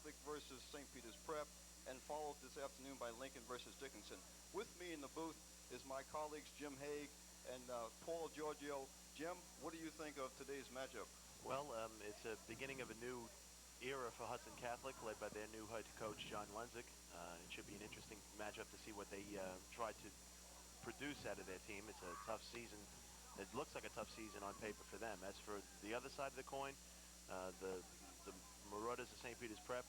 Catholic versus St. Peter's Prep, and followed this afternoon by Lincoln versus Dickinson. With me in the booth is my colleagues Jim Haig and Paul Giorgio. Jim, what do you think of today's matchup? Well, it's a beginning of a new era for Hudson Catholic, led by their new head coach, John Lenzik. It should be an interesting matchup to see what they try to produce out of their team. It's a tough season. It looks like a tough season on paper for them. As for the other side of the coin, the Marauders of St. Peter's Prep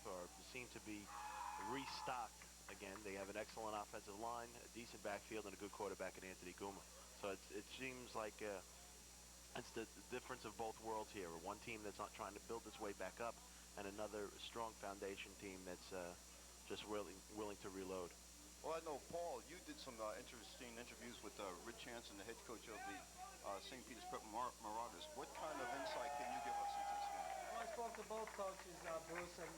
seem to be restocked again. They have an excellent offensive line, a decent backfield, and a good quarterback in Anthony Guma. So it seems like it's the difference of both worlds here. One team that's not trying to build its way back up, and another strong foundation team that's just willing to reload. Well, I know, Paul, you did some interesting interviews with Rich Hansen, the head coach of the St. Peter's Prep Marauders. What kind of insight can you give us into this game? Well, I spoke to both coaches, Bruce, and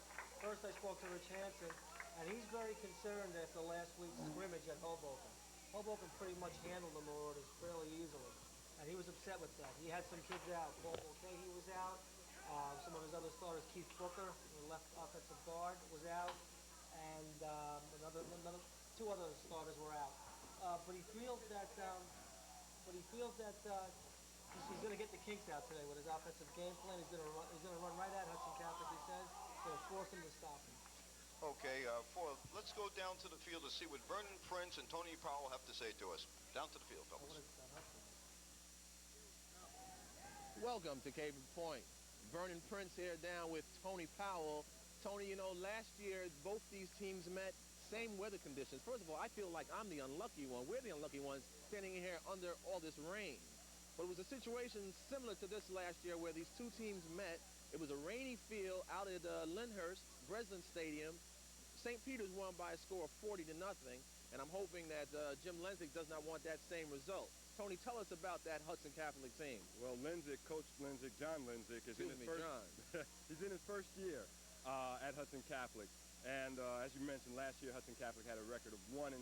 first I spoke to Rich Hansen, and he's very concerned after last week's scrimmage at Hoboken. Hoboken pretty much handled the Marauders fairly easily, and he was upset with that. He had some kids out. Paul Mulcahy was out. Some of his other starters, Keith Booker, the left offensive guard, was out, and two other starters were out. But he feels that he's going to get the kinks out today with his offensive game plan. He's going to run right at Hudson Catholic. He says going to force him to stop him. Okay, let's go down to the field to see what Vernon Prince and Tony Powell have to say to us. Down to the field, fellas. Welcome to Cable Point. Vernon Prince here down with Tony Powell. Tony, you know, last year both these teams met, same weather conditions. First of all, I feel like I'm the unlucky one. We're the unlucky ones standing here under all this rain. But it was a situation similar to this last year where these two teams met. It was a rainy field out at Lyndhurst, Breslin Stadium. St. Peter's won by a score of 40-0, and I'm hoping that Jim Lenzik does not want that same result. Tony, tell us about that Hudson Catholic team. Well, Coach Lenzik, John Lenzik, is he's in his first year at Hudson Catholic. And as you mentioned, last year Hudson Catholic had a record of 1-7,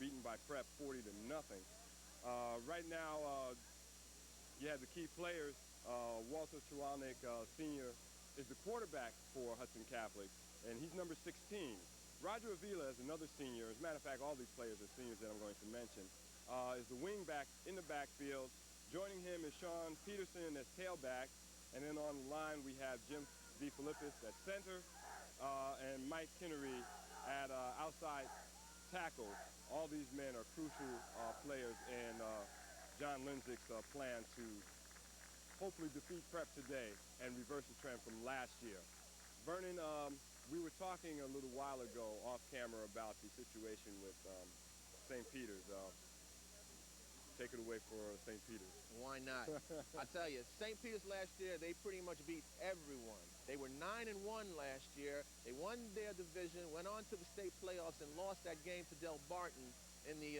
beaten by Prep 40-0. Right now, you have the key players. Walter Chwalnik, Sr., is the quarterback for Hudson Catholic, and he's number 16. Roger Avila is another senior. As a matter of fact, all these players are seniors that I'm going to mention. Is the wingback in the backfield. Joining him is Sean Peterson as tailback. And then on the line, we have Jim DeFilippis at center and Mike Kennery at outside tackle. All these men are crucial players in John Lenzik's plan to hopefully defeat Prep today and reverse the trend from last year. Vernon, we were talking a little while ago off camera about the situation with St. Peter's. Take it away for St. Peter's. Why not? I tell you, St. Peter's last year, they pretty much beat everyone. They were 9-1 last year. They won their division, went on to the state playoffs, and lost that game to Del Barton in the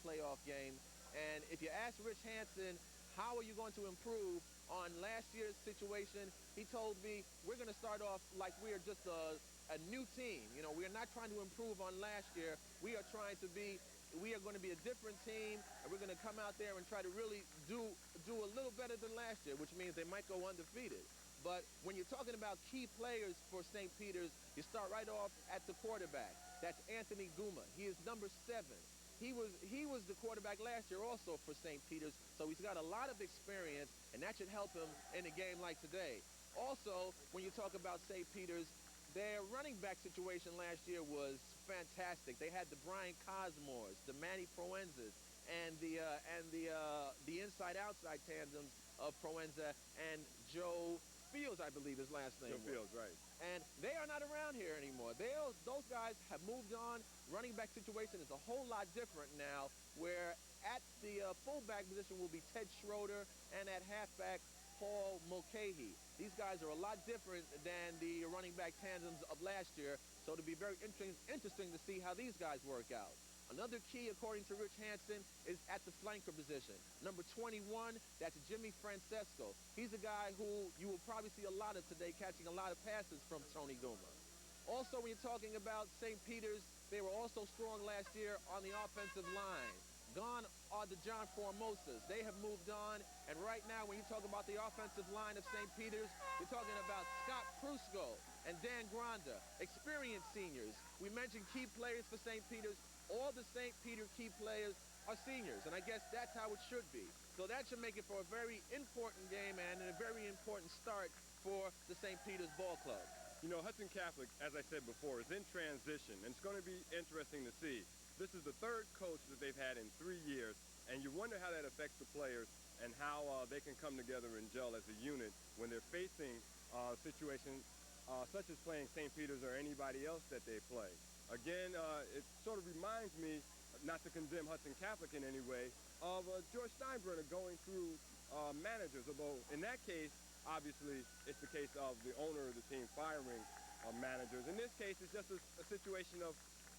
playoff game. And if you ask Rich Hansen, how are you going to improve on last year's situation, he told me, we're going to start off like we're just a new team. You know, we're not trying to improve on last year. We are going to be a different team, and we're going to come out there and try to really do a little better than last year, which means they might go undefeated. But when you're talking about key players for St. Peter's, you start right off at the quarterback. That's Anthony Guma. He is number 7. He was the quarterback last year also for St. Peter's, so he's got a lot of experience, and that should help him in a game like today. Also, when you talk about St. Peter's, their running back situation last year was fantastic. They had the Brian Cosmores, the Manny Proenzas, and the inside-outside tandems of Proenza and Joe Fields, I believe his last name was. Joe Fields, right. And they are not around here anymore. Those guys have moved on. Running back situation is a whole lot different now, where at the fullback position will be Ted Schroeder, and at halfback, Paul Mulcahy. These guys are a lot different than the running back tandems of last year, so it'll be very interesting to see how these guys work out. Another key, according to Rich Hansen, is at the flanker position. Number 21, that's Jimmy Francesco. He's a guy who you will probably see a lot of today, catching a lot of passes from Tony Guma. Also, when you're talking about St. Peter's, they were also strong last year on the offensive line. Gone are the John Formosas. They have moved on, and right now when you talk about the offensive line of St. Peter's, you're talking about Scott Prusco and Dan Granda, experienced seniors. We mentioned key players for St. Peter's. All the St. Peter key players are seniors, and I guess that's how it should be. So that should make it for a very important game and a very important start for the St. Peter's Ball Club. You know, Hudson Catholic, as I said before, is in transition, and it's going to be interesting to see. This is the third coach that they've had in 3 years, and you wonder how that affects the players and how they can come together and gel as a unit when they're facing situations such as playing St. Peter's or anybody else that they play. Again, it sort of reminds me, not to condemn Hudson Catholic in any way, of George Steinbrenner going through managers, although in that case, obviously, it's the case of the owner of the team firing managers. In this case, it's just a situation of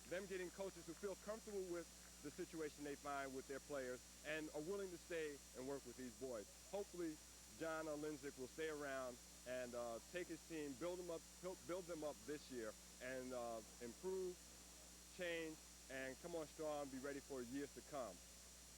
them getting coaches who feel comfortable with the situation they find with their players and are willing to stay and work with these boys. Hopefully, John Linzick will stay around and take his team, build them up this year, and improve, change, and come on strong, be ready for years to come.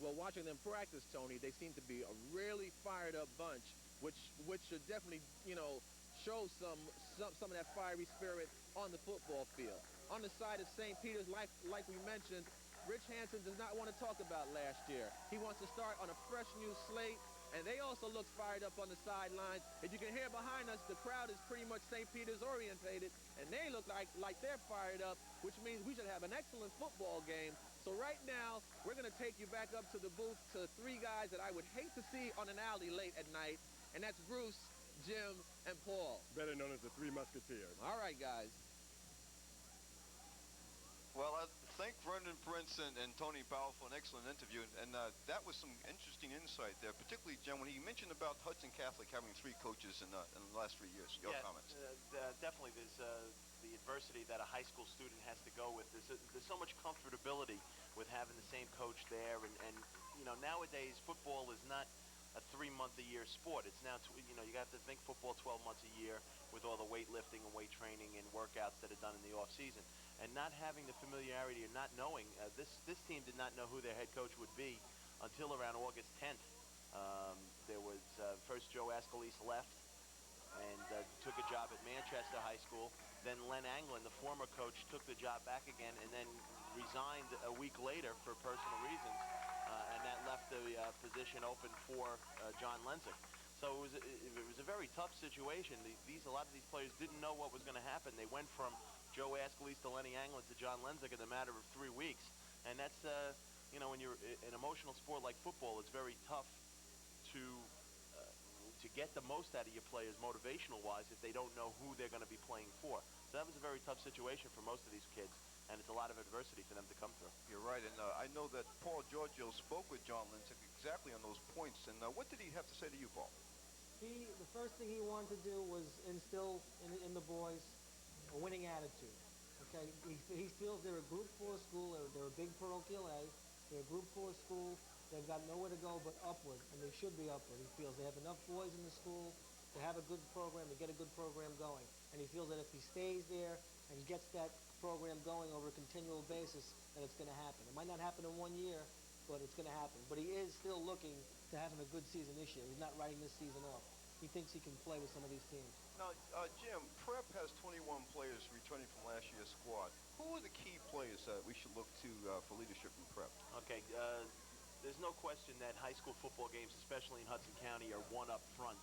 Well, watching them practice, Tony, they seem to be a really fired-up bunch, which should definitely, you know, show some of that fiery spirit on the football field. On the side of St. Peter's, like we mentioned, Rich Hansen does not want to talk about last year. He wants to start on a fresh new slate, and they also look fired up on the sidelines. As you can hear behind us, the crowd is pretty much St. Peter's orientated, and they look like they're fired up, which means we should have an excellent football game. So right now, we're going to take you back up to the booth to 3 guys that I would hate to see on an alley late at night, and that's Bruce, Jim, and Paul. Better known as the 3 Musketeers. All right, guys. Well, I thank Vernon Prince and Tony Powell for an excellent interview, and that was some interesting insight there, particularly, Jim, when he mentioned about Hudson Catholic having 3 coaches in the last 3 years. Your comments? Definitely. There's the adversity that a high school student has to go with. There's so much comfortability with having the same coach there, and you know, nowadays football is not a 3-month-a-year sport. It's now, you know, you have to think football 12 months a year with all the weightlifting and weight training and workouts that are done in the off season. And not having the familiarity or not knowing, this team did not know who their head coach would be until around August 10th. There was first Joe Ascalise left and took a job at Manchester High School. Then Len Anglin, the former coach, took the job back again and then resigned a week later for personal reasons. And that left the position open for John Lenzick. So it was a very tough situation. A lot of these players didn't know what was going to happen. They went from Joe Ascalise to Lenny Anglin to John Lenzick in a matter of 3 weeks. And that's, you know, when you're an emotional sport like football, it's very tough to get the most out of your players motivational-wise if they don't know who they're going to be playing for. So that was a very tough situation for most of these kids, and it's a lot of adversity for them to come through. You're right, and I know that Paul Giorgio spoke with John Linzick exactly on those points, and what did he have to say to you, Paul? The first thing he wanted to do was instill in the boys a winning attitude. Okay, he feels they're a Group 4 school, they're a big parochial A, they're a Group 4 school, they've got nowhere to go but upward, and they should be upward. He feels they have enough boys in the school to have a good program, to get a good program going. And he feels that if he stays there and gets that program going over a continual basis, that it's going to happen. It might not happen in 1 year, but it's going to happen. But he is still looking to having a good season this year. He's not writing this season off. He thinks he can play with some of these teams. Now, Jim, Prep has 21 players returning from last year's squad. Who are the key players that we should look to for leadership in Prep? Okay, there's no question that high school football games, especially in Hudson County, are won up front.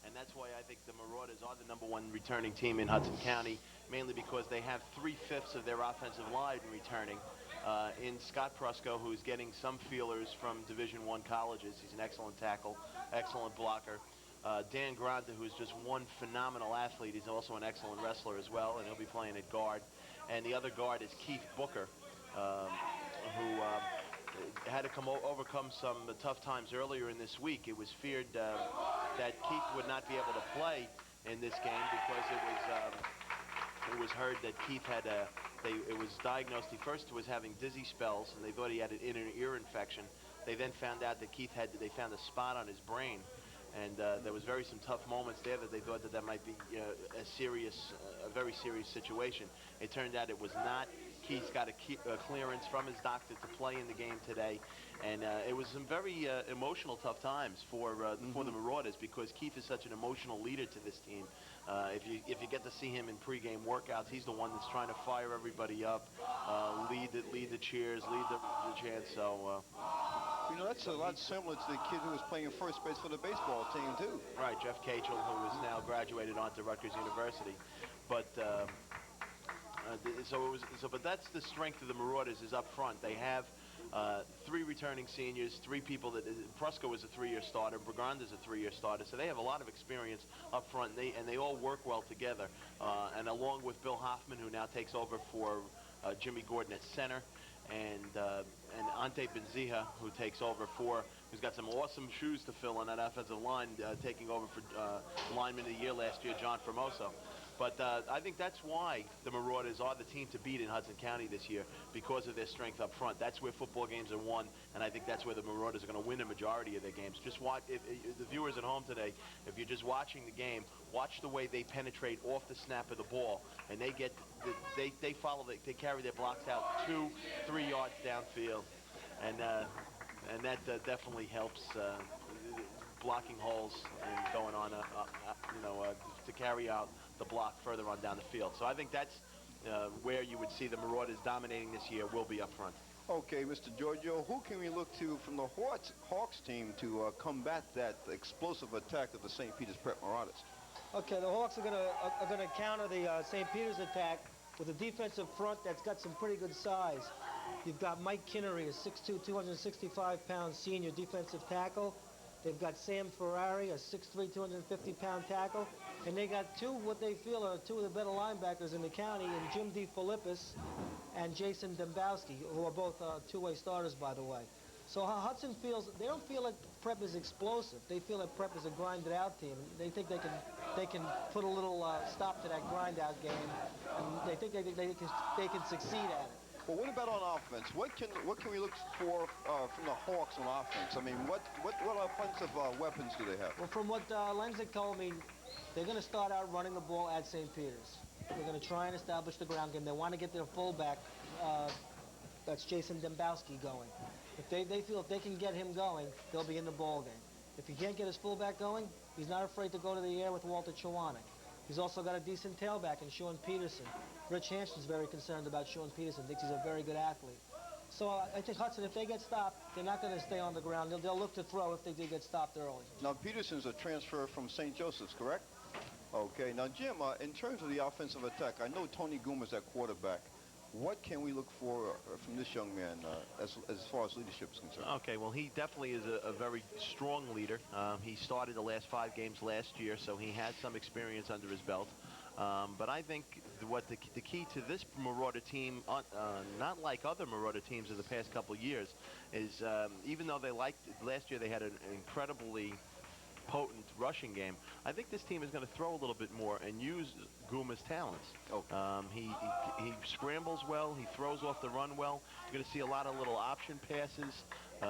And that's why I think the Marauders are the #1 returning team in Hudson County, mainly because they have 3/5 of their offensive line returning. In Scott Prusco, who's getting some feelers from Division I colleges. He's an excellent tackle, excellent blocker. Dan Granda, who's just one phenomenal athlete. He's also an excellent wrestler as well, and he'll be playing at guard. And the other guard is Keith Booker, who had to overcome some tough times earlier in this week. It was feared that Keith would not be able to play in this game because it was heard that Keith had it was diagnosed. He first was having dizzy spells, and they thought he had an inner ear infection. They then found out that Keith they found a spot on his brain. And there was some tough moments there that they thought that might be a very serious situation. It turned out it was not. Keith's got a clearance from his doctor to play in the game today. And it was some very emotional, tough times for the Marauders, because Keith is such an emotional leader to this team. If you get to see him in pregame workouts, he's the one that's trying to fire everybody up, lead the cheers, lead the chants. So. You know, that's a lot similar to the kid who was playing first base for the baseball team, too. Right, Jeff Cachel, who is now graduated onto Rutgers University. But but that's the strength of the Marauders, is up front. They have 3 returning seniors, 3 people that Prusko is a 3-year starter, Braganda's a 3-year starter, so they have a lot of experience up front, and they all work well together. And along with Bill Hoffman, who now takes over for Jimmy Gordon at center, and Ante Benzija, who takes over who's got some awesome shoes to fill on that offensive line, taking over for lineman of the year last year, John Formoso. But I think that's why the Marauders are the team to beat in Hudson County this year, because of their strength up front. That's where football games are won, and I think that's where the Marauders are going to win a majority of their games. Just watch, if the viewers at home today, if you're just watching the game, watch the way they penetrate off the snap of the ball, and they carry their blocks out 2-3 yards downfield, and that definitely helps blocking holes and going on, to carry out the block further on down the field. So I think that's where you would see the Marauders dominating this year, will be up front. Okay, Mr. Giorgio, who can we look to from the Hawks team to combat that explosive attack of the St. Peter's Prep Marauders? Okay, the Hawks are gonna counter the St. Peter's attack with a defensive front that's got some pretty good size. You've got Mike Kinnery, a 6'2", 265-pound senior defensive tackle. They've got Sam Ferrari, a 6'3", 250-pound tackle. And they got what they feel are 2 of the better linebackers in the county, and Jim DeFilippis and Jason Dembowski, who are both 2-way starters, by the way. So Hudson they don't feel like Prep is explosive. They feel that Prep is a grinded-out team. They think they can put a little stop to that grind-out game, and they think they can succeed at it. Well, what about on offense? What can we look for from the Hawks on offense? I mean, what offensive weapons do they have? Well, from what Lenzik told me, they're going to start out running the ball at St. Peter's. They're going to try and establish the ground game. They want to get their fullback, that's Jason Dembowski, going. If they feel if they can get him going, they'll be in the ball game. If he can't get his fullback going, he's not afraid to go to the air with Walter Chewanek. He's also got a decent tailback in Sean Peterson. Rich Hanson's very concerned about Sean Peterson, thinks he's a very good athlete. So I think Hudson, if they get stopped, they're not going to stay on the ground. They'll look to throw if they do get stopped early. Now, Peterson's a transfer from St. Joseph's, correct? Okay. Now, Jim, in terms of the offensive attack, I know Tony Goomer's at quarterback. What can we look for from this young man as far as leadership is concerned? Okay, well, he definitely is a very strong leader. He started the last 5 games last year, so he had some experience under his belt. But I think what the key to this Marauder team, not like other Marauder teams of the past couple of years, is even though last year they had an incredibly potent rushing game, I think this team is going to throw a little bit more and use Goomer's talents. Okay. He scrambles well, he throws off the run well. You're going to see a lot of little option passes.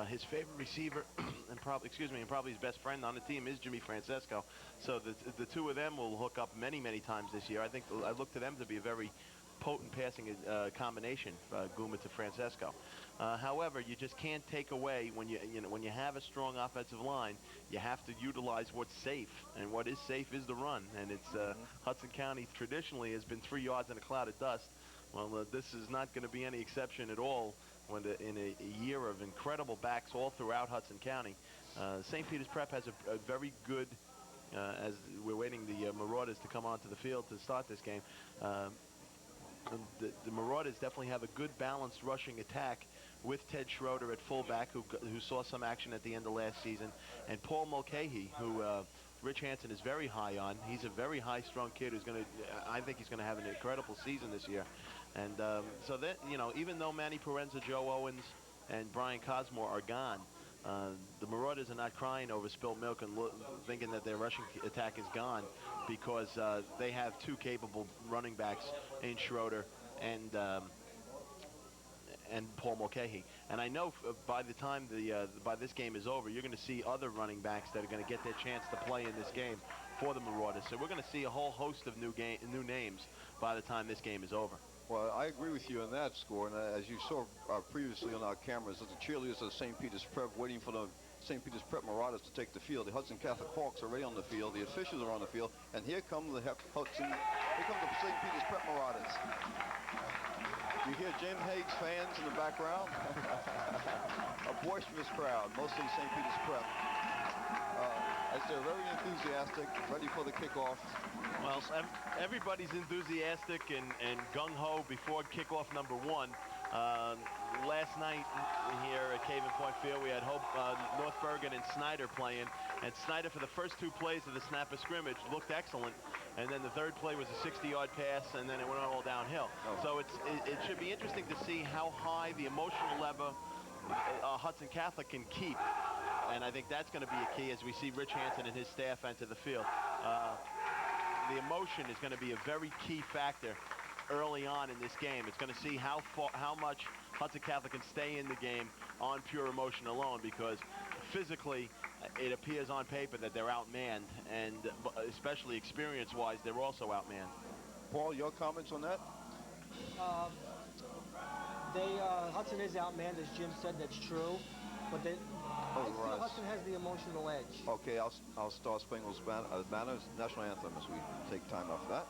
His favorite receiver and probably his best friend on the team is Jimmy Francesco. So the 2 of them will hook up many times this year. I look to them to be a very potent passing combination, Goomer to Francesco. However, you just can't take away when you have a strong offensive line, you have to utilize what's safe, and what is safe is the run. And it's Hudson County traditionally has been 3 yards in a cloud of dust. Well, this is not going to be any exception at all. In a year of incredible backs all throughout Hudson County, St. Peter's Prep has a very good, as we're waiting the Marauders to come onto the field to start this game, the Marauders definitely have a good balanced rushing attack with Ted Schroeder at fullback, who saw some action at the end of last season, and Paul Mulcahy, who Rich Hanson is very high on. He's a very high-strung kid who's I think he's going to have an incredible season this year. And so that, even though Manny Parenza, Joe Owens, and Brian Cosmore are gone, the Marauders are not crying over spilled milk and thinking that their rushing attack is gone, because they have 2 capable running backs in Schroeder and Paul Mulcahy. And I know by the time by this game is over, you're going to see other running backs that are going to get their chance to play in this game for the Marauders. So we're going to see a whole host of new names by the time this game is over. Well, I agree with you on that score, and as you saw previously on our cameras, the cheerleaders of St. Peter's Prep waiting for the St. Peter's Prep Marauders to take the field. The Hudson Catholic Hawks are already on the field. The officials are on the field, and here come the St. Peter's Prep Marauders. You hear Jim Haig's fans in the background? A boisterous crowd, mostly St. Peter's Prep. As they're very enthusiastic, ready for the kickoff. Well, everybody's enthusiastic and gung-ho before kickoff number 1. Last night here at Caven Point Field, we had North Bergen and Snyder playing, and Snyder for the first 2 plays of the snap of scrimmage looked excellent, and then the third play was a 60-yard pass, and then it went all downhill. So it should be interesting to see how high the emotional level Hudson Catholic can keep, and I think that's going to be a key as we see Rich Hansen and his staff enter the field. The emotion is going to be a very key factor early on in this game. It's going to see how much Hudson Catholic can stay in the game on pure emotion alone, because physically it appears on paper that they're outmanned, and especially experience-wise, they're also outmanned. Paul, your comments on that? Hudson is outmanned, as Jim said. That's true, but I feel Hudson has the emotional edge. Okay, I'll start Spangles Banners national anthem as we take time off that.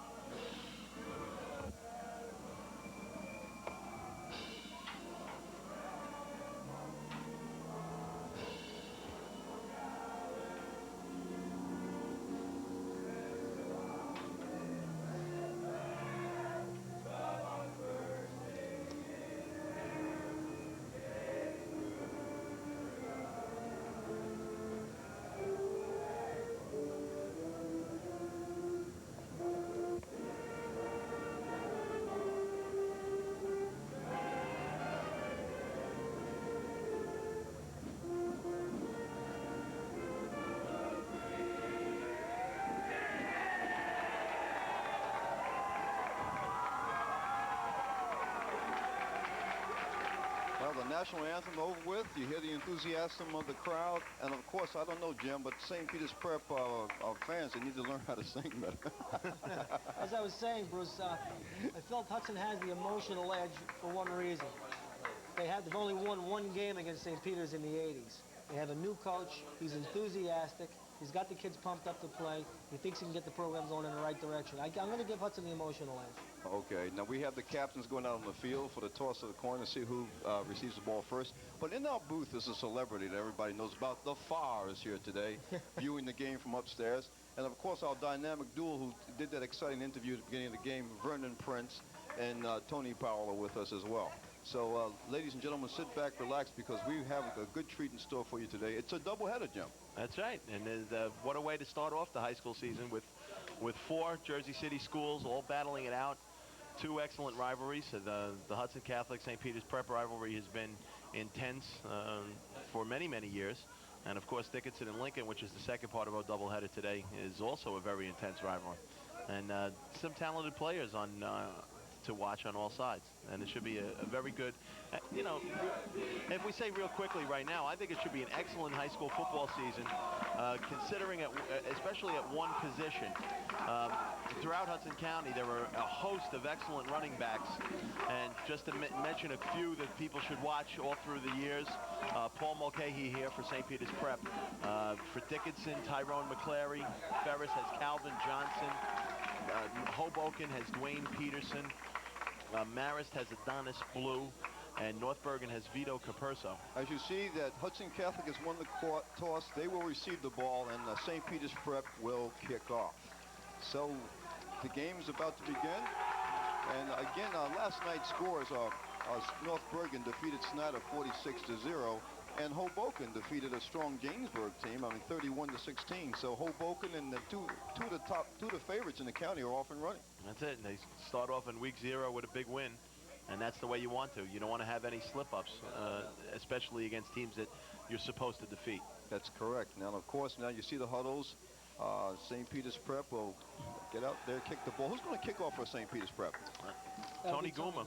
The national anthem over with. You hear the enthusiasm of the crowd, and of course, I don't know, Jim, but St. Peter's Prep fans, they need to learn how to sing better. As I was saying, Bruce, I felt Hudson has the emotional edge for one reason. They've only won 1 game against St. Peter's in the 80s. They have a new coach. He's enthusiastic. He's got the kids pumped up to play. He thinks he can get the program going in the right direction. I'm going to give Hudson the emotional edge. Okay, now we have the captains going out on the field for the toss of the coin to see who receives the ball first. But in our booth is a celebrity that everybody knows about. The Farr is here today, viewing the game from upstairs. And of course, our dynamic duo who did that exciting interview at the beginning of the game, Vernon Prince and Tony Powell, are with us as well. So, ladies and gentlemen, sit back, relax, because we have a good treat in store for you today. It's a doubleheader, Jim. That's right, and what a way to start off the high school season with 4 Jersey City schools all battling it out. 2 excellent rivalries. The Hudson Catholic St. Peter's Prep rivalry has been intense for many, many years. And of course, Dickinson and Lincoln, which is the second part of our doubleheader today, is also a very intense rivalry. And some talented players to watch on all sides, and it should be a very good, if we say real quickly right now, I think it should be an excellent high school football season, considering especially at one position. Throughout Hudson County, there are a host of excellent running backs, and just to mention a few that people should watch all through the years, Paul Mulcahy here for St. Peter's Prep. For Dickinson, Tyrone McClary. Ferris has Calvin Johnson. Hoboken has Dwayne Peterson. Marist has Adonis Blue, and North Bergen has Vito Caperso. As you see that Hudson Catholic has won the toss, they will receive the ball, and St. Peter's Prep will kick off. So the game is about to begin, and again, last night's scores are North Bergen defeated Snyder 46-0, and Hoboken defeated a strong Jamesburg team, 31-16. So Hoboken and the two of the favorites in the county are off and running. That's it. And they start off in week 0 with a big win, and that's the way you want to. You don't want to have any slip-ups, especially against teams that you're supposed to defeat. That's correct. Now, of course, now you see the huddles. St. Peter's Prep will get out there, kick the ball. Who's going to kick off for St. Peter's Prep? Tony Guma.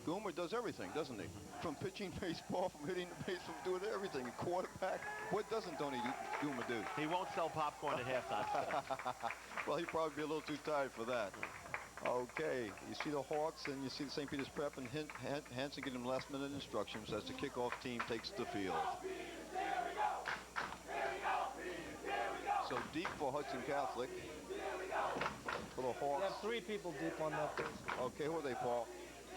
Goomer does everything, doesn't he? From pitching baseball, from hitting the base, from doing everything. Quarterback. What doesn't Tony Goomer do? He won't sell popcorn at halftime. Well, he'd probably be a little too tired for that. Okay, you see the Hawks and you see the St. Peter's Prep and Hanson getting last-minute instructions as the kickoff team takes the field. So deep for Hudson Catholic. For the Hawks. You have 3 people deep on that field. Okay, who are they, Paul?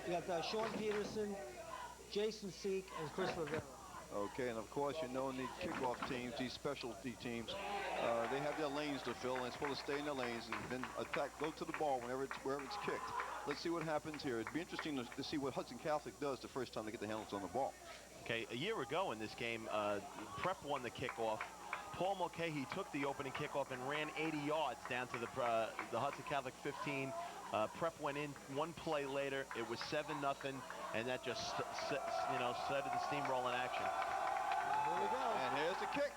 You got Sean Peterson, Jason Seek, and Chris Rivera. Okay, and of course, you know, in the kickoff teams, these specialty teams, they have their lanes to fill, and they're supposed to stay in their lanes and then attack, go to the ball wherever it's kicked. Let's see what happens here. It'd be interesting to see what Hudson Catholic does the first time they get the handles on the ball. Okay, a year ago in this game, Prep won the kickoff. Paul Mulcahy took the opening kickoff and ran 80 yards down to the Hudson Catholic 15. Prep went in one play later. It was 7-0, and that just started the steamroll in action. Here we go. And here's the kick.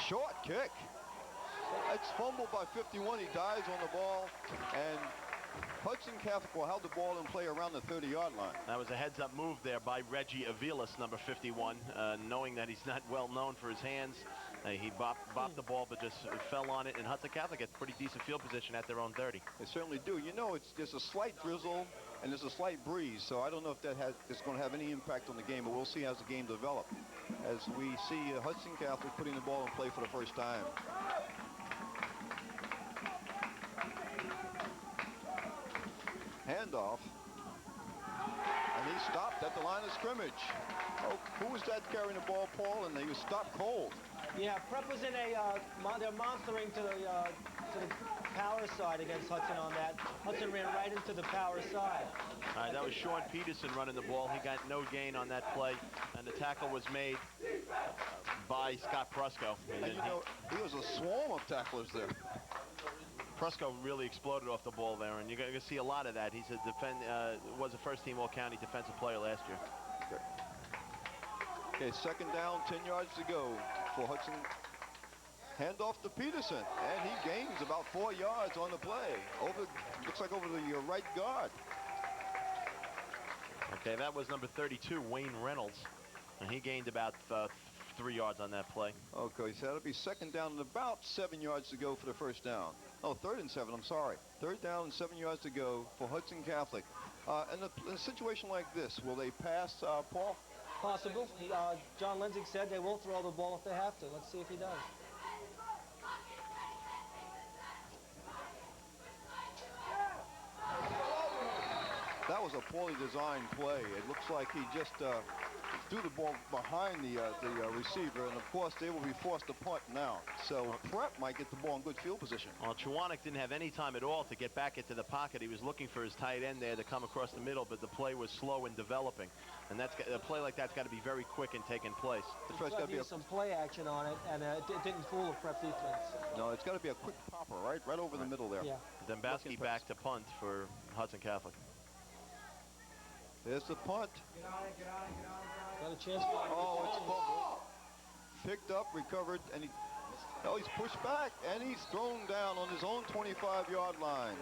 Short kick. It's fumbled by 51. He dives on the ball, and Hudson Catholic will have the ball in play around the 30-yard line. That was a heads-up move there by Reggie Avilas, number 51, knowing that he's not well known for his hands. He bopped the ball, but just fell on it, and Hudson Catholic had pretty decent field position at their own 30. They certainly do. You know, there's a slight drizzle and there's a slight breeze, so I don't know if it's going to have any impact on the game, but we'll see as the game develops. As we see Hudson Catholic putting the ball in play for the first time. Handoff. And he stopped at the line of scrimmage. Oh, who was that carrying the ball, Paul? And he was stopped cold. Yeah, Prep was in they're monitoring to the power side against Hudson on that. Hudson ran right into the power side. All right, that was Sean Peterson running the ball. He got no gain on that play, and the tackle was made by Scott Prusco. And you know, he was a swarm of tacklers there. Prusco really exploded off the ball there, and you're going to see a lot of that. He's was a first-team All-County defensive player last year. Okay, second down, 10 yards to go for Hudson. Handoff to Peterson, and he gains about 4 yards on the play. Looks like over the right guard. Okay, that was number 32, Wayne Reynolds, and he gained about 3 yards on that play. Okay, so that'll be second down and about 7 yards to go for the first down. Oh, 3rd and 7, I'm sorry. 3rd down and 7 yards to go for Hudson Catholic. In a situation like this, will they pass, Paul? Possible. John Lindsay said they will throw the ball if they have to. Let's see if he does. That was a poorly designed play. It looks like he just threw the ball behind the receiver, and of course they will be forced to punt now. So Prep might get the ball in good field position. Well, Chwanek didn't have any time at all to get back into the pocket. He was looking for his tight end there to come across the middle, but the play was slow in developing. And a play like that's got to be very quick in taking place. There's got to be some play action on it, and it didn't fool the Prep defense. No, it's got to be a quick popper, right over the middle there. Yeah. Dembowski back to punt for Hudson Catholic. There's the punt. Got a chance. Oh, it's fumbled. Picked up, recovered, and he's pushed back, and he's thrown down on his own 25-yard line.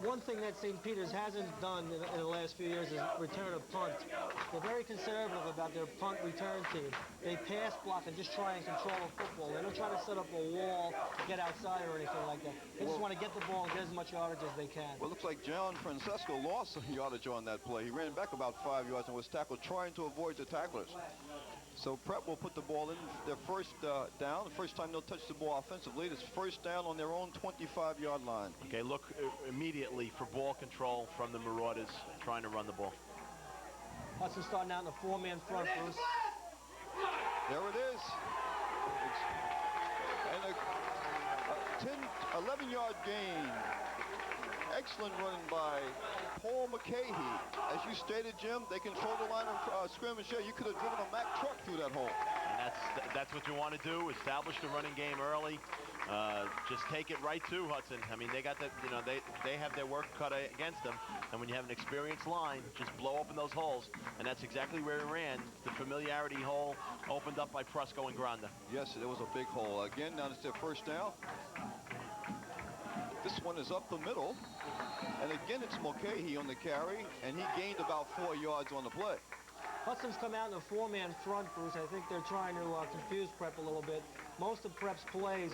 One thing that St. Peter's hasn't done in the last few years is return a punt. They're very conservative about their punt return team. They pass block and just try and control the football. They don't try to set up a wall to get outside or anything like that. They just want to get the ball and get as much yardage as they can. Well, it looks like John Francesco lost some yardage on that play. He ran back about 5 yards and was tackled, trying to avoid the tacklers. So Prep will put the ball in their first down. The first time they'll touch the ball offensively. It's first down on their own 25-yard line. Okay, look immediately for ball control from the Marauders trying to run the ball. Hudson starting out in a 4-man front, Bruce. There it is. And a 11-yard gain. Excellent running by Paul Mulcahy. As you stated, Jim, they control the line of scrimmage here. You could have driven a Mack truck through that hole. And that's what you want to do, establish the running game early. Just take it right to Hudson. I mean, they got that, they have their work cut against them. And when you have an experienced line, just blow open those holes. And that's exactly where he ran. The familiarity hole opened up by Prusco and Granda. Yes, it was a big hole. Again, now it's their first down. This one is up the middle. And again, it's Mulcahy on the carry, and he gained about 4 yards on the play. Hudson's come out in a 4-man front, Bruce. I think they're trying to confuse Prep a little bit. most of Prep's plays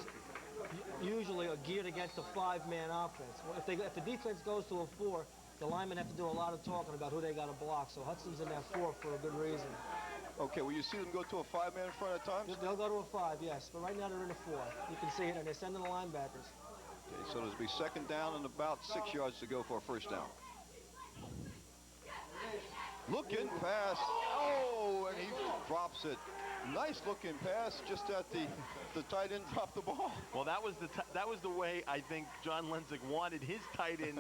usually are geared against a 5-man offense. If the defense goes to a 4, the linemen have to do a lot of talking about who they got to block. So Hudson's in that 4 for a good reason. Okay, will you see them go to a 5-man front at times? They'll go to a 5, yes. But right now they're in a 4. You can see it, and they're sending the linebackers. Okay, so there'll be second down and about 6 yards to go for a first down. Looking pass. Oh, and he drops it. Nice looking pass, just at the tight end dropped the ball. Well, that was the way I think John Lenzik wanted his tight end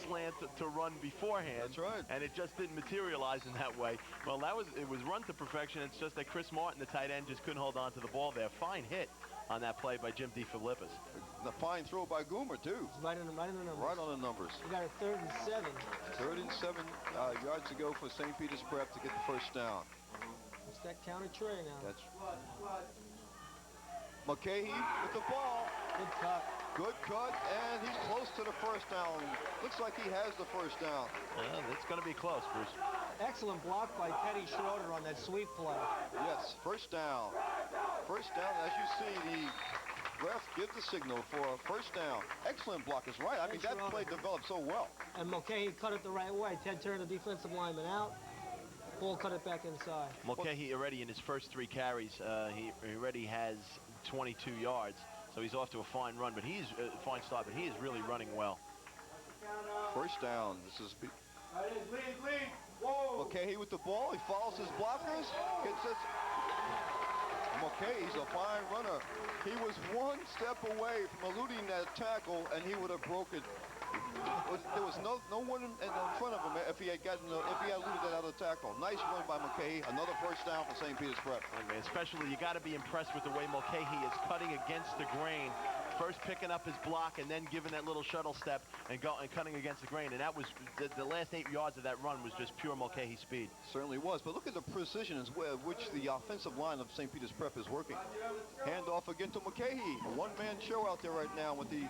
slant to run beforehand. That's right. And it just didn't materialize in that way. Well, it was run to perfection. It's just that Chris Martin, the tight end, just couldn't hold on to the ball there. Fine hit on that play by Jim DeFilippis. The fine throw by Goomer too. Right in the numbers. Right on the numbers. We got a 3rd and 7. 3rd and 7 yards to go for St. Peter's Prep to get the first down. It's that counter tray now. That's McCahey with the ball. Good cut. Good cut, and he's close to the first down. Looks like he has the first down. It's going to be close, Bruce. Excellent block by Teddy Schroeder on that sweep play. Yes, first down. First down, as you see, the ref gives the signal for a first down. Excellent block is right. I mean, that play developed so well. And Mulcahy cut it the right way. Ted turned the defensive lineman out. Ball cut it back inside. Mulcahy already in his first 3 carries, he already has 22 yards. So he's off to a fine run, but he's a fine start, but he is really running well. First down. This is Mulcahy with the ball. He follows his blockers. Gets it. Mulcahy's a fine runner. He was one step away from eluding that tackle, and he would have broken. There was no one in front of him if he had eluded that other tackle. Nice run by Mulcahy. Another first down for St. Peter's Prep. Especially, you got to be impressed with the way Mulcahy is cutting against the grain. First picking up his block and then giving that little shuttle step and cutting against the grain. And that was the last 8 yards of that run was just pure Mulcahy speed. Certainly was. But look at the precision as well, which the offensive line of St. Peter's Prep is working. Handoff again to Mulcahy. A one-man show out there right now with the.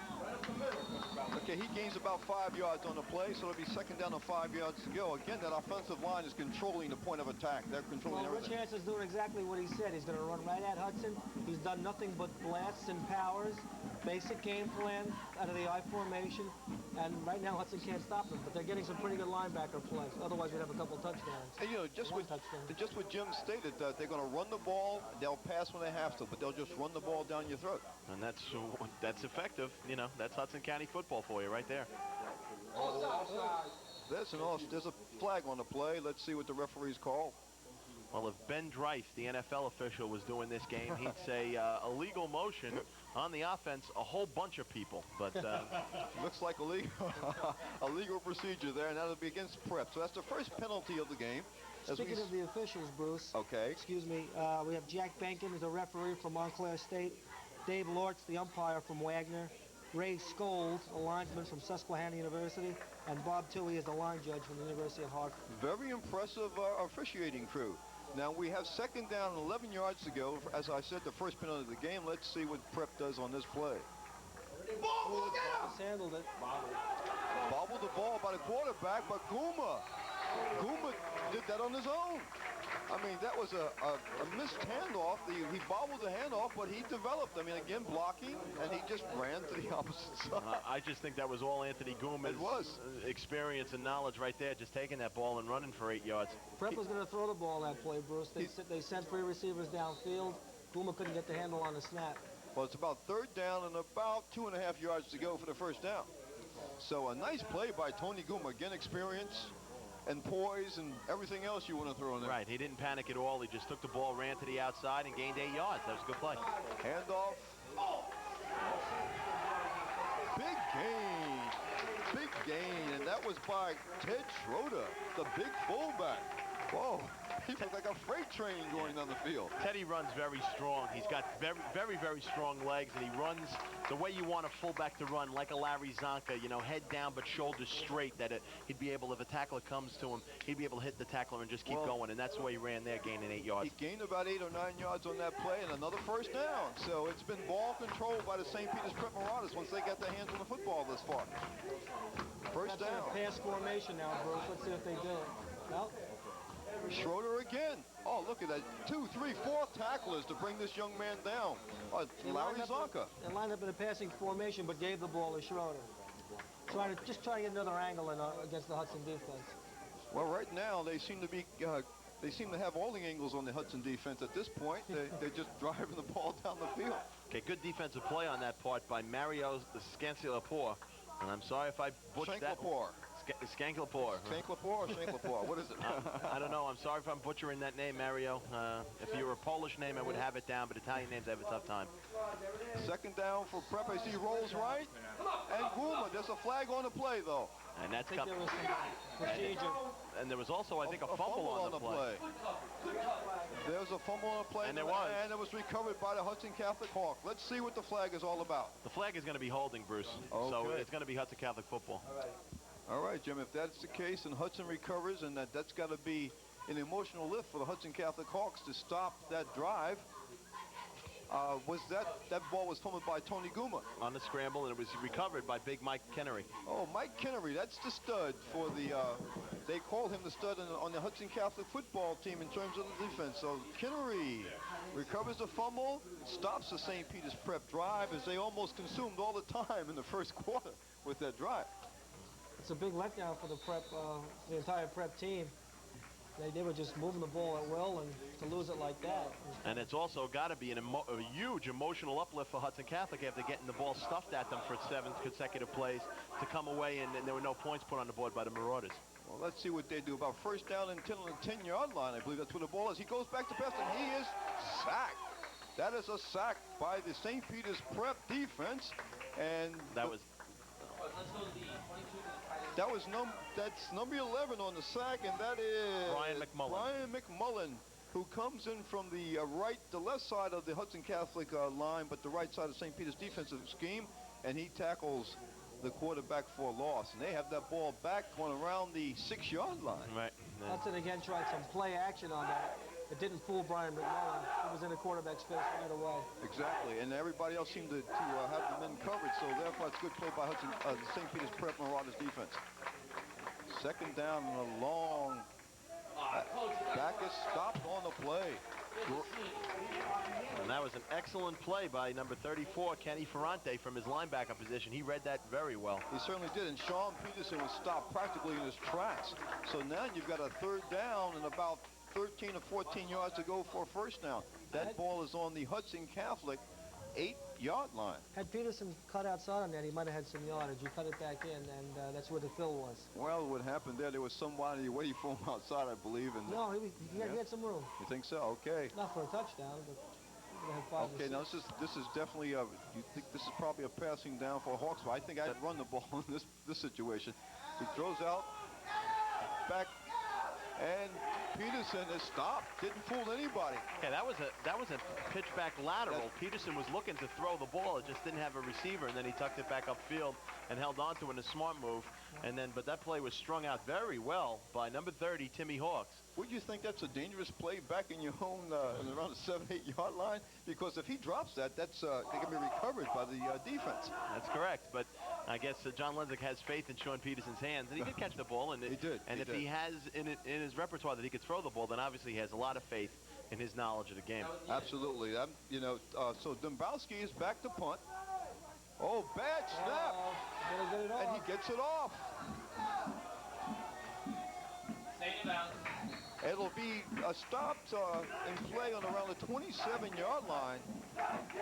Okay, he gains about 5 yards on the play, so it'll be second down and 5 yards to go. Again, that offensive line is controlling the point of attack. They're controlling everything. Rich Hanson's doing exactly what he said. He's going to run right at Hudson. He's done nothing but blasts and powers. Basic game plan out of the I formation, and right now Hudson can't stop them, but they're getting some pretty good linebacker plays. Otherwise, we'd have a couple touchdowns. And, you know, just what Jim stated, that they're going to run the ball, they'll pass when they have to, but they'll just run the ball down your throat. And that's effective. You know, that's Hudson County football for you right there. There's a flag on the play. Let's see what the referees call. Well, if Ben Dreif, the NFL official, was doing this game, he'd say illegal motion on the offense, a whole bunch of people. But looks like a legal procedure there, and that'll be against Prep. So that's the first penalty of the game. Speaking of the officials, Bruce. Okay. Excuse me. We have Jack Benkin, the referee from Montclair State. Dave Lortz, the umpire from Wagner. Ray Scholes, a linesman from Susquehanna University. And Bob Toohey is the line judge from the University of Hartford. Very impressive officiating crew. Now we have second down and 11 yards to go. As I said, the first penalty of the game. Let's see what Prep does on this play. Handled it. Bobbled the ball by the quarterback, but Goomer did that on his own. I mean, that was a missed handoff. He bobbled the handoff, but he developed. I mean, again, blocking, and he just ran to the opposite side. I just think that was all Anthony Goomer's experience and knowledge right there, just taking that ball and running for 8 yards. Prep was going to throw the ball on that play, Bruce. They sent 3 receivers downfield. Goomer couldn't get the handle on the snap. Well, it's about third down and about 2.5 yards to go for the first down. So a nice play by Tony Goomer. Again, experience and poise and everything else you want to throw in there. Right, he didn't panic at all. He just took the ball, ran to the outside, and gained 8 yards. That was a good play. Handoff. Big gain. Big gain, and that was by Ted Schroeder, the big fullback. Whoa, he looked like a freight train going down the field. Teddy runs very strong. He's got very, very strong legs, and he runs the way you want a fullback to run, like a Larry Zonka, you know, head down but shoulders straight, that he'd be able, if a tackler comes to him, he'd be able to hit the tackler and just keep going, and that's the way he ran there, gaining 8 yards. He gained about 8 or 9 yards on that play, and another first down. So it's been ball controlled by the St. Peter's Prep Marauders once they got their hands on the football this far. First down. Pass formation now, Bruce. Let's see if they do it. Well, Schroeder again. Oh, look at that. 2, 3, 4 tacklers to bring this young man down. Larry Zonka. They lined up in a passing formation, but gave the ball to Schroeder. Trying to get another angle against the Hudson defense. Well, right now they seem to be. They seem to have all the angles on the Hudson defense at this point. They're just driving the ball down the field. Okay, good defensive play on that part by Mario Scansilapore. And I'm sorry if I butchered that. Scanklapore. Scanklapore or Shanklapore? What is it? I don't know. I'm sorry if I'm butchering that name, Mario. If you were a Polish name, I would have it down, but Italian names I have a tough time. Second down for Prep. I see rolls right. And Guma, there's a flag on the play, though. And that's I think there was some procedure. And there was also, I think, a fumble on the play. There's a fumble on the play. And there was. And it was recovered by the Hudson Catholic Hawk. Let's see what the flag is all about. The flag is going to be holding, Bruce. Okay. So it's going to be Hudson Catholic football. All right, Jim, if that's the case and Hudson recovers, and that's got to be an emotional lift for the Hudson Catholic Hawks to stop that drive. That ball was fumbled by Tony Guma. On the scramble, and it was recovered by big Mike Kennery. Oh, Mike Kennery, that's the stud for the, they called him the stud on the Hudson Catholic football team in terms of the defense. So Kennery recovers the fumble, stops the St. Peter's Prep drive as they almost consumed all the time in the first quarter with that drive. It's a big letdown for the entire Prep team. They were just moving the ball at will, and to lose it like that. And it's also got to be a huge emotional uplift for Hudson Catholic after getting the ball stuffed at them for 7 consecutive plays to come away, and there were no points put on the board by the Marauders. Well, let's see what they do. About first down and 10 on the 10-yard line, I believe that's where the ball is. He goes back to pass, and he is sacked. That is a sack by the St. Peter's Prep defense, and that's number 11 on the sack, and that is Brian McMullen, who comes in from the left side of the Hudson Catholic line, but the right side of St. Peter's defensive scheme, and he tackles the quarterback for a loss. And they have that ball back going around the 6-yard line. Right. Hudson again tried some play action on that. It didn't fool Brian McMullen. It was in the quarterback's face right away. Exactly, and everybody else seemed to have the men covered, so therefore it's good play by Hudson, St. Peter's Prep Marauders defense. Second down and a long back is stopped on the play. And that was an excellent play by number 34, Kenny Ferrante, from his linebacker position. He read that very well. He certainly did, and Sean Peterson was stopped practically in his tracks. So now you've got a third down and about 13 or 14 yards to go for a first down. That ball is on the Hudson Catholic 8-yard line. Had Peterson cut outside on that, he might have had some yardage. He cut it back in, and that's where the fill was. Well, what happened there was somebody waiting for him outside, I believe. And no, he had some room. You think so? Okay. Not for a touchdown, but he had 5 okay, now this is definitely you think this is probably a passing down for Hawks, but I think I'd run the ball in this situation. He throws out, back, and Peterson is stopped. Didn't fool anybody. Yeah, that was a pitch back lateral. Peterson was looking to throw the ball. It just didn't have a receiver, and then he tucked it back upfield and held on to it in a smart move. And then, but that play was strung out very well by number 30, Timmy Hawks. Would you think that's a dangerous play back in your own around the 7-8-yard line? Because if he drops that, that's it can be recovered by the defense. That's correct. But I guess John Lenzik has faith in Sean Peterson's hands, and he did catch the ball. And he did. And if he has in his repertoire that he could throw the ball, then obviously he has a lot of faith in his knowledge of the game. Absolutely. So Dombrowski is back to punt. Oh, bad snap. And he gets it off. It'll be stopped in play on around the 27-yard line.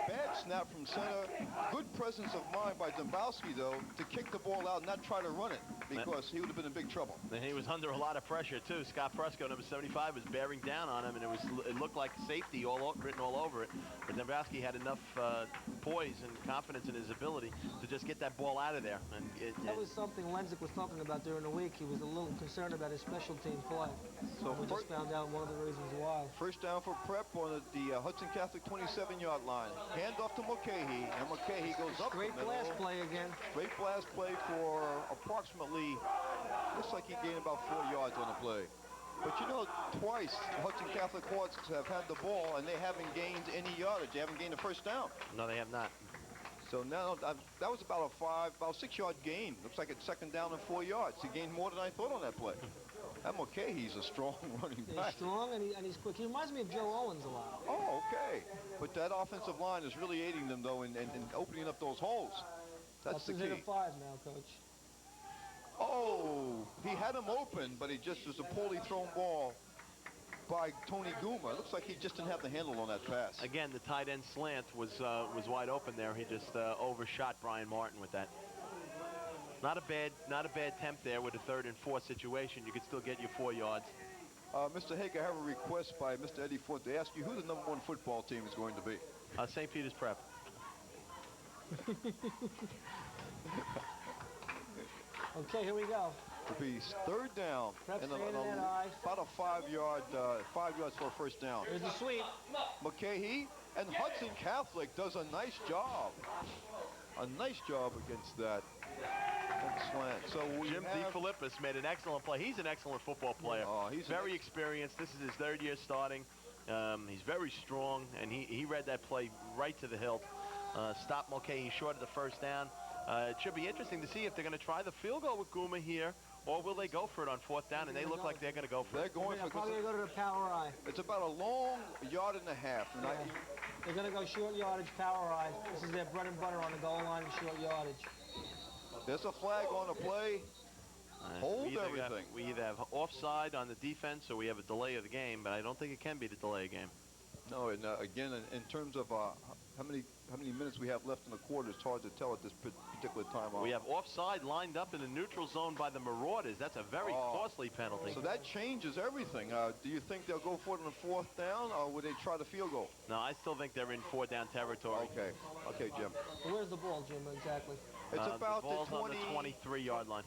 Bad snap from center. Good presence of mind by Dombrowski, though, to kick the ball out and not try to run it, because he would have been in big trouble. And he was under a lot of pressure, too. Scott Presco, number 75, was bearing down on him, and it looked like safety written all over it. But Dombrowski had enough poise and confidence in his ability to just get that ball out of there. And that was something Lenzik was talking about during the week. He was a little concerned about his special team play. So we just found out one of the reasons why. First down for Prep on the Hudson Catholic 27-yard line. Hand off to Mulcahy, and Mulcahy goes up Great blast play again. Great blast play for approximately, looks like he gained about 4 yards on the play. But you know, twice Hudson Catholic Hawks have had the ball, and they haven't gained any yardage. They haven't gained a first down. No, they have not. So now that was about a 6-yard gain. Looks like it's second down and 4 yards. He gained more than I thought on that play. That Mulcahy's a strong running He's back. strong and he's quick. He reminds me of Joe Owens a lot. Oh, okay. But that offensive line is really aiding them, though, in opening up those holes. That's the Hudson's hit key. a 5 now, Coach. Oh, he had him open, but it just was a poorly thrown ball by Tony Guma. It looks like he just didn't have the handle on that pass. Again, the tight end slant was wide open there. He just overshot Brian Martin with that. Not a bad attempt there with a 3rd and 4 situation. You could still get your 4 yards. Mr. Hake, I have a request by Mr. Eddie Foote to ask you who the #1 football team is going to be. St. Peter's Prep. Okay, here we go. It'll be 3rd down Prep and staying in that eye. about a 5 yards for a first down. Here's the sweep. Mulcahy and Hudson Catholic does a nice job. A nice job against that slant. So we Jim have DeFilippis made an excellent play. He's an excellent football player. Oh, he's very experienced. This is his 3rd year starting. He's very strong, and he read that play right to the hilt. Stopped Mulcahy short of the first down. It should be interesting to see if they're going to try the field goal with Guma here, or will they go for it on 4th down? And they look like they're going to go for they're it. going They're for probably going to go to the power eye. it's about a long 1.5 yards. And Yeah. They're going to go short yardage, power eye. This is their bread and butter on the goal line and short yardage. There's a flag on the play. Hold we everything. We either have offside on the defense or we have a delay of the game, but I don't think it can be the delay of game. No, and again, in terms of how many minutes we have left in the quarter, it's hard to tell at this particular time. We have offside lined up in the neutral zone by the Marauders. That's a very costly penalty. So that changes everything. Do you think they'll go for it on the 4th down, or would they try the field goal? No, I still think they're in 4-down territory. Okay. Okay, Jim. Where's the ball, Jim, exactly? It's about the ball's the 20. on the 23-yard line.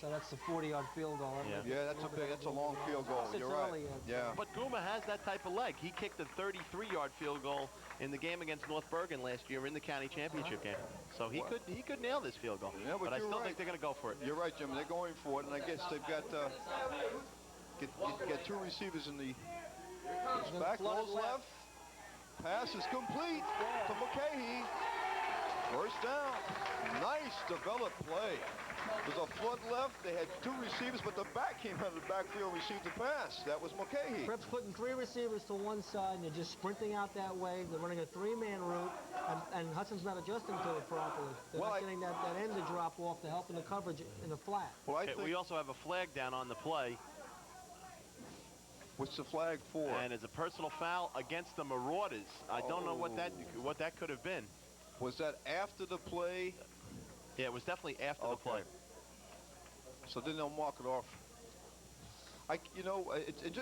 So that's the 40-yard field goal. Isn't it? Yeah, that's a long field goal. It's You're right. early, Yeah. But Guma has that type of leg. He kicked a 33-yard field goal in the game against North Bergen last year in the county championship game. So he could nail this field goal. Yeah, but I you're still right. think they're going to go for it. You're right, Jim. They're going for it, and I guess they've got get 2 receivers in the back. Goes left. Pass is complete to Mulcahy. First down. Nice developed play. There's a flood left. They had 2 receivers, but the back came out of the backfield and received the pass. That was Mulcahy. Prep's putting 3 receivers to one side, and they're just sprinting out that way. They're running a 3-man route, and Hudson's not adjusting to it properly. They're not getting that end to drop off to help in the coverage in the flat. Well, I Okay, think we also have a flag down on the play, what's the flag for? and it's a personal foul against the Marauders. I don't know what that could have been. Was that after the play? Yeah, it was definitely after the play. So then they'll mark it off. It's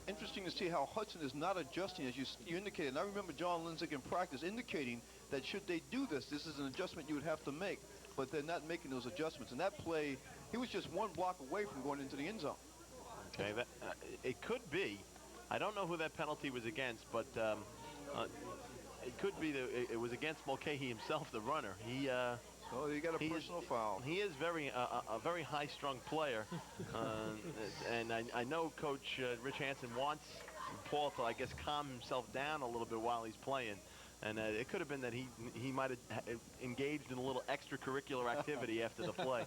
interesting to see how Hudson is not adjusting, as you indicated. And I remember John Lindsay in practice indicating that should they do this, this is an adjustment you would have to make. But they're not making those adjustments. And that play, he was just 1 block away from going into the end zone. Okay, it could be. I don't know who that penalty was against, but it could be that it was against Mulcahy himself, the runner. So you got a personal foul. He is a very high-strung player, and I know Coach Rich Hansen wants Paul to, I guess, calm himself down a little bit while he's playing. And it could have been that he might have engaged in a little extracurricular activity after the play.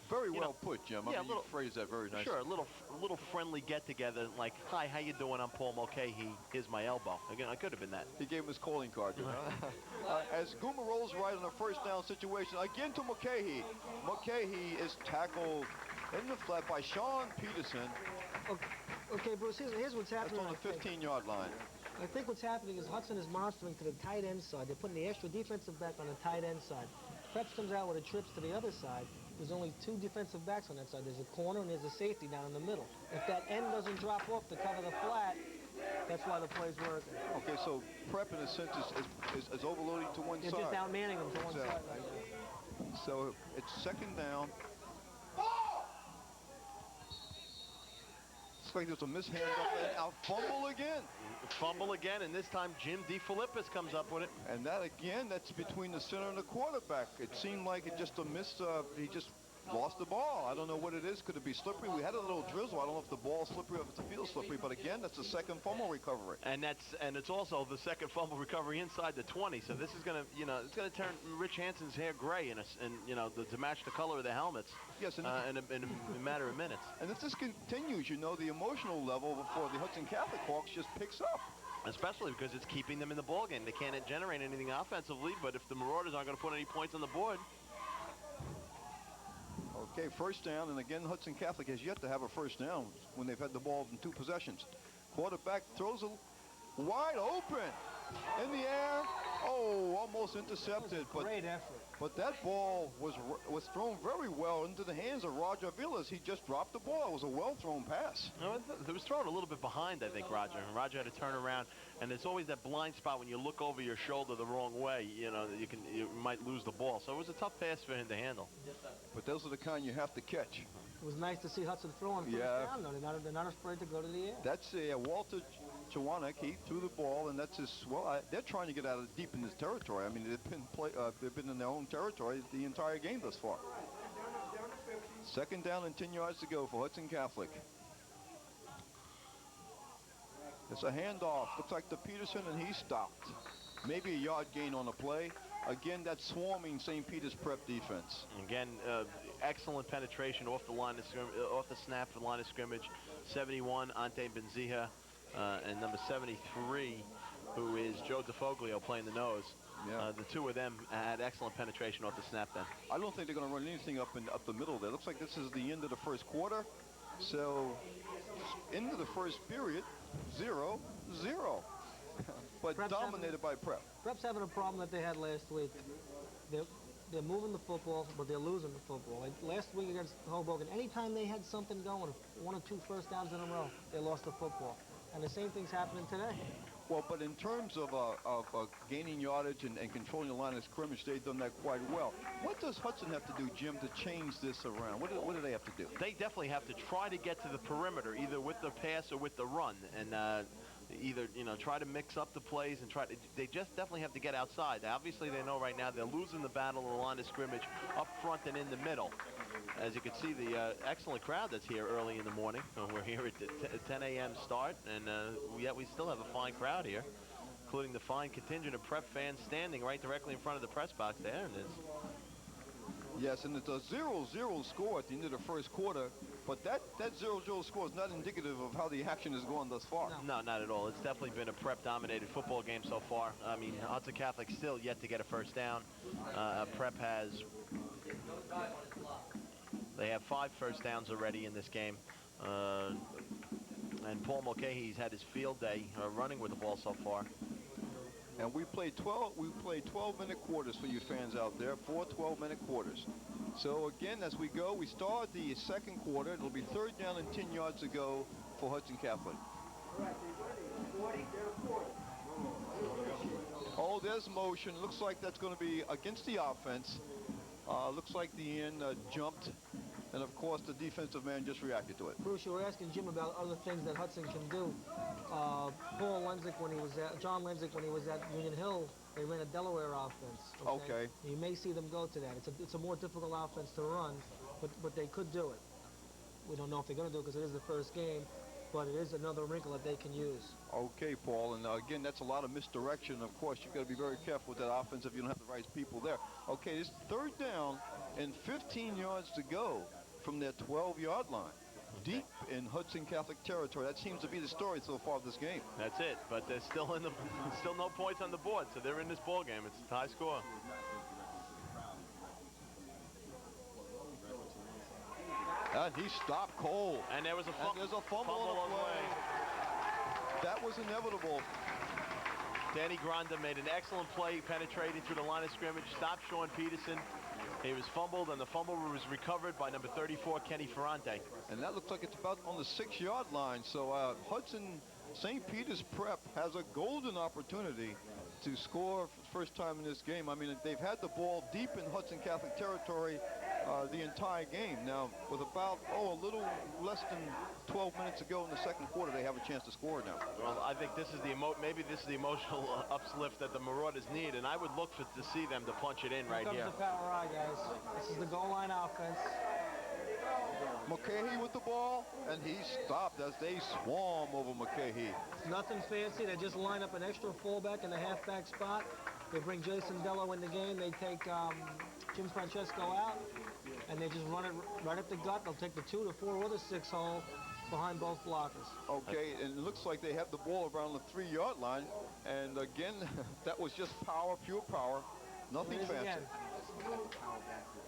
Very well put, Jim. I mean, you phrased that very nicely. Sure, a little friendly get-together, like, hi, how you doing? I'm Paul Mulcahy. Here's my elbow. Again, I could have been that. He gave him his calling card. As Guma rolls right on a first down situation, again to Mulcahy. Mulcahy is tackled in the flat by Sean Peterson. Okay, Bruce, here's what's happening. That's on the 15-yard line. I think what's happening is Hudson is monstering to the tight end side. They're putting the extra defensive back on the tight end side. Preps comes out with a trips to the other side. There's only 2 defensive backs on that side. There's a corner and there's a safety down in the middle. If that end doesn't drop off to cover the flat, that's why the play's working. Okay, so Prep in a sense is overloading to one They're side. just out-manning them to one side right now. So it's 2nd down. Looks like there's a mishand up there. Now fumble again. Fumble again, and this time Jim DeFilippis comes up with it. And that again, that's between the center and the quarterback. It seemed like it just a miss. He just lost the ball. I don't know what it is. Could it be slippery? We had a little drizzle. I don't know if the ball's slippery or if the field's slippery. But again, that's the second fumble recovery. And it's also the second fumble recovery inside the 20. So this is gonna, it's gonna turn Rich Hanson's hair gray to match the color of the helmets. Yes, in a matter of minutes. And if this continues, the emotional level for the Hudson Catholic Hawks just picks up. Especially because it's keeping them in the ball game. They can't generate anything offensively, but if the Marauders aren't going to put any points on the board. Okay, first down, and again, Hudson Catholic has yet to have a first down when they've had the ball in 2 possessions. Quarterback throws a wide open in the air. Oh, almost intercepted. Great effort. But that ball was thrown very well into the hands of Roger Villas. He just dropped the ball. It was a well-thrown pass. No, it was thrown a little bit behind, I think, Roger. And Roger had to turn around, and there's always that blind spot when you look over your shoulder the wrong way. You might lose the ball. So it was a tough pass for him to handle. But those are the kind you have to catch. It was nice to see Hudson throwing first down, though. They're not afraid to go to the air. That's Walter Chawanek. He threw the ball, and that's his. Well, they're trying to get out of deep in this territory. I mean, they've been in their own territory the entire game thus far. Second down and 10 yards to go for Hudson Catholic. It's a handoff. Looks like to Peterson, and he stopped. Maybe a yard gain on the play. Again, that's swarming St. Peter's Prep defense. Again, excellent penetration off the line of off the snap for the line of scrimmage. 71, Ante Benzija, and number 73, who is Joe DeFoglio, playing the nose. Yeah. The two of them had excellent penetration off the snap then. I don't think they're going to run anything up the middle there. Looks like this is the end of the first quarter. So, into the first period, 0-0. But Prep's dominated by Prep. Prep's having a problem that they had last week. They're moving the football, but they're losing the football. Like last week against Hoboken, anytime they had something going, 1 or 2 first downs in a row, they lost the football. And the same thing's happening today. Well, but in terms of gaining yardage and controlling the line of scrimmage, they've done that quite well. What does Hudson have to do, Jim, to change this around? What do they have to do? They definitely have to try to get to the perimeter, either with the pass or with the run, and either try to mix up the plays and they just definitely have to get outside. Obviously, they know right now they're losing the battle of the line of scrimmage up front and in the middle. As you can see, the excellent crowd that's here early in the morning. We're here at the 10 a.m. start, and yet we still have a fine crowd here, including the fine contingent of Prep fans standing right directly in front of the press box there. And yes, and it's a 0-0 score at the end of the first quarter, but that 0-0 score is not indicative of how the action is going thus far. No, not at all. It's definitely been a Prep-dominated football game so far. I mean, Hudson Catholic still yet to get a first down. Prep has... They have 5 first downs already in this game. And Paul Mulcahy's had his field day running with the ball so far. And we played 12-minute quarters for you fans out there, 4 12-minute quarters. So again, as we go, we start the second quarter. It'll be third down and 10 yards to go for Hudson Catholic. Oh, there's motion. Looks like that's going to be against the offense. Looks like the end jumped. And of course, the defensive man just reacted to it. Bruce, you were asking Jim about other things that Hudson can do. John Lenzik, when he was at Union Hill, they ran a Delaware offense. Okay. You may see them go to that. It's a more difficult offense to run, but they could do it. We don't know if they're going to do it because it is the first game, but it is another wrinkle that they can use. Okay, Paul, and again, that's a lot of misdirection. Of course, you've got to be very careful with that offense if you don't have the right people there. Okay, it's third down and 15 yards to go from their 12-yard line, deep in Hudson Catholic territory. That seems to be the story so far of this game. That's it, but there's still no points on the board, so they're in this ball game. It's a tie score. And he stopped cold. And there was a there's a fumble on the play. That was inevitable. Danny Granda made an excellent play, penetrating through the line of scrimmage, stopped Sean Peterson. He was fumbled, and the fumble was recovered by number 34, Kenny Ferrante. And that looks like it's about on the 6-yard line. So Hudson St. Peter's Prep has a golden opportunity to score for the first time in this game. I mean, they've had the ball deep in Hudson Catholic territory the entire game. Now, with about, a little less than 12 minutes ago in the second quarter, they have a chance to score now. Well, I think this is maybe this is the emotional uplift that the Marauders need, and I would look to see them to punch it in right here. Here comes the power eye, guys. This is the goal line offense. McCahey with the ball, and he stopped as they swarm over McCahey. Nothing fancy. They just line up an extra fullback in the halfback spot. They bring Jason Dello in the game. They take Jim Francesco out, and they just run it right up the gut. They'll take the 2 to 4 or the 6 hole behind both blockers. Okay, and it looks like they have the ball around the 3-yard line, and again, that was just power, pure power. Nothing fancy. Again.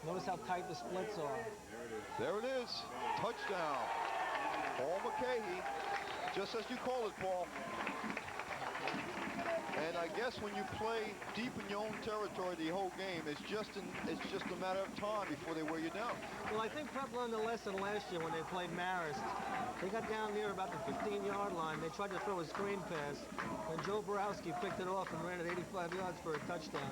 Notice how tight the splits are. There it is. Touchdown. Paul McCahey. Just as you call it, Paul. And I guess when you play deep in your own territory the whole game, it's just a matter of time before they wear you down. Well, I think Prep learned a lesson last year when they played Marist. They got down near about the 15-yard line. They tried to throw a screen pass, and Joe Borowski picked it off and ran it 85 yards for a touchdown.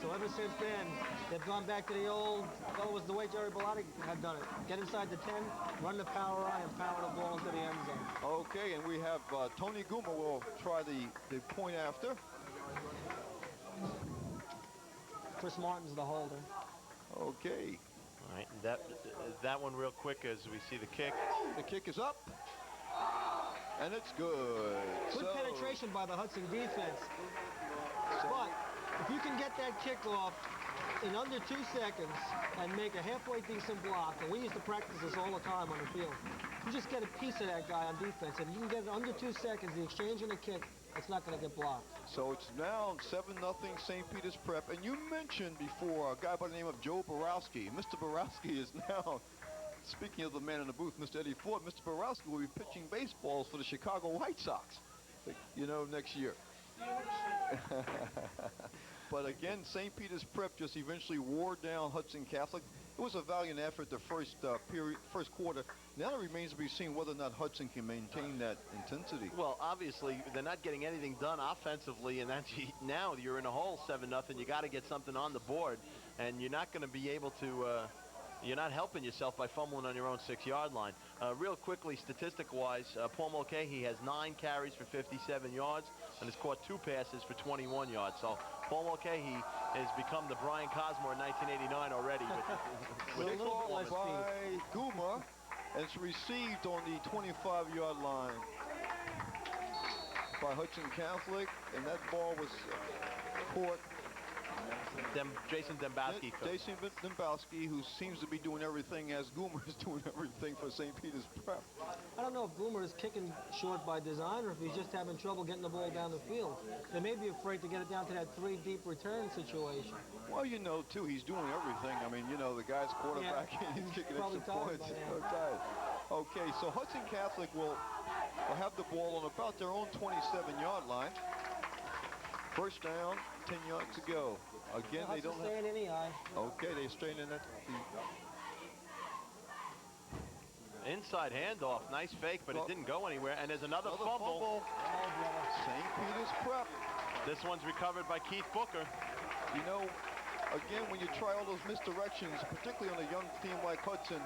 So ever since then, they've gone back to the old, well, it was the way Jerry Bellotti had done it. Get inside the 10, run the power eye, and power the ball into the end zone. Okay, and we have Tony Guma will try the point after. Chris Martin's the holder. Okay. All right, that one real quick as we see the kick. The kick is up, and it's good. Good penetration by the Hudson defense. But if you can get that kickoff in under 2 seconds and make a halfway decent block, and we used to practice this all the time on the field, you just get a piece of that guy on defense. If you can get it under 2 seconds, the exchange and the kick, it's not going to get blocked. So it's now 7-0 St. Peter's Prep. And you mentioned before a guy by the name of Joe Borowski. Mr. Borowski is now, speaking of the man in the booth, Mr. Eddie Ford, Mr. Borowski will be pitching baseballs for the Chicago White Sox, next year. But again, St. Peter's Prep just eventually wore down Hudson Catholic. It was a valiant effort the first quarter. Now it remains to be seen whether or not Hudson can maintain that intensity. Well, obviously, they're not getting anything done offensively, and now you're in a hole 7-0. You got to get something on the board, and you're not going to be able to you're not helping yourself by fumbling on your own 6-yard line. Real quickly, statistic-wise, Paul Mulcahy has 9 carries for 57 yards and has caught 2 passes for 21 yards. So Paul Mulcahy has become the Brian Cosmore in 1989 already. Kickoff by Guma, and it's received on the 25-yard line by Hudson Catholic, and that ball was caught. Jason Dembowski. Jason Dembowski, who seems to be doing everything as Goomer is doing everything for St. Peter's Prep. I don't know if Goomer is kicking short by design or if he's just having trouble getting the ball down the field. They may be afraid to get it down to that 3 deep return situation. Well, too, he's doing everything. I mean, the guy's quarterback, and he's kicking extra points. So tired. Okay, so Hudson Catholic will have the ball on about their own 27-yard line. First down, 10 yards to go. Again, they don't have... in the eye. Okay, they're straight in that. Inside handoff, nice fake, but it didn't go anywhere. And there's another fumble. St. Peter's Prep. This one's recovered by Keith Booker. Again, when you try all those misdirections, particularly on a young team like Hudson,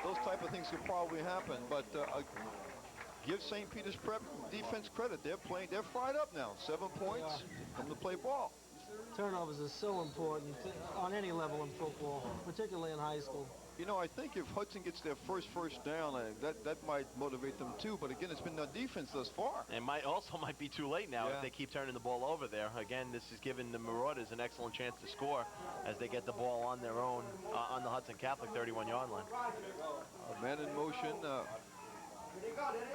those type of things could probably happen. But give St. Peter's Prep defense credit. They're fried up now. 7 points, come to play ball. Turnovers are so important on any level in football, particularly in high school. I think if Hudson gets their first down, that might motivate them too. But again, it's been their defense thus far. It might be too late now if they keep turning the ball over there. Again, this is giving the Marauders an excellent chance to score as they get the ball on their own on the Hudson Catholic 31-yard line. A man in motion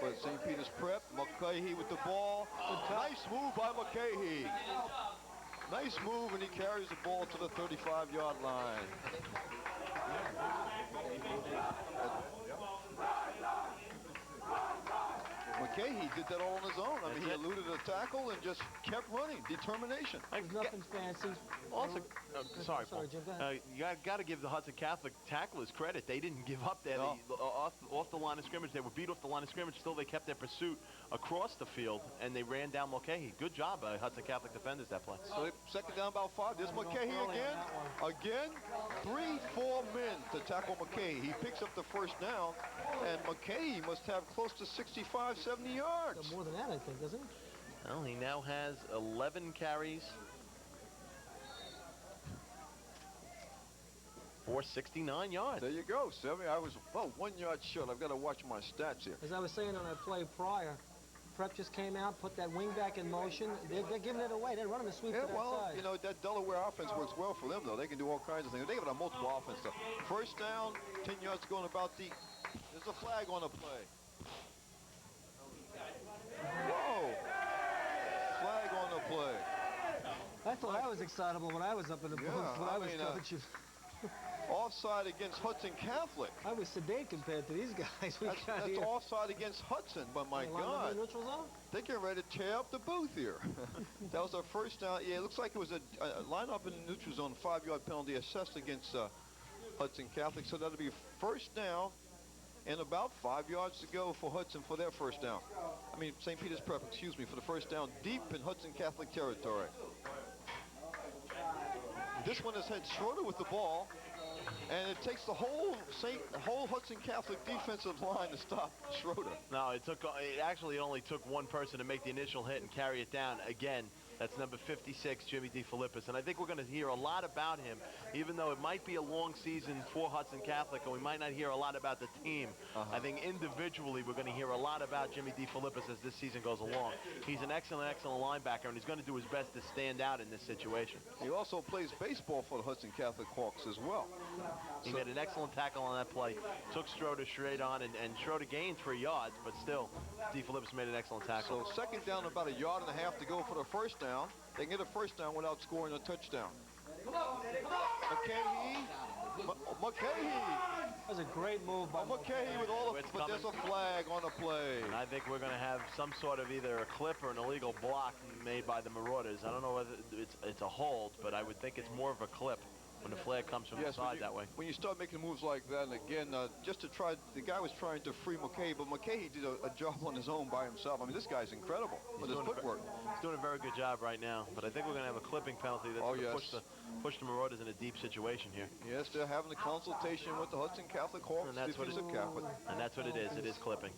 for St. Peter's Prep. McCahey with the ball. Nice move by McCahey. Nice move, and he carries the ball to the 35-yard line. McCahey did that all on his own. I mean, he eluded a tackle and just kept running. Determination. There's nothing fancy. Also, sorry, Paul. Jim, go ahead. You got to give the Hudson Catholic tacklers credit. They didn't give up there. No. Off the line of scrimmage, they were beat off the line of scrimmage. Still, they kept their pursuit across the field, and they ran down Mulcahy. Good job by Hudson Catholic defenders that play. So second down, about 5. There's Mulcahy again. Again, 3-4 men to tackle Mulcahy. He picks up the first down, and Mulcahy must have close to 65, 70 yards. Got more than that, I think, doesn't he? Well, he now has 11 carries for 69 yards. There you go, 70. I was, 1 yard short. I've got to watch my stats here. As I was saying on that play prior, Prep just came out, put that wing back in motion. They're giving it away. They're running the sweep to that side. You know, that Delaware offense works well for them, though. They can do all kinds of things. They have a multiple offense, though. First down, 10 yards going about the... There's a flag on the play. Whoa! Flag on the play. I thought I was excitable when I was up in the booth, when I was coaching. Offside against Hudson Catholic. I was sedate compared to these guys. That's offside against Hudson, but my God. Neutral zone? They're getting ready to tear up the booth here. That was our first down. Yeah, it looks like it was a line up in the neutral zone, 5-yard penalty assessed against Hudson Catholic. So that'll be first down and about 5 yards to go for Hudson for their first down. I mean, St. Peter's Prep, excuse me, for the first down deep in Hudson Catholic territory. This one is head Schroeder with the ball. And it takes the whole Hudson Catholic defensive line to stop Schroeder. No, it actually only took one person to make the initial hit and carry it down. Again, that's number 56, Jimmy DeFilippis. And I think we're going to hear a lot about him, even though it might be a long season for Hudson Catholic, and we might not hear a lot about the team. I think individually we're going to hear a lot about Jimmy DeFilippis as this season goes along. He's an excellent linebacker, and he's going to do his best to stand out in this situation. He also plays baseball for the Hudson Catholic Hawks as well. He made an excellent tackle on that play, took Schroeder straight on, and Schroeder gained 3 yards, but still, DeFilippis made an excellent tackle. So second down, about 1.5 yards to go for the first down. They can get a first down without scoring a touchdown. Mulcahy. That was a great move by Mulcahy with all the, but there's a flag on the play. And I think we're going to have some sort of either a clip or an illegal block made by the Marauders. I don't know whether it's a hold, but I would think it's more of a clip when the flag comes from the side that way. When you start making moves like that, and again, just to try, the guy was trying to free Mulcahy, but Mulcahy did a job on his own by himself. I mean, this guy's incredible with his footwork. He's doing a very good job right now, but I think we're going to have a clipping penalty that's going to push the Marauders in a deep situation here. Yes, they're having a consultation with the Hudson Catholic Hawks. And that's what it is. It is clipping.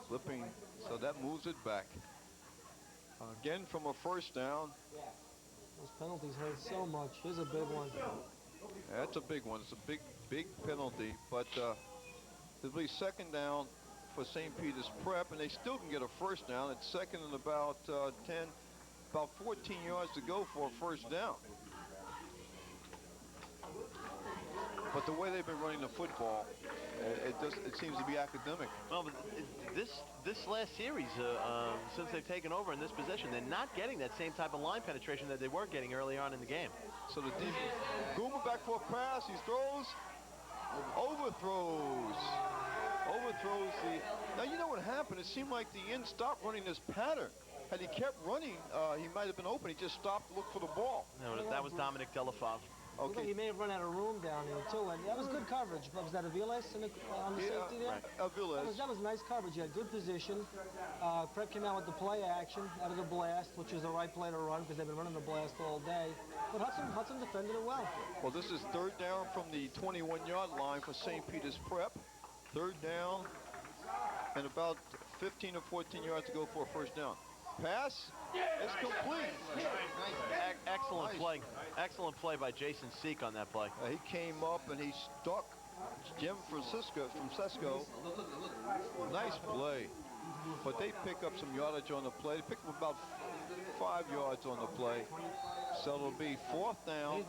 Clipping, so that moves it back. Again, from a first down. Those penalties hurt so much. Here's a big one. That's a big one. It's a big penalty, but it'll be second down for St. Peter's Prep, and they still can get a first down. It's second and about 14 yards to go for a first down. But the way they've been running the football, it seems to be academic. Well, but this last series, since they've taken over in this position, they're not getting that same type of line penetration that they were getting early on in the game. So the defense, Goomer back for a pass. He throws, overthrows the. Now you know what happened. It seemed like the end stopped running this pattern. Had he kept running, he might have been open. He just stopped to look for the ball. No, that was Dominic Delafave. Okay. He may have run out of room down there, too. And that was good coverage. Was that Aviles on the safety there? Aviles. That was nice coverage. He had good position. Prep came out with the play action out of the blast, which is the right play to run because they've been running the blast all day. But Hudson defended it well. Well, this is third down from the 21-yard line for St. Peter's Prep. Third down and about 15 or 14 yards to go for a first down. Pass. It's complete. Excellent play. Excellent play by Jason Seek on that play. He came up and he stuck Jim from Sesco. Nice play. But they pick up some yardage on the play. They pick up about 5 yards on the play. So it'll be fourth down.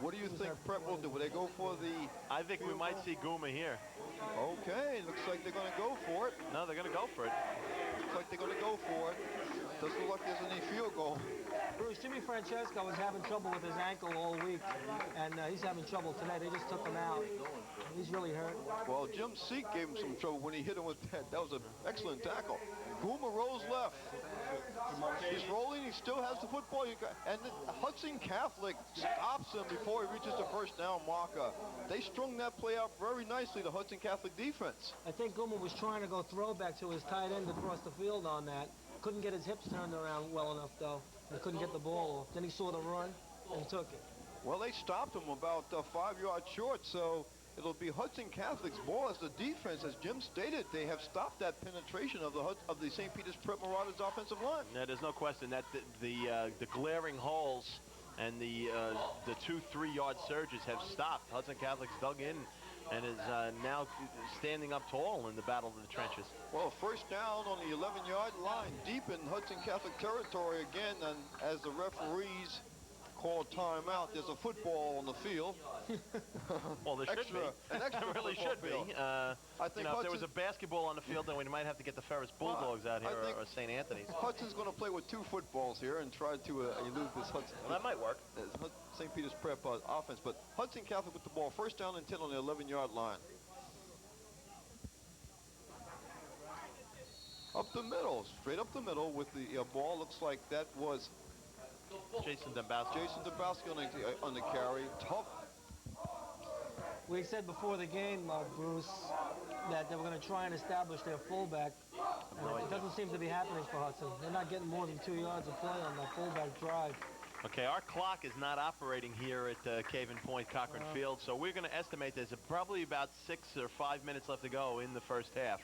What do you think Prep will do? Will they go for the... I think we might see Guma here. Okay, looks like they're going to go for it. No, they're going to go for it. Looks like they're going to go for it. Doesn't look like there's any field goal. Bruce, Jimmy Francesco was having trouble with his ankle all week, and he's having trouble today. They just took him out. He's really hurt. Well, Jim Seek gave him some trouble when he hit him with that. That was an excellent tackle. Guma rolls left. He's rolling. He still has the football. And Hudson Catholic stops him before he reaches the first down marker. They strung that play out very nicely, the Hudson Catholic defense. I think Guma was trying to go throwback to his tight end across the field on that. Couldn't get his hips turned around well enough, though. He couldn't get the ball off. Then he saw the run and took it. Well, they stopped him about 5 yards short, so it'll be Hudson Catholic's ball as the defense, as Jim stated, they have stopped that penetration of the St. Peter's Prep Marauders offensive line. Yeah, there's no question that the glaring holes and the 2-3 yard surges have stopped. Hudson Catholic's dug in and is now standing up tall in the battle of the trenches. Well, first down on the 11-yard line, deep in Hudson Catholic territory again, and as the referees call timeout, there's a football on the field. Well, there should be. An extra there really should be. I think if there was a basketball on the field, then we might have to get the Ferris Bulldogs out here or St. Anthony's. Hudson's going to play with 2 footballs here and try to elude this Hudson. Well, that might work. St. Peter's Prep offense, but Hudson Catholic with the ball, first down and 10 on the 11-yard line. Up the middle, straight up the middle with the ball. Looks like that was Jason Dembowski. Jason Dembowski on the carry. Tough. We said before the game, Bruce, that they were going to try and establish their fullback. It doesn't seem to be happening for Hudson. They're not getting more than 2 yards of play on that fullback drive. Okay, our clock is not operating here at Caven Point Cochran Field, so we're going to estimate there's probably about 6 or 5 minutes left to go in the first half,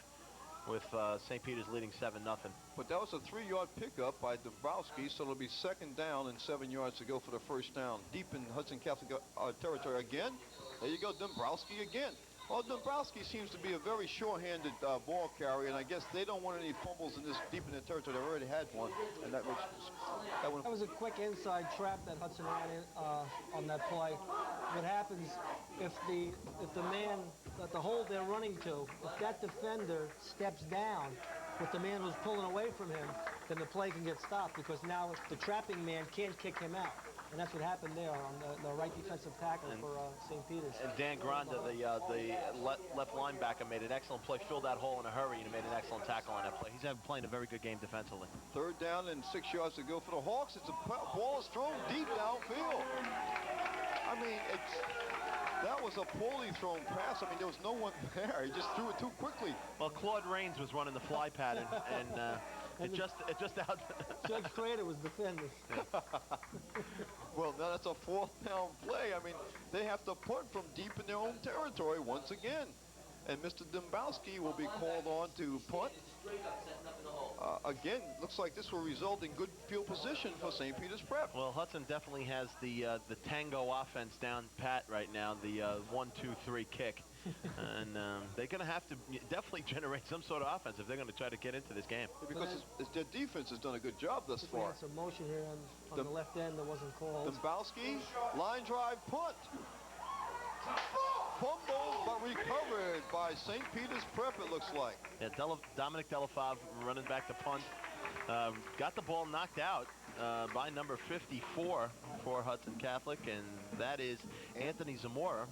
with St. Peter's leading 7-0. But that was a 3-yard pickup by Dombrowski, so it'll be second down and 7 yards to go for the first down. Deep in Hudson Catholic territory again. There you go, Dombrowski again. Well, Dombrowski seems to be a very sure-handed ball carrier, and I guess they don't want any fumbles in this deep in the territory. They already had one, and that was a quick inside trap that Hudson ran in on that play. What happens if the man that the hole they're running to, if that defender steps down, with the man who's pulling away from him, then the play can get stopped because now the trapping man can't kick him out. And that's what happened there on the right defensive tackle for St. Peter's. And Dan Granda, the left linebacker, made an excellent play, filled that hole in a hurry, and made an excellent tackle on that play. He's playing a very good game defensively. Third down and 6 yards to go for the Hawks. It's a ball is thrown deep downfield. I mean, that was a poorly thrown pass. I mean, there was no one there. He just threw it too quickly. Well, Claude Rains was running the fly pattern, and it just out. Judge Crater was defending. Well, now that's a 4th down play. I mean, they have to punt from deep in their own territory once again. And Mr. Dombrowski will be called on to punt. Again, looks like this will result in good field position for St. Peter's Prep. Well, Hudson definitely has the tango offense down pat right now, the 1-2-3 kick. And they're going to have to definitely generate some sort of offense if they're going to try to get into this game. Because their defense has done a good job thus far. Some motion here on the left end that wasn't called. Dombrowski, line drive, punt. Fumbled but recovered by St. Peter's Prep, it looks like. Yeah, Dominic Delafave running back to punt. Got the ball knocked out by number 54 for Hudson Catholic, and that is Anthony Zamora.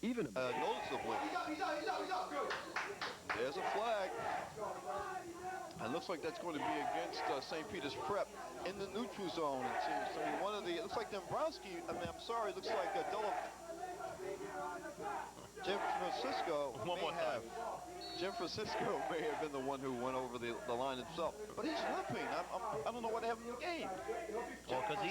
Even noticeably. There's a flag. And looks like that's going to be against St. Peter's Prep in the neutral zone, it seems. I mean, it looks like Dombrowski, I'm sorry, it looks like Jim Francisco may have been the one who went over the line himself. But he's limping. I don't know what happened in the game. Well, because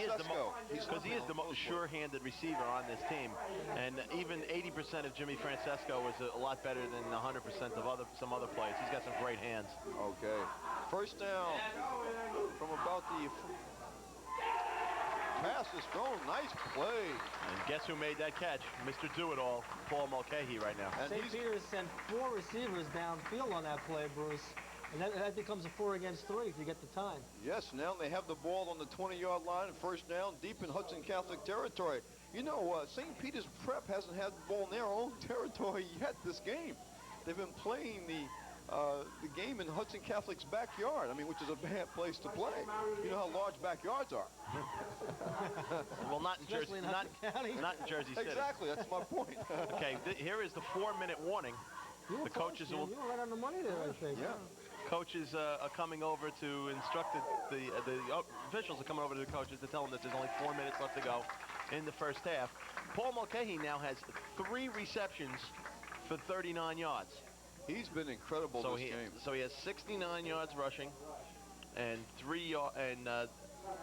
he is the most sure-handed receiver on this team. And even 80% of Jimmy Francesco is a lot better than 100% of some other players. He's got some great hands. Okay. First down from about the pass is thrown. Nice play. And guess who made that catch? Mr. Do-It-All, Paul Mulcahy right now. And St. Peter's sent 4 receivers downfield on that play, Bruce. And that becomes a 4 against 3 if you get the time. Yes, now they have the ball on the 20-yard line, first down, deep in Hudson Catholic territory. You know, St. Peter's Prep hasn't had the ball in their own territory yet this game. They've been playing the the game in Hudson Catholic's backyard. I mean, which is a bad place to play. You know how large backyards are. Well, not in Jersey, not in Jersey City. Exactly, that's my point. Okay, here is the 4-minute warning. The coaches will. You were right on the money there, I think. Yeah. Coaches are coming over to instruct the officials are coming over to the coaches to tell them that there's only 4 minutes left to go in the first half. Paul Mulcahy now has 3 receptions for 39 yards. He's been incredible this game. So he has 69 yards rushing and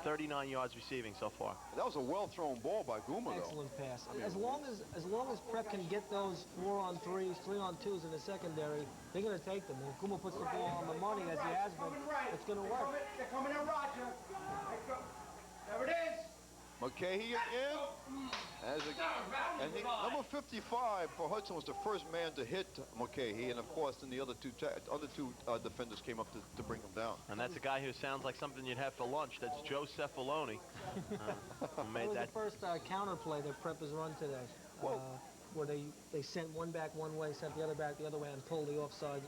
39 yards receiving so far. That was a well-thrown ball by Guma, though. Excellent pass. As long as Prep can get those 4-on-3s, 3-on-2s in the secondary, they're going to take them. And if Guma puts the ball on the money, as he has been, it's going to work. They're coming in, Roger. There it is. Mulcahy again. Number 55 for Hudson was the first man to hit Mulcahy, and of course, then the other two defenders came up to bring him down. And that's a guy who sounds like something you'd have for lunch. That's Joe Cefaloni. Who made was that the first counter play that Prep has run today, where they sent one back one way, sent the other back the other way, and pulled the offside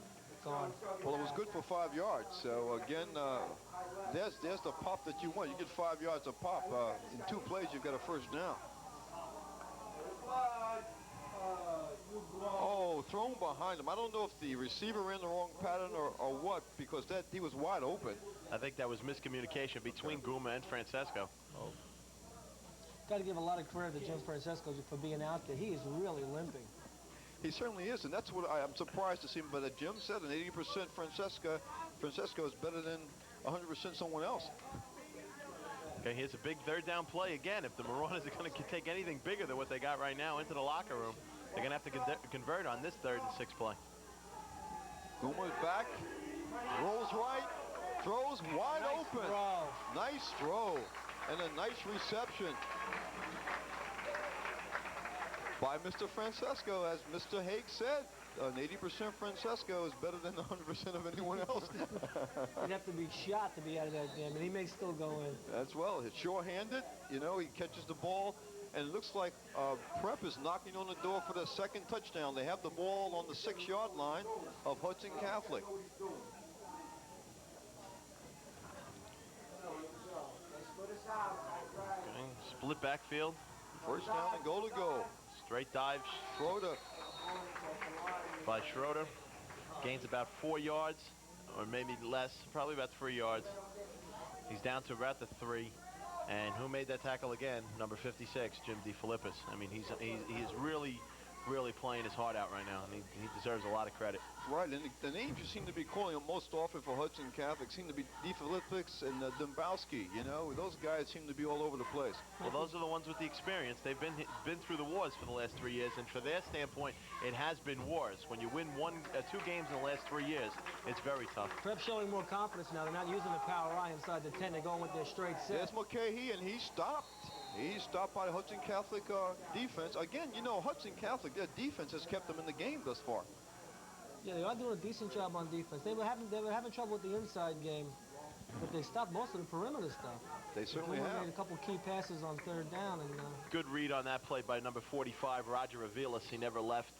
guard. Well, it was good for 5 yards. So again, there's the pop that you want. You get 5 yards of pop. In 2 plays, you've got a first down. Oh, thrown behind him. I don't know if the receiver ran the wrong pattern or what, because he was wide open. I think that was miscommunication between Guma and Francesco. Got to give a lot of credit to Jim Francesco for being out there. He is really limping. He certainly is, and that's what I'm surprised to see him. But Jim said an 80% Francesco is better than 100% someone else. Okay, here's a big third down play again. If the Marauders are going to take anything bigger than what they got right now into the locker room, they're going to have to convert on this 3rd and 6 play. Guma's back, rolls right, throws wide open. Nice throw, and a nice reception by Mr. Francesco. As Mr. Haig said, an 80% Francesco is better than 100% of anyone else. You'd have to be shot to be out of that game, and he may still go in. That's well. It's sure-handed. You know, he catches the ball, and it looks like Prep is knocking on the door for the 2nd touchdown. They have the ball on the 6-yard line of Hudson Catholic. Okay, split backfield. First down and goal to go. Straight dive. Schroeder. By Schroeder. Gains about 4 yards, or maybe less, probably about 3 yards. He's down to about the 3. And who made that tackle again? Number 56, Jim DeFilippis. I mean, he is really playing his heart out right now, and he deserves a lot of credit. Right, and the names you seem to be calling him most often for Hudson Catholic seem to be DeFilippis and Dombowski. You know, those guys seem to be all over the place. Well, those are the ones with the experience. They've been through the wars for the last 3 years, and for their standpoint, it has been wars. When you win 2 games in the last 3 years, it's very tough. Prep showing more confidence now. They're not using the power eye inside the 10. They're going with their straight set. There's Mulcahy, and he stopped. He's stopped by the Hudson Catholic defense. Again, you know, Hudson Catholic, their defense has kept them in the game thus far. Yeah, they are doing a decent job on defense. They were having trouble with the inside game, but they stopped most of the perimeter stuff. They certainly have. Made a couple key passes on 3rd down. And good read on that play by number 45, Roger Avilas. He never left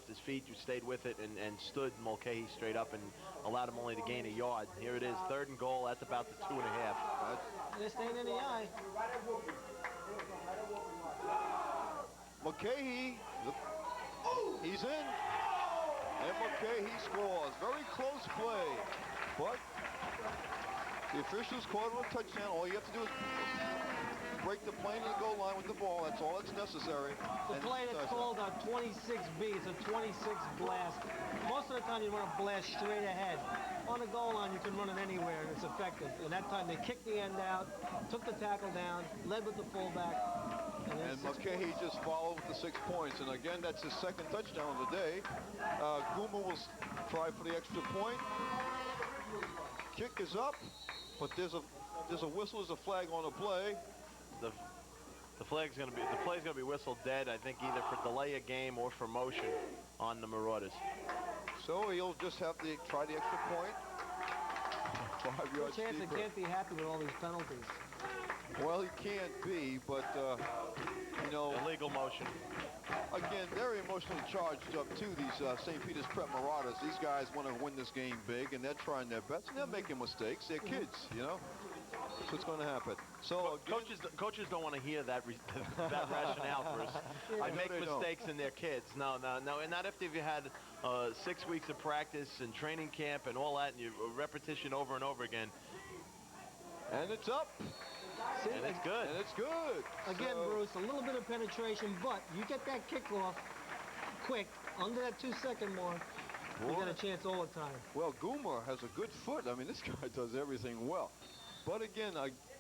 his feet. You stayed with it and stood Mulcahy straight up and allowed him only to gain a yard. Here it is, 3rd and goal. That's about the 2.5. They're staying in the eye. Mulcahy, he's in. And Mulcahy scores. Very close play, but the officials called it a touchdown. All you have to do is break the plane of the goal line with the ball. That's all that's necessary. The play that's called a 26B. It's a 26 blast. Most of the time you want to blast straight ahead. On the goal line, you can run it anywhere, and it's effective. And that time they kicked the end out, took the tackle down, led with the fullback. And Mulcahy just followed with the 6 points. And again, that's his 2nd touchdown of the day. Guma will try for the extra point. Kick is up, but there's a whistle, there's a flag on the play. The play's going to be whistled dead. I think either for delay a game or for motion on the Marauders. So he'll just have to try the extra point. 5 yards chance deeper. they can't be happy with all these penalties. Well, he can't be, but you know, single motion. Again, they're emotionally charged up too, these St. Peter's Prep Marauders. These guys want to win this game big, and they're trying their best, and they're making mistakes. They're kids, you know. That's what's going to happen. So coaches don't want to hear that that rationale, Bruce. I make mistakes in their kids. No, and not after you've had 6 weeks of practice and training camp and all that, and you repetition over and over again. And it's up. See, and it's good. And it's good. Again, So, Bruce, a little bit of penetration, but you get that kickoff quick, under that 2-second mark, you got a chance all the time. well, Goomer has a good foot. I mean, this guy does everything well. But again,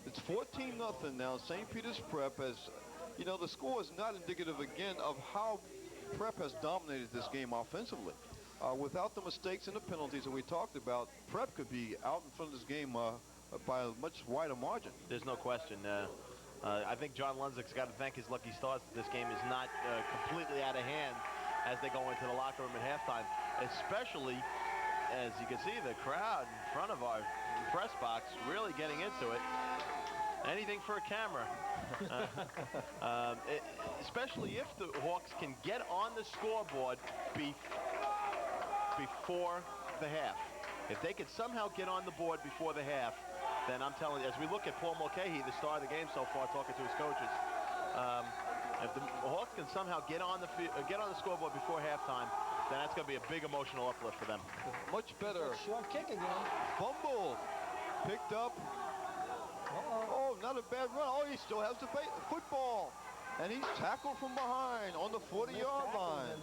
it's 14-0 now. St. Peter's Prep has, you know, the score is not indicative again of how Prep has dominated this game offensively. Without the mistakes and the penalties that we talked about, Prep could be out in front of this game by a much wider margin. There's no question. I think John Lundsick's got to thank his lucky stars that this game is not completely out of hand as they go into the locker room at halftime, especially as you can see the crowd in front of our press box really getting into it. Anything for a camera. Especially if the Hawks can get on the scoreboard before the half. If they could somehow get on the board before the half, then I'm telling you, as we look at Paul Mulcahy, the star of the game so far, talking to his coaches, if the Hawks can somehow get on the scoreboard before halftime, then that's going to be a big emotional uplift for them. Much better. Short kick again. Fumble. Picked up. Oh, not a bad run. Oh, he still has the football. And he's tackled from behind on the 40-yard line.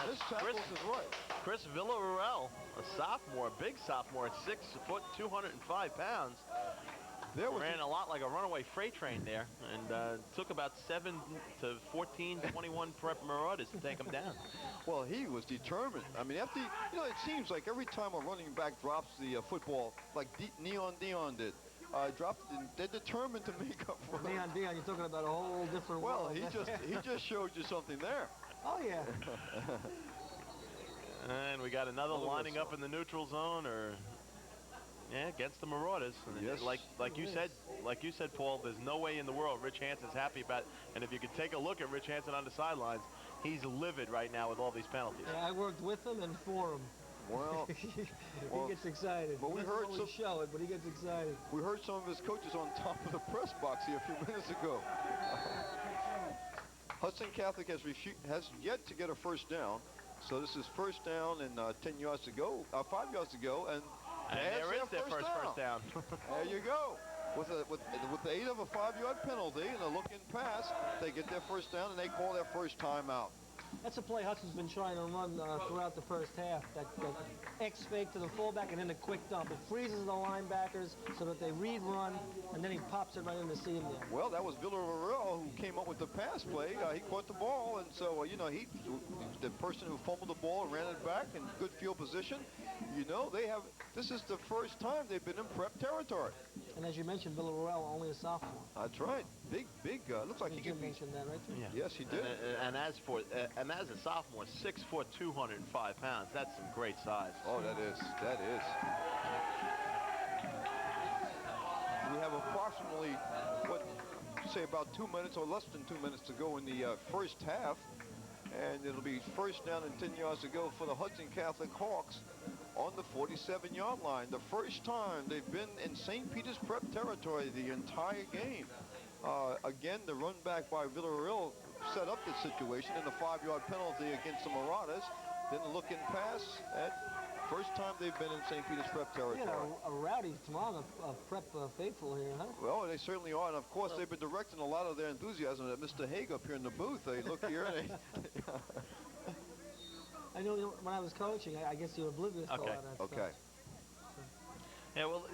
This tackles is right. Chris Villarreal, a sophomore, big sophomore, 6 foot, 205 pounds. Ran a lot like a runaway freight train there, and took about 7 to 14, 21 Prep Marauders to take him down. Well, he was determined. I mean, after, you know, it seems like every time a running back drops the football, like Neon Dion did, they're determined to make up for it. Neon Dion, you're talking about a whole different Well, world. he just showed you something there. Oh, yeah. And we got another lining up in the neutral zone, or against the Marauders. And yes. Like you said, Paul, there's no way in the world Rich Hanson's happy about it. And if you could take a look at Rich Hanson on the sidelines, he's livid right now with all these penalties. Yeah, I worked with him and for him. Well, he gets excited. But we heard some show it, but he gets excited. We heard some of his coaches on top of the press box here a few minutes ago. Hudson Catholic has yet to get a first down. So this is first down and 5 yards to go, and there is their first down. There you go. With the aid of a 5-yard penalty and a look-in pass, they get their first down and they call their first timeout. That's a play Hudson's been trying to run throughout the first half. That X-fake to the fullback and then a quick dump. It freezes the linebackers so that they read run, and then he pops it right in the seam there. Well, that was Villarreal who came up with the pass play. He caught the ball, and so, you know, the person who fumbled the ball ran it back in good field position. You know, this is the first time they've been in Prep territory. And as you mentioned, Villarreal only a sophomore. That's right. Big, looks like he could be. Mentioned that, right? Yeah. Yes, he did. And as a sophomore, 6 foot, 205 pounds. That's some great size. Oh, that is. We have approximately, say about 2 minutes or less than 2 minutes to go in the first half. And it'll be first down and 10 yards to go for the Hudson Catholic Hawks on the 47-yard line. The first time they've been in St. Peter's Prep territory the entire game. Again, the run back by Villarreal set up the situation in the 5-yard penalty against the Marauders. Then the look-in pass. First time they've been in St. Peter's Prep territory. Yeah, a rowdy throng of Prep faithful here, huh? Well, they certainly are. And, of course, they've been directing a lot of their enthusiasm at Mr. Haig up here in the booth. They look here and I know when I was coaching, I guess you're oblivious to all that stuff. Okay. Yeah, well,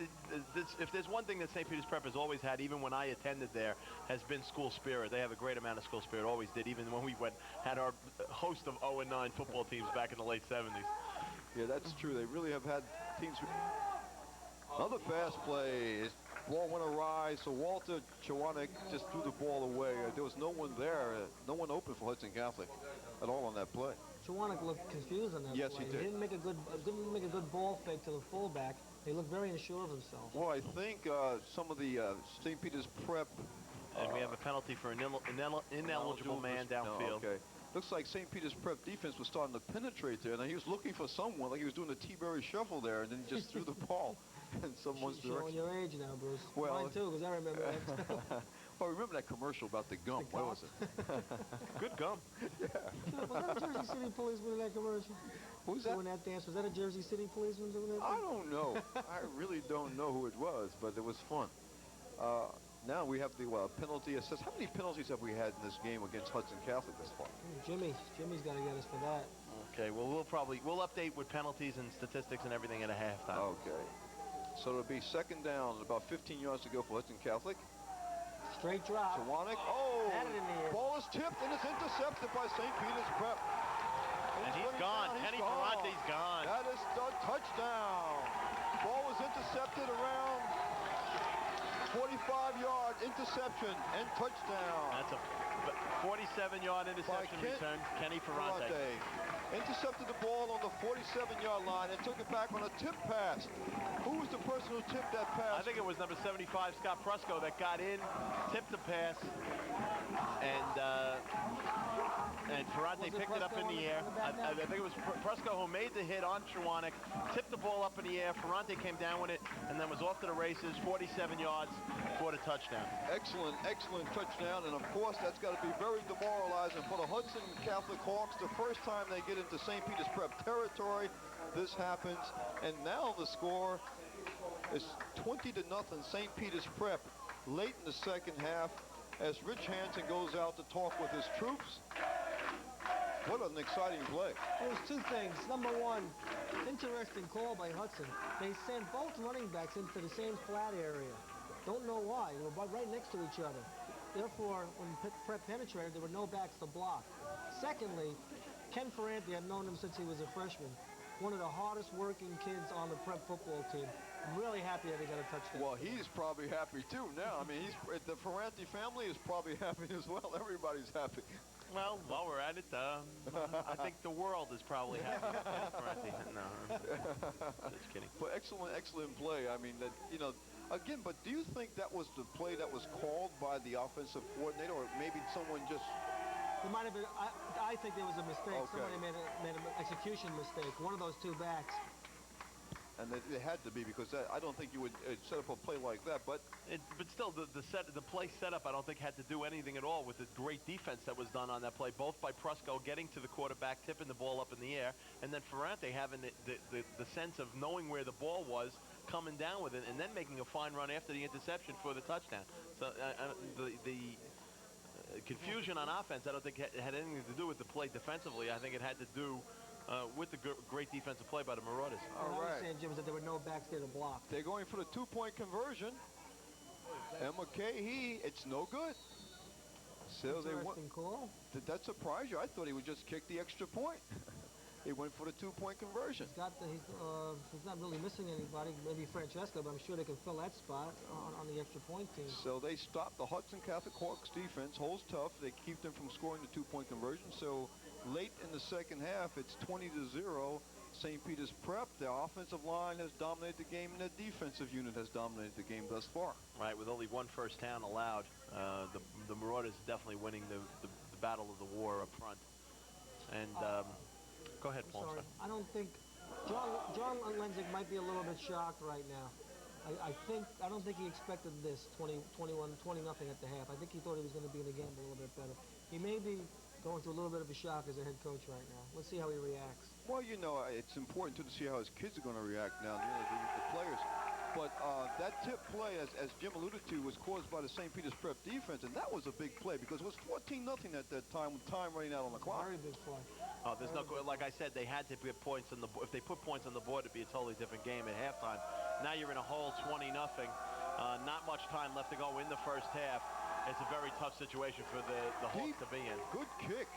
if there's one thing that St. Peter's Prep has always had, even when I attended there, has been school spirit. They have a great amount of school spirit, always did, even when we had our host of 0-9 football teams back in the late 70s. Yeah, that's true. They really have had teams. Another pass play. Ball went awry, so Walter Chawanek just threw the ball away. There was no one there, no one open for Hudson Catholic at all on that play. Chawanek looked confused on that Yes, play. he did. He didn't make a good ball fake to the fullback. He looked very unsure of himself. Well, I think some of the St. Peter's Prep And we have a penalty for an ineligible man downfield. No, okay. Looks like St. Peter's Prep defense was starting to penetrate there. And he was looking for someone, like he was doing the T-Berry shuffle there, and then he just threw the ball in someone's Showing direction. your age now, Bruce. Well, Mine too, because I remember that. Well, remember that commercial about the gum? The Where was cop. it? Good gum. Was that a Jersey City policeman in that commercial? Who's that? Doing that dance? Was that a Jersey City policeman doing that? I don't know. I really don't know who it was, but it was fun. Now we have the penalty assist. How many penalties have we had in this game against Hudson Catholic this far? Jimmy's got to get us for that. Okay, well, we'll update with penalties and statistics and everything at a halftime. Okay. So it'll be second down, about 15 yards to go for Hudson Catholic. Straight drop. Tawanek, oh, Had it in the air. ball is tipped and it's intercepted by St. Peter's Prep. And he's gone. Kenny Ferrante's gone. That is the touchdown. Ball was intercepted around 45-yard interception and touchdown. That's a 47-yard interception return. Kenny Ferrante. Intercepted the ball on the 47-yard line and took it back on a tip pass. Who was the person who tipped that pass? I think it was number 75, Scott Prusco, that got in, tipped the pass, and Ferrante picked it up in the air. I think it was Prusco who made the hit on Tawanek, tipped the ball up in the air. Ferrante came down with it, and then was off to the races, 47 yards for the touchdown. Excellent, excellent touchdown, and of course that's got to be very demoralizing for the Hudson Catholic Hawks. The first time they get into St. Peter's Prep territory, this happens, and now the score is 20-0 St. Peter's Prep late in the second half as Rich Hansen goes out to talk with his troops. What an exciting play. There's two things. Number one, interesting call by Hudson. They sent both running backs into the same flat area. Don't know why. They were right next to each other. Therefore, when Prep penetrated, there were no backs to block. Secondly, Ken Ferrante, I've known him since he was a freshman. One of the hardest working kids on the Prep football team. I'm really happy that he got a touchdown. Well, he's probably happy too now. I mean, the Ferrante family is probably happy as well. Everybody's happy. Well, while we're at it, I think the world is probably happy with Ken Ferrante. No, just kidding. But excellent, excellent play. I mean, that, you know, again, but do you think that was the play that was called by the offensive coordinator, or maybe someone just... There might have been, I think there was a mistake. Okay. Somebody made an execution mistake. One of those two backs. And it had to be, because I don't think you would set up a play like that, but... But still, the play setup, I don't think had to do anything at all with the great defense that was done on that play, both by Prusco getting to the quarterback, tipping the ball up in the air, and then Ferrante having the sense of knowing where the ball was, coming down with it, and then making a fine run after the interception for the touchdown. So the confusion on offense, I don't think had anything to do with the play defensively. I think it had to do with the great defensive play by the Marauders. All What I was right. saying, Jim, is that there were no backs there to block. They're going for the two-point conversion. And McKay, it's no good. So they won. Interesting call. Did that surprise you? I thought he would just kick the extra point. He went for the two-point conversion. He's not really missing anybody. Maybe Francesco, but I'm sure they can fill that spot on the extra point team. So they stopped the Hudson Catholic Hawks defense, holds tough. They keep them from scoring the two-point conversion. So late in the second half, it's 20-0. St. Peter's Prep, their offensive line has dominated the game, and their defensive unit has dominated the game thus far. Right, with only one first down allowed, the Marauders definitely winning the battle of the war up front. And go ahead, Paul. Sorry, I don't think John Lenzik might be a little bit shocked right now. I don't think he expected this 20 nothing at the half. I think he thought he was going to be in the game a little bit better. He may be going through a little bit of a shock as a head coach right now. Let's see how he reacts. Well, you know, it's important to see how his kids are going to react now, the players. But that tip play, as Jim alluded to, was caused by the St. Peter's Prep defense, and that was a big play because it was 14-0 at that time with time running out on the clock. Very big play. Oh, there's no, like I said, they had to put points on the board. If they put points on the board, it'd be a totally different game at halftime. Now you're in a hole 20-0. Not much time left to go in the first half. It's a very tough situation for the Hawks to be in. Good kick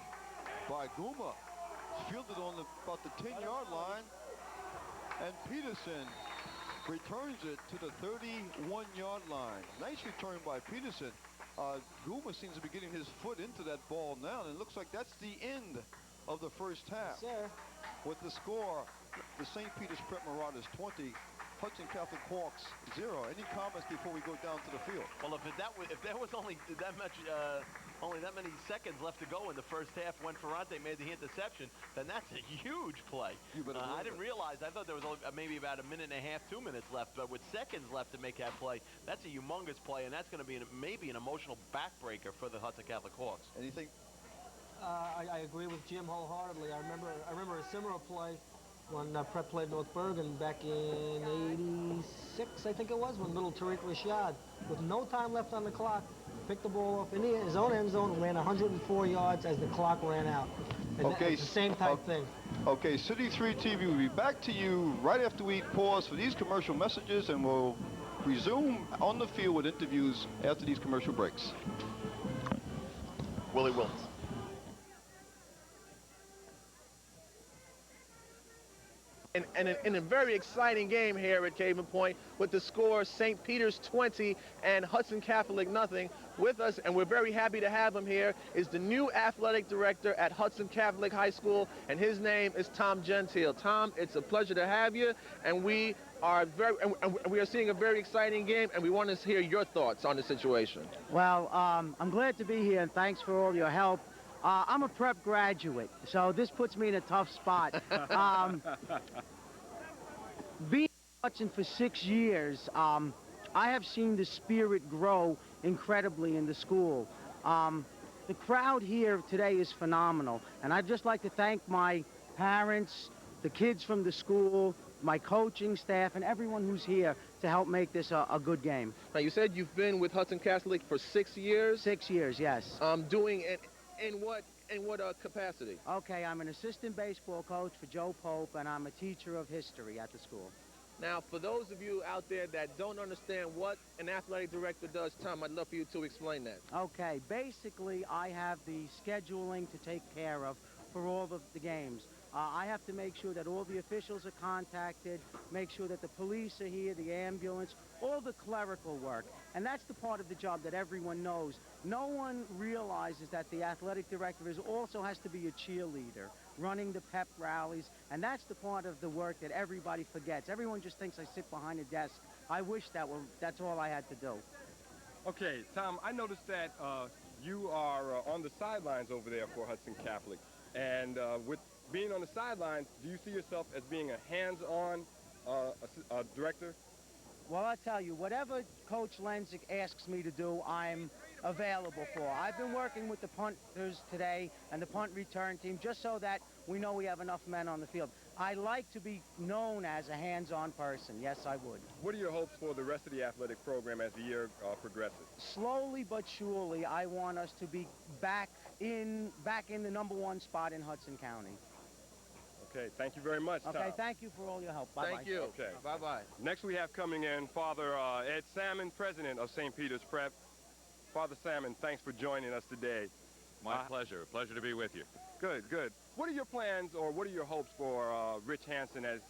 by Guma. Fielded on about the 10-yard line. And Peterson returns it to the 31-yard line. Nice return by Peterson. Guma seems to be getting his foot into that ball now, and it looks like that's the end of the first half. Yes, sir. With the score, the St. Peter's Prep Marauders 20, Hudson Catholic Hawks 0. Any comments before we go down to the field? Well, if there was only that much, only that many seconds left to go in the first half when Ferrante made the interception, then that's a huge play. I didn't realize. I thought there was only, maybe about a minute and a half, 2 minutes left, but with seconds left to make that play, that's a humongous play, and that's going to be maybe an emotional backbreaker for the Hudson Catholic Hawks. Anything? I agree with Jim wholeheartedly. I remember a similar play when Prep played North Bergen back in '86, I think it was, when little Tariq Rashad, with no time left on the clock, picked the ball off in his own end zone and ran 104 yards as the clock ran out. And okay, it's the same type thing. Okay, City 3 TV will be back to you right after we pause for these commercial messages, and we'll resume on the field with interviews after these commercial breaks. Willie Wills. And in a very exciting game here at Caven Point with the score St. Peter's 20 and Hudson Catholic nothing. With us, and we're very happy to have him here, is the new athletic director at Hudson Catholic High School, and his name is Tom Gentile. Tom, it's a pleasure to have you, and we are seeing a very exciting game, and we want to hear your thoughts on the situation. Well, I'm glad to be here, and thanks for all your help. I'm a prep graduate, so this puts me in a tough spot. Being in Hudson for 6 years, I have seen the spirit grow incredibly in the school. The crowd here today is phenomenal, and I'd just like to thank my parents, the kids from the school, my coaching staff, and everyone who's here to help make this a good game. Now, you said you've been with Hudson Catholic for 6 years? 6 years, yes. Doing in what capacity? Okay, I'm an assistant baseball coach for Joe Pope, and I'm a teacher of history at the school. Now, for those of you out there that don't understand what an athletic director does, Tom, I'd love for you to explain that. Okay, basically, I have the scheduling to take care of for all of the games. I have to make sure that all the officials are contacted, make sure that the police are here, the ambulance, all the clerical work. And that's the part of the job that everyone knows. No one realizes that the athletic director also has to be a cheerleader, running the pep rallies, and that's the part of the work that everybody forgets. Everyone just thinks I sit behind a desk. I wish that's all I had to do. Okay, Tom, I noticed that you are on the sidelines over there for Hudson Catholic. And with being on the sidelines, do you see yourself as being a hands-on director? Well, I tell you, whatever Coach Lenzik asks me to do, I'm available for. I've been working with the punters today and the punt return team just so that we know we have enough men on the field. I like to be known as a hands-on person. Yes, I would. What are your hopes for the rest of the athletic program as the year progresses? Slowly but surely, I want us to be back in the #1 spot in Hudson County. Okay, thank you very much, Tom. Okay, thank you for all your help. Bye-bye. Thank you. Okay. Bye-bye. Next we have coming in Father Ed Salmon, president of St. Peter's Prep. Father Salmon, thanks for joining us today. My pleasure. Pleasure to be with you. Good, good. What are your plans or what are your hopes for Rich Hansen as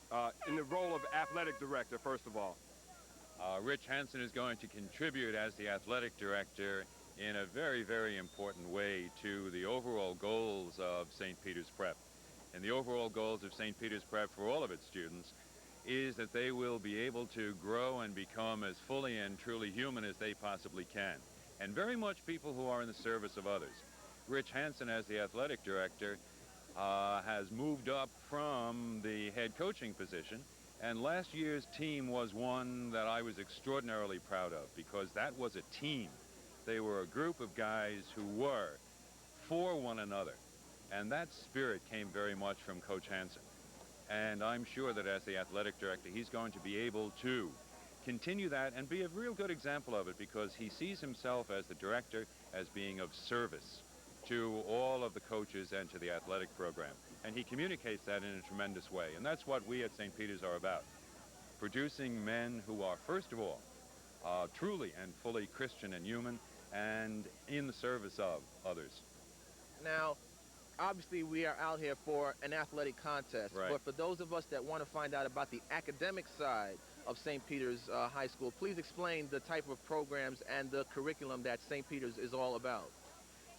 in the role of athletic director, first of all? Rich Hansen is going to contribute as the athletic director in a very, very important way to the overall goals of St. Peter's Prep. And the overall goals of St. Peter's Prep for all of its students is that they will be able to grow and become as fully and truly human as they possibly can. And very much people who are in the service of others. Rich Hansen, as the athletic director, has moved up from the head coaching position. And last year's team was one that I was extraordinarily proud of because that was a team. They were a group of guys who were for one another. And that spirit came very much from Coach Hansen. And I'm sure that as the athletic director, he's going to be able to continue that and be a real good example of it because he sees himself as the director as being of service to all of the coaches and to the athletic program. And he communicates that in a tremendous way. And that's what we at St. Peter's are about. Producing men who are, first of all, truly and fully Christian and human and in the service of others. Now, obviously, we are out here for an athletic contest. Right. But for those of us that want to find out about the academic side of St. Peter's High School, please explain the type of programs and the curriculum that St. Peter's is all about.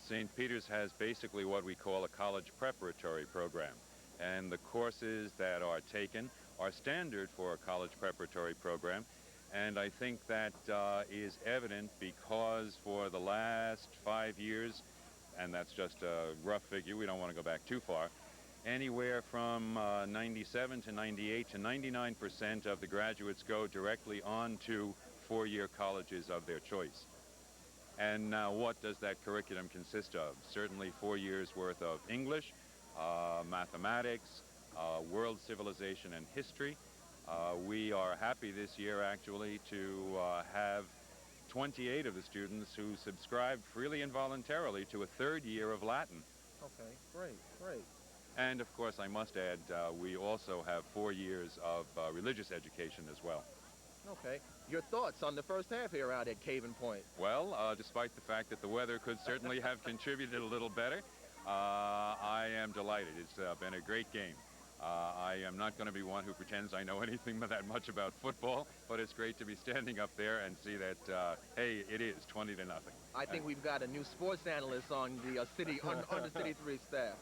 St. Peter's has basically what we call a college preparatory program. And the courses that are taken are standard for a college preparatory program. And I think that is evident because for the last 5 years, and that's just a rough figure, we don't want to go back too far, anywhere from 97 to 98 to 99% of the graduates go directly on to four-year colleges of their choice. And now what does that curriculum consist of? Certainly 4 years worth of English, mathematics, world civilization and history. We are happy this year actually to have 28 of the students who subscribed freely and voluntarily to a third year of Latin. Okay, great, great. And of course I must add we also have 4 years of religious education as well. Okay. Your thoughts on the first half here out at Caven Point? Well, despite the fact that the weather could certainly have contributed a little better, I am delighted. It's been a great game. I am not going to be one who pretends I know anything that much about football, but it's great to be standing up there and see that, hey, it is 20-0. I think we've got a new sports analyst on the City on the City 3 staff.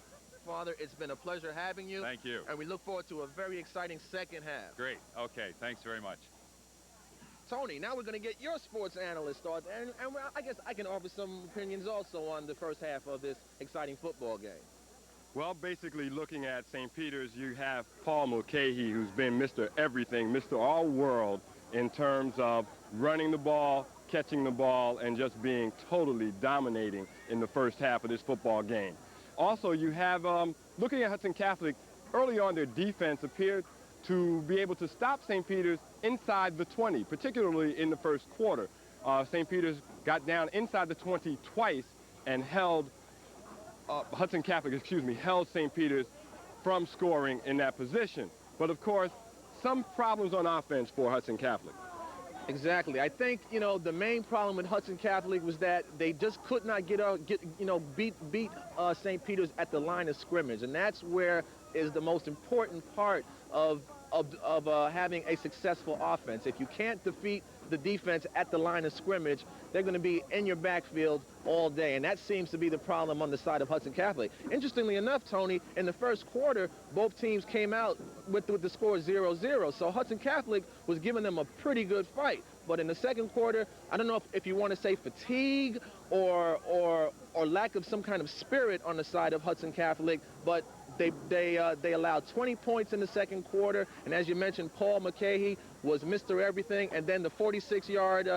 Father, it's been a pleasure having you. Thank you. And we look forward to a very exciting second half. Great. Okay. Thanks very much. Tony, now we're going to get your sports analyst thoughts, and I guess I can offer some opinions also on the first half of this exciting football game. Well, basically looking at St. Peter's, you have Paul Mulcahy, who's been Mr. Everything, Mr. All-World in terms of running the ball, catching the ball, and just being totally dominating in the first half of this football game. Also, you have, looking at Hudson Catholic, early on their defense appeared to be able to stop St. Peter's inside the 20, particularly in the first quarter. St. Peter's got down inside the 20 twice and held Hudson Catholic, held St. Peter's from scoring in that position. But of course, some problems on offense for Hudson Catholic. Exactly. I think, you know, the main problem with Hudson Catholic was that they just could not beat St. Peter's at the line of scrimmage, and that's where is the most important part of having a successful offense. If you can't defeat the defense at the line of scrimmage, they're going to be in your backfield all day, and that seems to be the problem on the side of Hudson Catholic. Interestingly enough, Tony, in the first quarter, both teams came out with the score 0-0, so Hudson Catholic was giving them a pretty good fight. But in the second quarter, I don't know if you want to say fatigue or lack of some kind of spirit on the side of Hudson Catholic, but they allowed 20 points in the second quarter, and as you mentioned, Paul Mulcahy was Mr. Everything, and then the 46-yard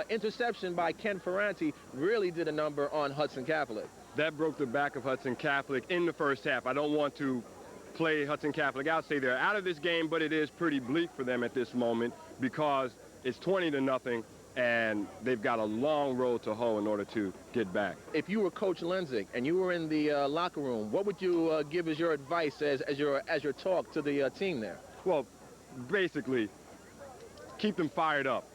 interception by Ken Ferranti really did a number on Hudson Catholic. That broke the back of Hudson Catholic in the first half. I don't want to play Hudson Catholic out, say they're out of this game, but it is pretty bleak for them at this moment because it's 20-0. And they've got a long road to hoe in order to get back. If you were Coach Lenzik and you were in the locker room, what would you give as your advice as your talk to the team there? Well, basically, keep them fired up.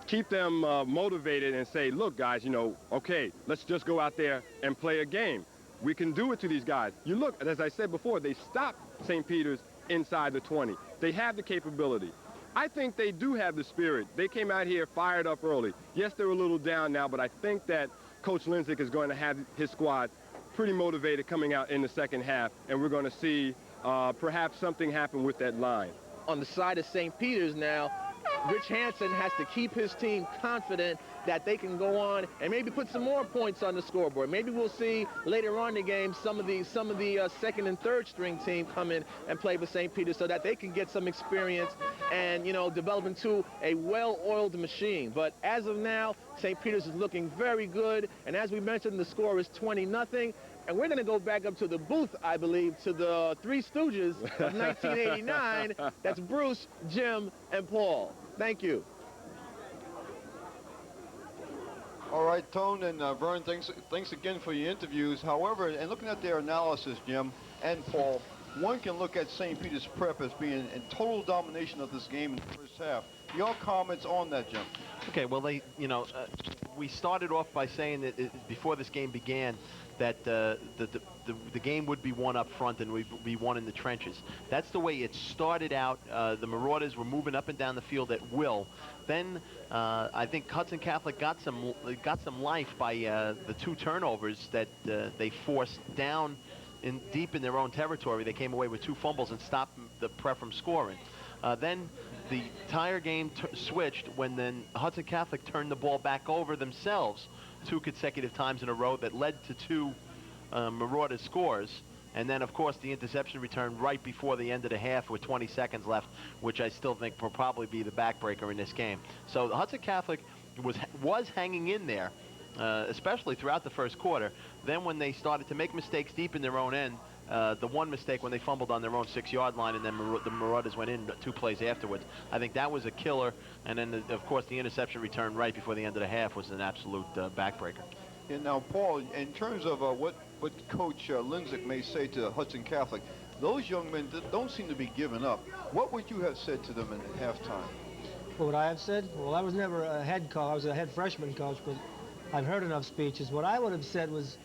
Keep them motivated and say, look, guys, you know, okay, let's just go out there and play a game. We can do it to these guys. You look, as I said before, they stopped St. Peter's inside the 20. They have the capability. I think they do have the spirit. They came out here fired up early. Yes, they're a little down now, but I think that Coach Lenzik is going to have his squad pretty motivated coming out in the second half, and we're going to see perhaps something happen with that line. On the side of St. Peter's now, Rich Hansen has to keep his team confident that they can go on and maybe put some more points on the scoreboard. Maybe we'll see later on in the game some of the second and third string team come in and play for St. Peter's so that they can get some experience and, you know, develop into a well-oiled machine. But as of now, St. Peter's is looking very good, and as we mentioned, the score is 20-0. And we're going to go back up to the booth, I believe, to the Three Stooges of 1989. That's Bruce, Jim, and Paul. Thank you. All right, Tone and Vern, thanks again for your interviews. However, and looking at their analysis, Jim and Paul, one can look at St. Peter's Prep as being in total domination of this game in the first half. Your comments on that, Jim? Okay, well, we started off by saying that before this game began that the game would be won up front and would be won in the trenches. That's the way it started out. The Marauders were moving up and down the field at will. Then I think Hudson Catholic got some life by the two turnovers that they forced down deep in their own territory. They came away with 2 fumbles and stopped the Prep from scoring. Then the entire game switched when then Hudson Catholic turned the ball back over themselves 2 consecutive times in a row that led to 2 Marauders scores. And then, of course, the interception return right before the end of the half with 20 seconds left, which I still think will probably be the backbreaker in this game. So Hudson Catholic was hanging in there, especially throughout the first quarter. Then when they started to make mistakes deep in their own end, the one mistake when they fumbled on their own 6-yard line, and then the Marauders went in 2 plays afterwards, I think that was a killer. And then, of course, the interception return right before the end of the half was an absolute backbreaker. And now, Paul, in terms of what Coach Linzick may say to Hudson Catholic, those young men don't seem to be giving up. What would you have said to them in halftime? What would I have said? Well, I was never a head coach. I was a head freshman coach, but I've heard enough speeches. What I would have said was,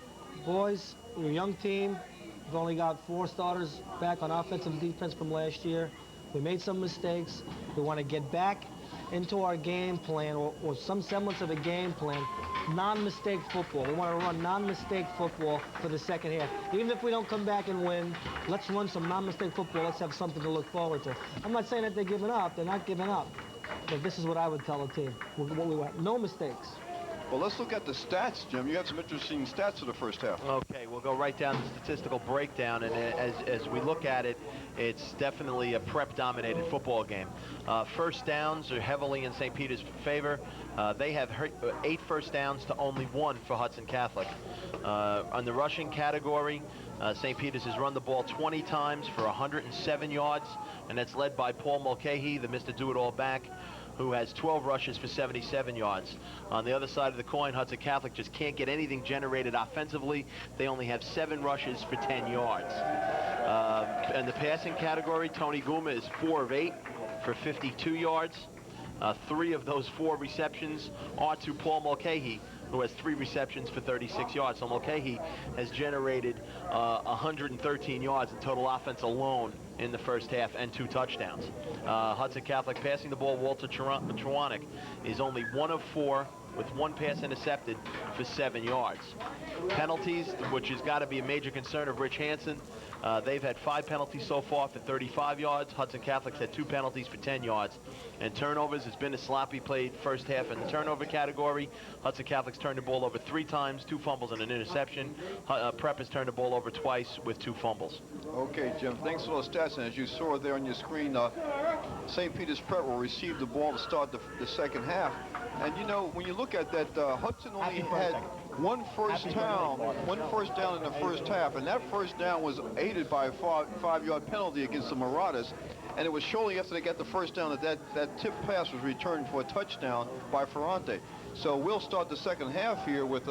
boys, we're a young team. We've only got 4 starters back on offense and defense from last year. We made some mistakes. We want to get back into our game plan, or some semblance of a game plan. Non-mistake football. We want to run non-mistake football for the second half. Even if we don't come back and win, let's run some non-mistake football. Let's have something to look forward to. I'm not saying that they're giving up. They're not giving up. But this is what I would tell a team. What we want. No mistakes. Well, let's look at the stats, Jim. You have some interesting stats for the first half. Okay, we'll go right down the statistical breakdown, and as we look at it, it's definitely a Prep-dominated football game. First downs are heavily in St. Peter's favor. They have 8 first downs to only 1 for Hudson Catholic. On the rushing category, St. Peter's has run the ball 20 times for 107 yards, and that's led by Paul Mulcahy, the Mr. Do-It-All back, who has 12 rushes for 77 yards. On the other side of the coin, Hudson Catholic just can't get anything generated offensively. They only have 7 rushes for 10 yards. In the passing category, Tony Guma is 4 of 8 for 52 yards. 3 of those 4 receptions are to Paul Mulcahy, who has 3 receptions for 36 yards. So Mulcahy has generated 113 yards in total offense alone in the first half and 2 touchdowns. Hudson Catholic passing the ball, Walter Trewanick is only 1 of 4 with 1 pass intercepted for 7 yards. Penalties, which has got to be a major concern of Rich Hansen. They've had 5 penalties so far for 35 yards. Hudson Catholic's had 2 penalties for 10 yards. And turnovers, has been a sloppy played first half in the turnover category. Hudson Catholic's turned the ball over 3 times, 2 fumbles and an interception. Prep has turned the ball over twice with 2 fumbles. Okay, Jim, thanks for those stats. And as you saw there on your screen, St. Peter's Prep will receive the ball to start the second half. And, you know, when you look at that, Hudson only had one first down in the first half, and that first down was aided by a 5-yard penalty against the Marauders. And it was shortly after they got the first down that tip pass was returned for a touchdown by Ferrante. So we'll start the second half here with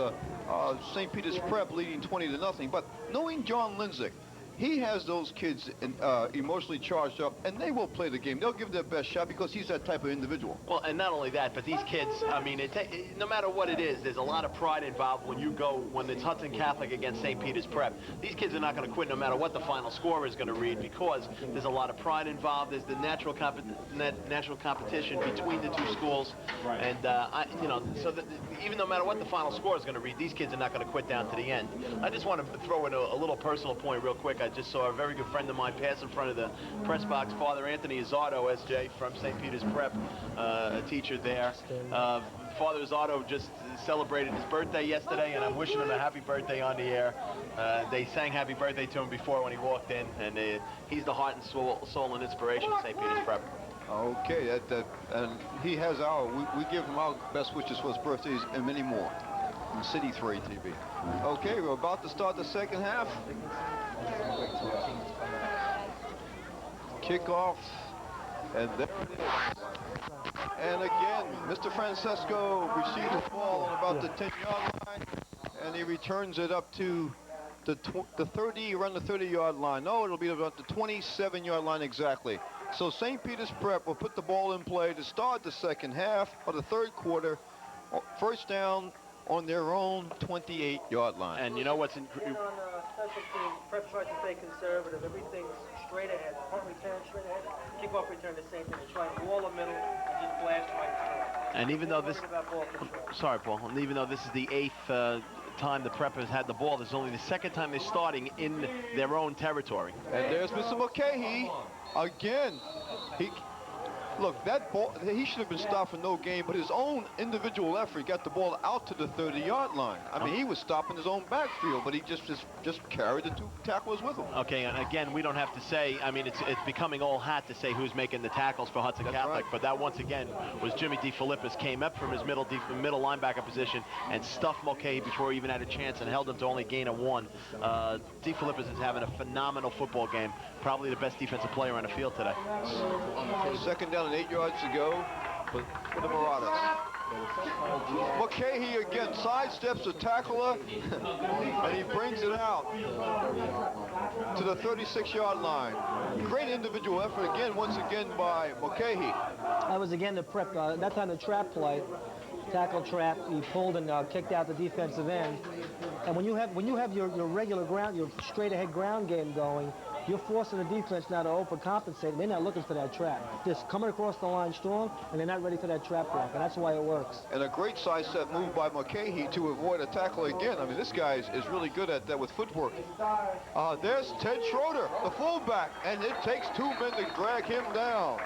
St. Peter's Prep leading 20-0. But knowing John Linzick, he has those kids emotionally charged up, and they will play the game. They'll give their best shot because he's that type of individual. Well, and not only that, but these kids, I mean, no matter what it is, there's a lot of pride involved when it's Hudson Catholic against St. Peter's Prep. These kids are not going to quit no matter what the final score is going to read, because there's a lot of pride involved. There's the natural competition between the 2 schools. Right. And, so even no matter what the final score is going to read, these kids are not going to quit down to the end. I just want to throw in a little personal point real quick. I just saw a very good friend of mine pass in front of the press box, Father Anthony Izzardo, SJ, from St. Peter's Prep, a teacher there. Father Izzardo just celebrated his birthday yesterday, and I'm wishing him a happy birthday on the air. They sang happy birthday to him before when he walked in, and he's the heart and soul and inspiration of St. Peter's Prep. Okay, and he has we give him our best wishes for his birthdays and many more on City 3 TV. Okay, we're about to start the second half. Kickoff, and there it is. And again, Mr. Francesco receives the ball on about the 10-yard line, and he returns it up to the 30, around the 30-yard line. No, it'll be about the 27-yard line exactly. So St. Peter's Prep will put the ball in play to start the second half of the third quarter. First down on their own 28-yard line. And you know what's on special teams, Prep tries to stay conservative. Everything's straight ahead. Punt return straight ahead. Kickoff return the same thing. They try to wall the middle and just blast right through. And even though this, sorry, Paul. And even though this is the 8th time the Prep has had the ball. This is only the second time they're starting in their own territory. And there's Mr. Mulcahy again. Look, that ball, he should have been stopped for no gain, but his own individual effort got the ball out to the 30-yard line. I mean, he was stopping his own backfield, but he just carried the two tacklers with him. Okay, and again, we don't have to say, I mean, it's becoming old hat to say who's making the tackles for Hudson Catholic, but that once again was Jimmy DeFilippis, came up from his middle linebacker position and stuffed Mulcahy before he even had a chance and held him to only gain of 1. DeFilippis is having a phenomenal football game, probably the best defensive player on the field today. Second down and 8 yards to go for the Marauders. Mulcahy again sidesteps the tackler and he brings it out to the 36-yard line. Great individual effort again, once again by Mulcahy. That was again the Prep. That time the trap play, tackle trap. He pulled and kicked out the defensive end. And when you have your regular ground, your straight ahead ground game going, you're forcing the defense now to overcompensate. They're not looking for that trap. Just coming across the line strong, and they're not ready for that trap block, and that's why it works. And a great sidestep move by Mulcahy to avoid a tackle again. I mean, this guy is really good at that with footwork. There's Ted Schroeder, the fullback, and it takes 2 men to drag him down.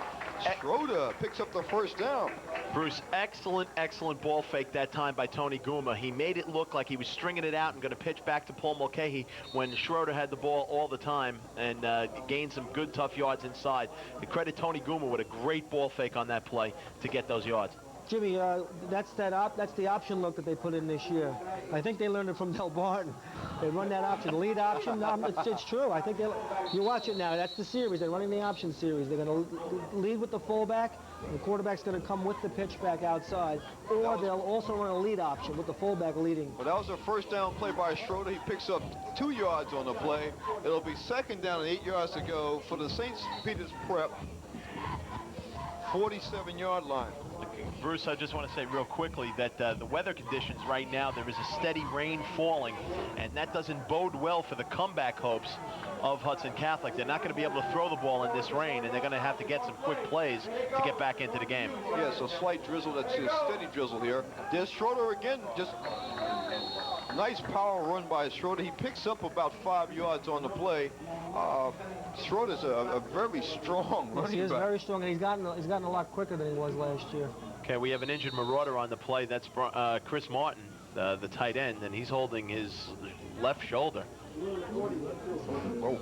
Schroeder picks up the first down. Bruce, excellent ball fake that time by Tony Guma. He made it look like he was stringing it out and going to pitch back to Paul Mulcahy when Schroeder had the ball all the time and gained some good, tough yards inside. To credit Tony Guma with a great ball fake on that play to get those yards. Jimmy, that's the option look that they put in this year. I think they learned it from Del Barton. They run that option, lead option. It's true. I think you watch it now. That's the series. They're running the option series. They're going to lead with the fullback. The quarterback's going to come with the pitch back outside, or they'll also run a lead option with the fullback leading. Well, that was a first down play by Schroeder. He picks up 2 yards on the play. It'll be second down and 8 yards to go for the St. Peter's Prep 47-yard line. Bruce, I just want to say real quickly that the weather conditions right now, there is a steady rain falling, and that doesn't bode well for the comeback hopes of Hudson Catholic. They're not going to be able to throw the ball in this rain, and they're going to have to get some quick plays to get back into the game. Yes, a slight drizzle. That's a steady drizzle here. There's Schroeder again. Just nice power run by Schroeder. He picks up about 5 yards on the play. Schroeder's a very strong running back. He is very strong, and he's gotten a lot quicker than he was last year. Okay, we have an injured Marauder on the play. That's Chris Martin, the tight end, and he's holding his left shoulder. Oh,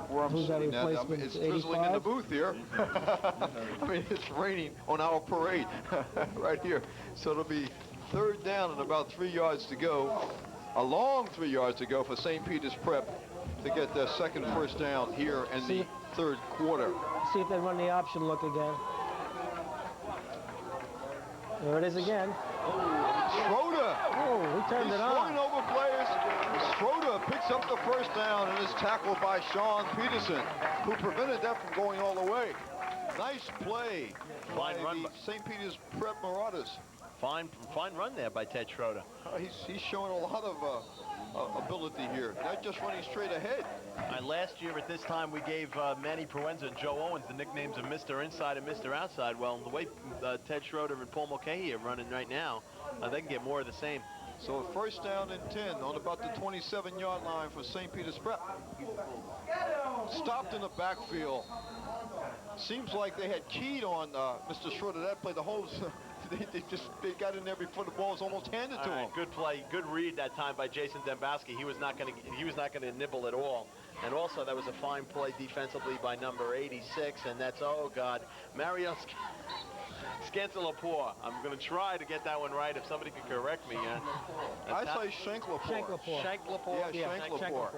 where I'm sitting now, it's drizzling in the booth here. I mean, it's raining on our parade right here. So it'll be third down and about 3 yards to go. A long 3 yards to go for St. Peter's Prep to get their second first down here in the third quarter. See if they run the option look again. There it is again. Schroeder. Oh, he turned it on. He's throwing over players. Schroeder picks up the first down and is tackled by Sean Peterson, who prevented that from going all the way. Nice play by the St. Peter's Prep Marauders. Fine run there by Ted Schroeder. He's showing a lot of ability here, not just running straight ahead. Last year at this time we gave Manny Proenza and Joe Owens the nicknames of Mr. Inside and Mr. Outside. Well, the way Ted Schroeder and Paul Mulcahy are running right now, they can get more of the same. So first down and 10 on about the 27-yard line for St. Peter's Prep. Stopped in the backfield. Seems like they had keyed on Mr. Schroeder that play. The whole they got in there before the ball was almost handed to him. Good play, good read that time by Jason Dembowski. He was not going to nibble at all. And also that was a fine play defensively by number 86, and that's, oh God, Mario Scantilapour. I'm going to try to get that one right if somebody could correct me. I say Shanklapour. Shanklapour. Yeah, Shanklapour.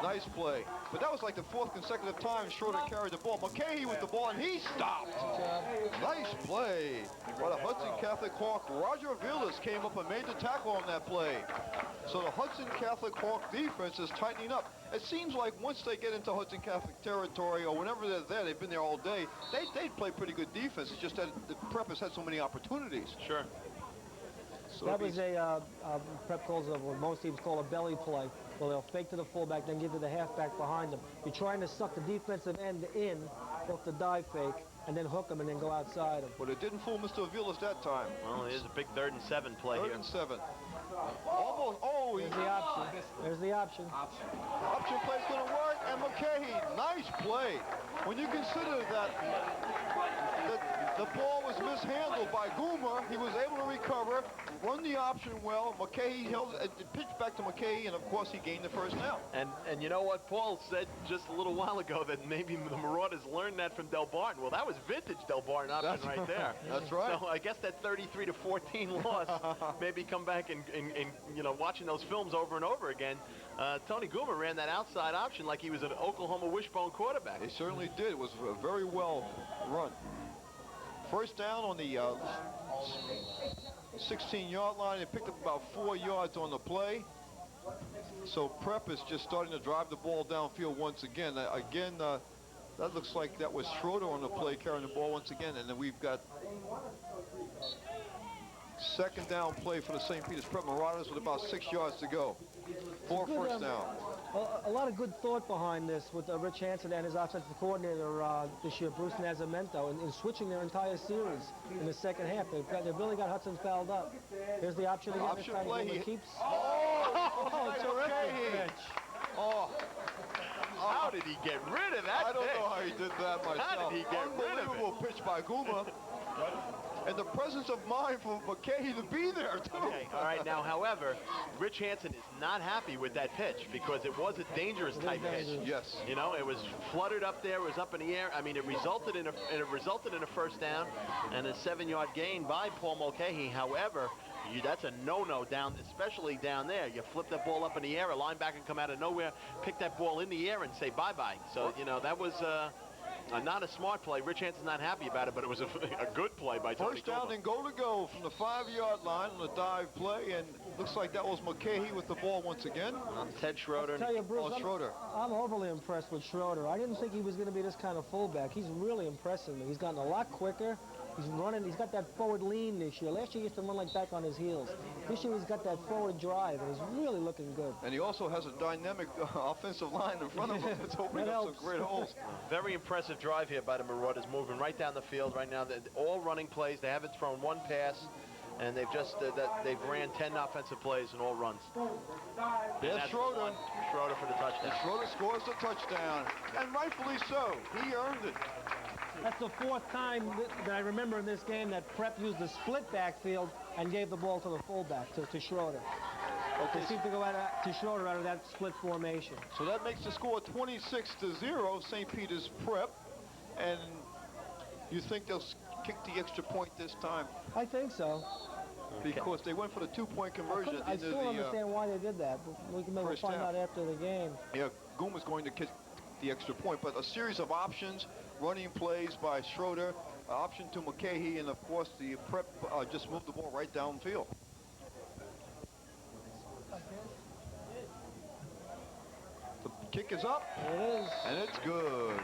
Nice play. But that was like the 4th consecutive time Schroeder carried the ball. Mulcahy with the ball, and he stopped. Nice play by the Hudson Catholic Hawk. Roger Villas came up and made the tackle on that play. So the Hudson Catholic Hawk defense is tightening up. It seems like once they get into Hudson Catholic territory, or whenever they're there, they've been there all day, they play pretty good defense. It's just that the Prep has had so many opportunities. Sure. So that was a Prep calls what most teams call a belly play. Well, they'll fake to the fullback, then give to the halfback behind them. You're trying to suck the defensive end in off the dive fake, and then hook him and then go outside him. But it didn't fool Mr. Aviles that time. Well, here's a big 3rd and 7 play here. 3rd and 7. Almost. Oh, There's the option. There's the option. Option play's going to work, and McKay, nice play. When you consider that the ball was mishandled by Goomer, he was able to recover, run the option well. McKay held it, pitched back to McKay, and of course he gained the first down. And you know what? Paul said just a little while ago that maybe the Marauders learned that from Del Barton. Well, that was vintage Del Barton option right there. That's right. So I guess that 33-14 loss, maybe come back and you know, watching those films over and over again. Tony Goomer ran that outside option like he was an Oklahoma wishbone quarterback. He certainly did. It was very well run. First down on the 16-yard line. They picked up about 4 yards on the play. So Prep is just starting to drive the ball downfield once again. That looks like that was Schroeder on the play carrying the ball once again. And then we've got second down play for the St. Peter's Prep Marauders with about 6 yards to go. 4 first down. A lot of good thought behind this with Rich Hansen and his offensive coordinator this year, Bruce Nazamento, in switching their entire series in the second half. They've really got Hudson fouled up. Here's the option again. Option play. He keeps. Oh, terrific pitch. Oh. How did he get rid of that I don't pitch? know how he did that myself. How did he get rid of it? Unbelievable pitch by Goomer. And the presence of mind for McKay to be there, too. Okay, all right. Now, however, Rich Hansen is not happy with that pitch because it was a dangerous type pitch. Yes. You know, it was fluttered up there, it was up in the air. I mean, it resulted in a first down and a 7-yard gain by Paul Mulcahy. However, that's a no-no down, especially down there. You flip that ball up in the air, a linebacker come out of nowhere, pick that ball in the air and say bye-bye. So, you know, that was not a smart play. Rich Hansen's not happy about it, but it was a good play by Tony First down Goomer. and goal to go from the 5-yard line on the dive play, and looks like that was McKay with the ball once again. Ted Schroeder. I'll tell you, Bruce, Schroeder. I'm overly impressed with Schroeder. I didn't think he was going to be this kind of fullback. He's really impressing me. He's gotten a lot quicker. He's running. He's got that forward lean this year. Last year he used to run like back on his heels. This year he's got that forward drive, and he's really looking good. And he also has a dynamic offensive line in front of him. It's opening up some great holes. Very impressive drive here by the Marauders, moving right down the field right now. They're all running plays. They haven't thrown one pass, and they've just they've ran 10 offensive plays and all runs. There's Schroeder. Schroeder for the touchdown. Schroeder scores the touchdown, and rightfully so. He earned it. That's the 4th time that I remember in this game that Prep used the split backfield and gave the ball to the fullback, to Schroeder. Okay. They seem to go to Schroeder out of that split formation. So that makes the score 26-0, St. Peter's Prep. And you think they'll kick the extra point this time? I think so. Because they went for the 2-point conversion at the I end still of don't the understand why they did that, but we can maybe first find half. out after the game. Yeah, Goomer's going to kick the extra point, but a series of options, running plays by Schroeder, option to McKay, and of course the Prep just moved the ball right downfield. The kick is up, It is. and it's good.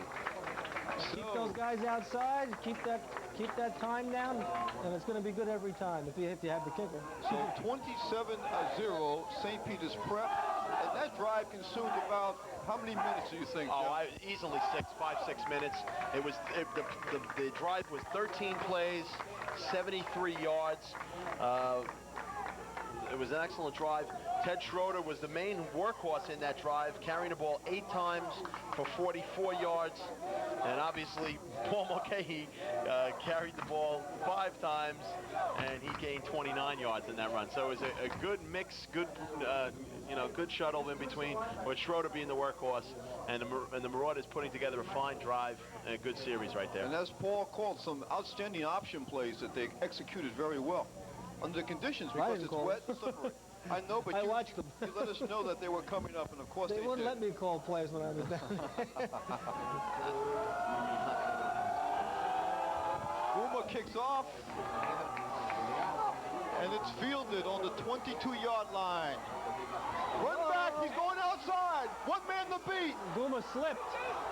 Keep those guys outside. Keep that time down, and it's going to be good every time if you have the kicker. So 27-0, St. Peter's Prep, and that drive consumed about how many minutes do you think? Oh, easily 5-6 minutes. The drive was 13 plays, 73 yards. It was an excellent drive. Ted Schroeder was the main workhorse in that drive, carrying the ball 8 times for 44 yards. And obviously, Paul Mulcahy carried the ball 5 times, and he gained 29 yards in that run. So it was a good mix, good shuttle in between, with Schroeder being the workhorse, and the Marauders putting together a fine drive and a good series right there. And as Paul called, some outstanding option plays that they executed very well under the conditions, because it's wet and slippery. I know, but I watched them. You let us know that they were coming up, and of course they wouldn't did. let me call plays when I was down there. Goomer kicks off, and it's fielded on the 22-yard line. Run back, he's going outside. One man to beat. Goomer Gilmer slipped.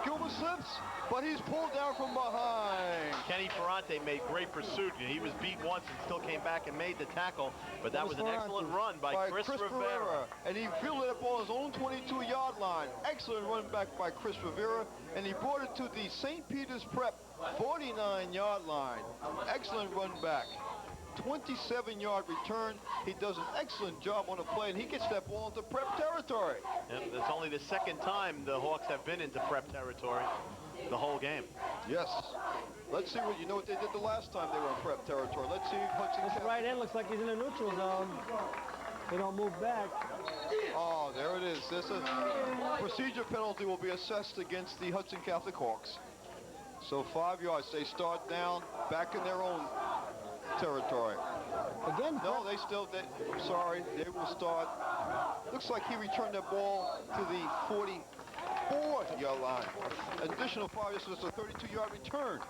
Gilmer slips, but he's pulled down from behind. Kenny Ferrante made great pursuit. He was beat once and still came back and made the tackle, but that was an excellent run by Chris Rivera. And he fielded that ball on his own 22-yard line. Excellent run back by Chris Rivera, and he brought it to the St. Peter's Prep 49-yard line. Excellent run back. 27-yard return. He does an excellent job on the play, and he gets that ball into Prep territory. Yep, that's only the second time the Hawks have been into Prep territory the whole game. Yes. Let's see what they did the last time they were in Prep territory. Let's see Hudson. This right end looks like he's in a neutral zone. They don't move back. Oh, there it is. This a procedure penalty will be assessed against the Hudson Catholic Hawks. So 5 yards. They start down back in their own territory. Again? No, I'm sorry. They will start. Looks like he returned that ball to the 44-yard line. Additional 5 yards, so it's a 32-yard return.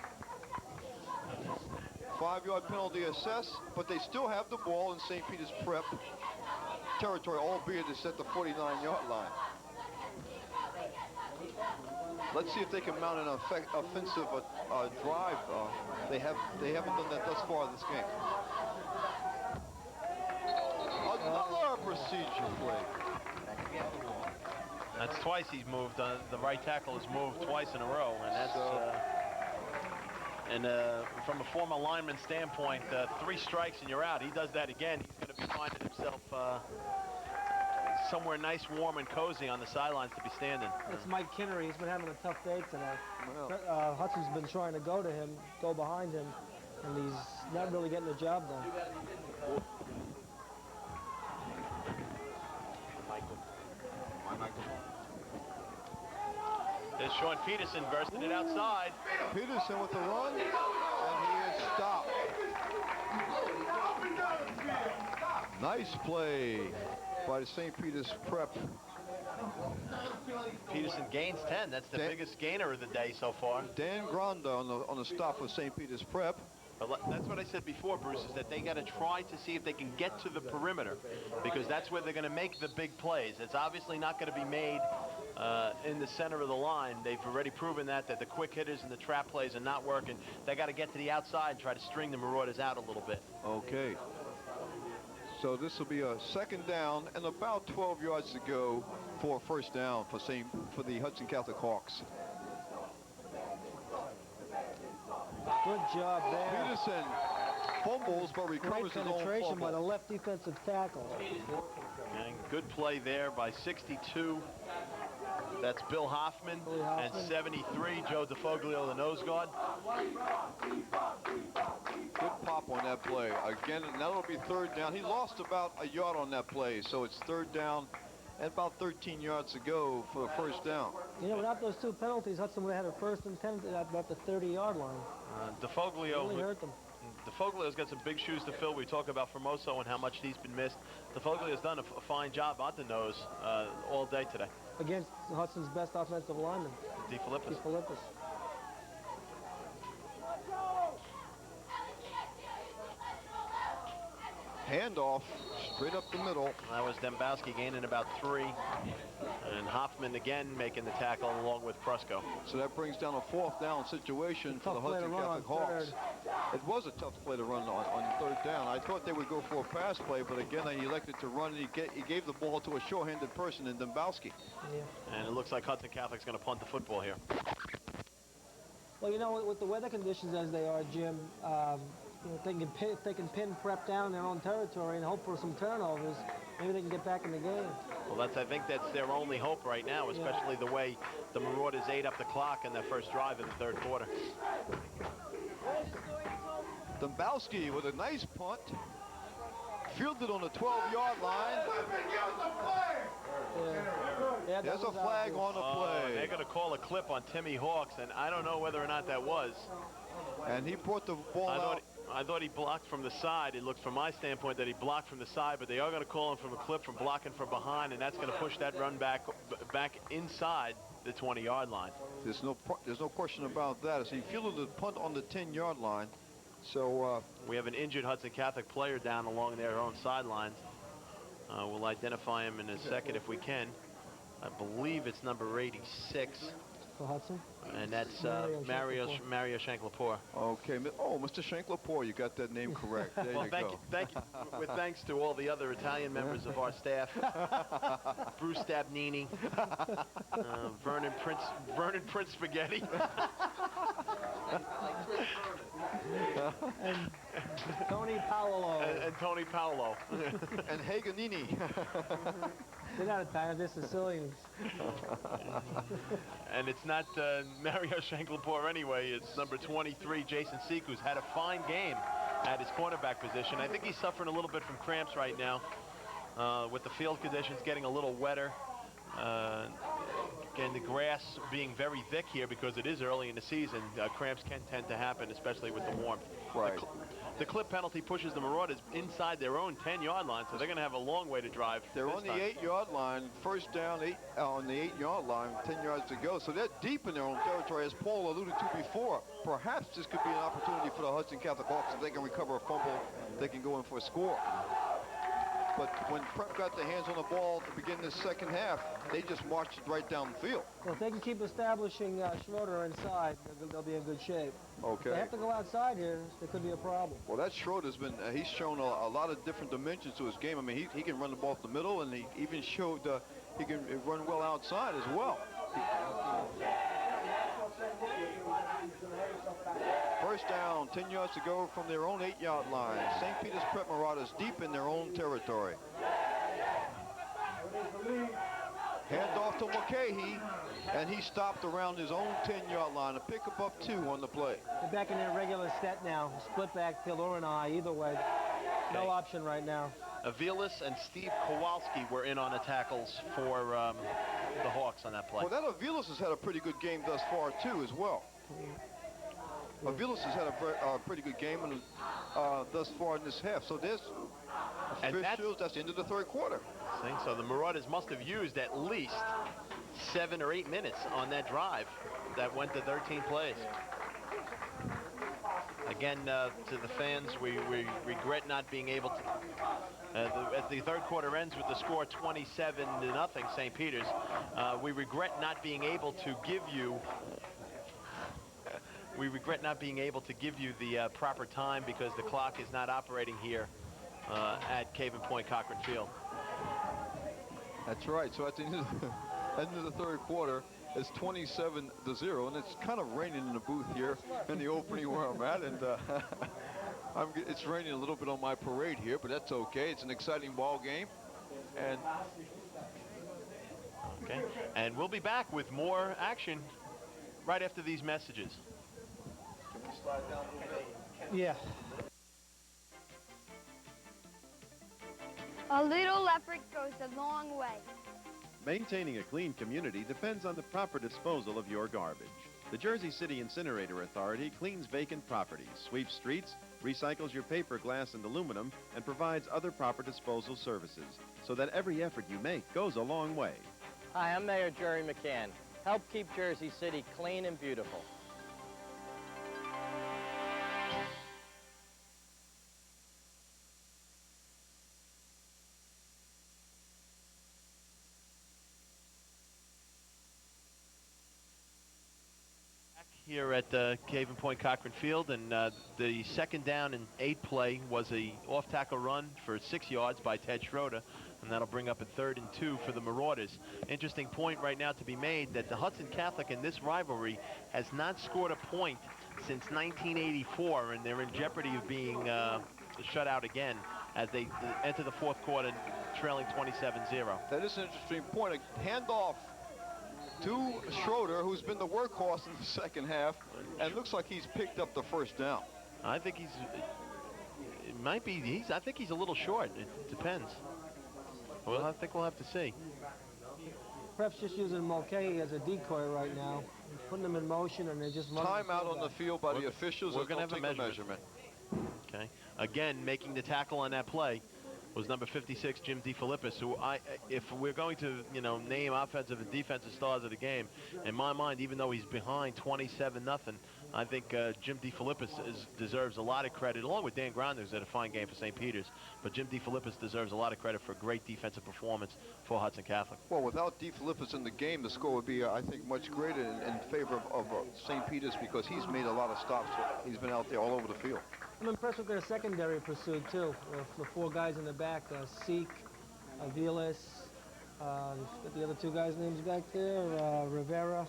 5-yard penalty assessed, but they still have the ball in St. Peter's Prep territory, albeit it's at the 49-yard line. Let's see if they can mount an offensive drive. They haven't done that thus far in this game. Another procedure play. That's twice he's moved. The right tackle has moved twice in a row, and that's from a former lineman standpoint, 3 strikes and you're out. He does that again, he's going to be finding himself somewhere nice, warm, and cozy on the sidelines to be standing. It's Mike Kinnery. He's been having a tough day tonight. Hudson's been trying to go behind him, and he's not really getting the job done. There's Sean Peterson bursting it outside. Peterson with the run, and he is stopped. Nice play by the St. Peter's Prep. Peterson gains 10. That's the biggest gainer of the day so far. Dan Granda on the stop for St. Peter's Prep. But that's what I said before, Bruce, is that they got to try to see if they can get to the perimeter, because that's where they're going to make the big plays. It's obviously not going to be made in the center of the line. They've already proven that the quick hitters and the trap plays are not working. They got to get to the outside and try to string the Marauders out a little bit. Okay. So this will be a second down and about 12 yards to go for a first down for the Hudson Catholic Hawks. Good job there. Peterson fumbles but recovers his own penetration fumble. by the left defensive tackle. And good play there by 62. That's Bill Hoffman. And 73, Joe DeFoglio, the nose guard. Good pop on that play. Again, that'll be third down. He lost about a yard on that play, so it's third down and about 13 yards to go for the first down. You know, without those 2 penalties, Hudson would have had a first and 10 at about the 30-yard line. DeFoglio really hurt them. DeFoglio's got some big shoes to fill. We talk about Formoso and how much he's been missed. DeFoglio's done a fine job on the nose all day today. Against Hudson's best offensive lineman, DeFilippis. Handoff straight up the middle. That was Dembowski gaining about 3. And Hoffman again making the tackle along with Prusko. So that brings down a 4th down situation for the Hudson Catholic Hawks. It was a tough play to run on third down. I thought they would go for a pass play, but again, he elected to run, and he gave the ball to a sure-handed person in Dembowski. Yeah. And it looks like Hudson Catholic's going to punt the football here. Well, you know, with the weather conditions as they are, Jim, if they can pin Prep down in their own territory and hope for some turnovers, maybe they can get back in the game. Well, I think that's their only hope right now, especially the way the Marauders ate up the clock in their first drive in the third quarter. Dembowski with a nice punt. Fielded on the 12-yard line. Yeah, there's a flag on the play. They're going to call a clip on Timmy Hawks, and I don't know whether or not that was. And he brought the ball out. I thought he blocked from the side. It looked from my standpoint that he blocked from the side, but they are going to call him from a clip from blocking from behind, and that's going to push that run back inside the 20-yard line. There's no question about that. As he fielded the punt on the 10-yard line. So we have an injured Hudson Catholic player down along their own sidelines. We'll identify him in a second if we can. I believe it's number 86. For Hudson? And that's Mario Shanklapour. Okay. Oh, Mr. Shanklapour, you got that name correct. There Well, you thank go. you, thank you. With thanks to all the other Italian members of our staff, Bruce Stabnini, Vernon Prince Spaghetti, And Tony Paolo. and Tony Paolo. And Haganini. They're not Italian, they're Sicilians. And it's not Mario Shanklapour anyway. It's number 23, Jason Seek, who's had a fine game at his cornerback position. I think he's suffering a little bit from cramps right now with the field conditions getting a little wetter. Again, the grass being very thick here because it is early in the season. Cramps can tend to happen, especially with the warmth. Right. The clip penalty pushes the Marauders inside their own 10-yard line, so they're going to have a long way to drive. They're on the 8-yard line, first down, on the 8-yard line, 10 yards to go. So they're deep in their own territory, as Paul alluded to before. Perhaps this could be an opportunity for the Hudson Catholic Hawks. If they can recover a fumble, they can go in for a score. But when Prep got their hands on the ball to begin the second half, they just marched it right down the field. Well, if they can keep establishing Schroeder inside, they'll be in good shape. Okay. They have to go outside here, there could be a problem. Well, that Schroeder's been, he's shown a lot of different dimensions to his game. I mean, he can run the ball up the middle, and he even showed he can run well outside as well. First down, 10 yards to go from their own 8-yard line. St. Peter's Prep Marauders deep in their own territory. Hand off to Mulcahy, and he stopped around his own 10-yard line. A pickup up 2 on the play. They're back in their regular set now. Split backfield or an eye, either way. No option right now. Aviles and Steve Kowalski were in on the tackles for the Hawks on that play. Well, that Aviles has had a pretty good game thus far, too, as well. Aviles has had a pretty good game thus far in this half. So there's officials, that's the end of the third quarter. So the Marauders must have used at least 7 or 8 minutes on that drive that went to 13 plays. Again, to the fans, we regret not being able to, as the third quarter ends with the score 27-0 St. Peter's, we regret not being able to give you the proper time because the clock is not operating here at Cave and Point Cochran Field. That's right. So at the end of the third quarter, it's 27-0, and it's kind of raining in the booth here in the opening where I'm at, and it's raining a little bit on my parade here, but that's okay. It's an exciting ball game, and we'll be back with more action right after these messages. Can we slide down a little bit? Yeah. A little effort goes a long way. Maintaining a clean community depends on the proper disposal of your garbage. The Jersey City Incinerator Authority cleans vacant properties, sweeps streets, recycles your paper, glass, and aluminum, and provides other proper disposal services, so that every effort you make goes a long way. Hi, I'm Mayor Jerry McCann. Help keep Jersey City clean and beautiful. Here at Cave and Point Cochran Field, and the second down and 8 play was a off-tackle run for 6 yards by Ted Schroeder, and that'll bring up a 3rd and 2 for the Marauders. Interesting point right now to be made that the Hudson Catholic in this rivalry has not scored a point since 1984, and they're in jeopardy of being shut out again as they enter the fourth quarter trailing 27-0. That is an interesting point. A handoff to Schroeder, who's been the workhorse in the second half, and looks like he's picked up the first down. I think I think he's a little short. It depends. Well, I think we'll have to see. Perhaps just using Mulcahy as a decoy right now, putting them in motion, and they just run. Timeout on the field by the officials. We're going to have a measurement. Okay. Again, making the tackle on that play was number 56, Jim DeFilippis, who if we're going to, name offensive and defensive stars of the game, in my mind, even though he's behind 27-0, I think Jim DeFilippis deserves a lot of credit, along with Dan Gronder, who's had a fine game for St. Peter's. But Jim DeFilippis deserves a lot of credit for a great defensive performance for Hudson Catholic. Well, without DeFilippis in the game, the score would be, I think, much greater in favor of St. Peter's because he's made a lot of stops. He's been out there all over the field. I'm impressed with their secondary pursuit, too. The 4 guys in the back, Seek, Aviles, the other 2 guys' names back there, Rivera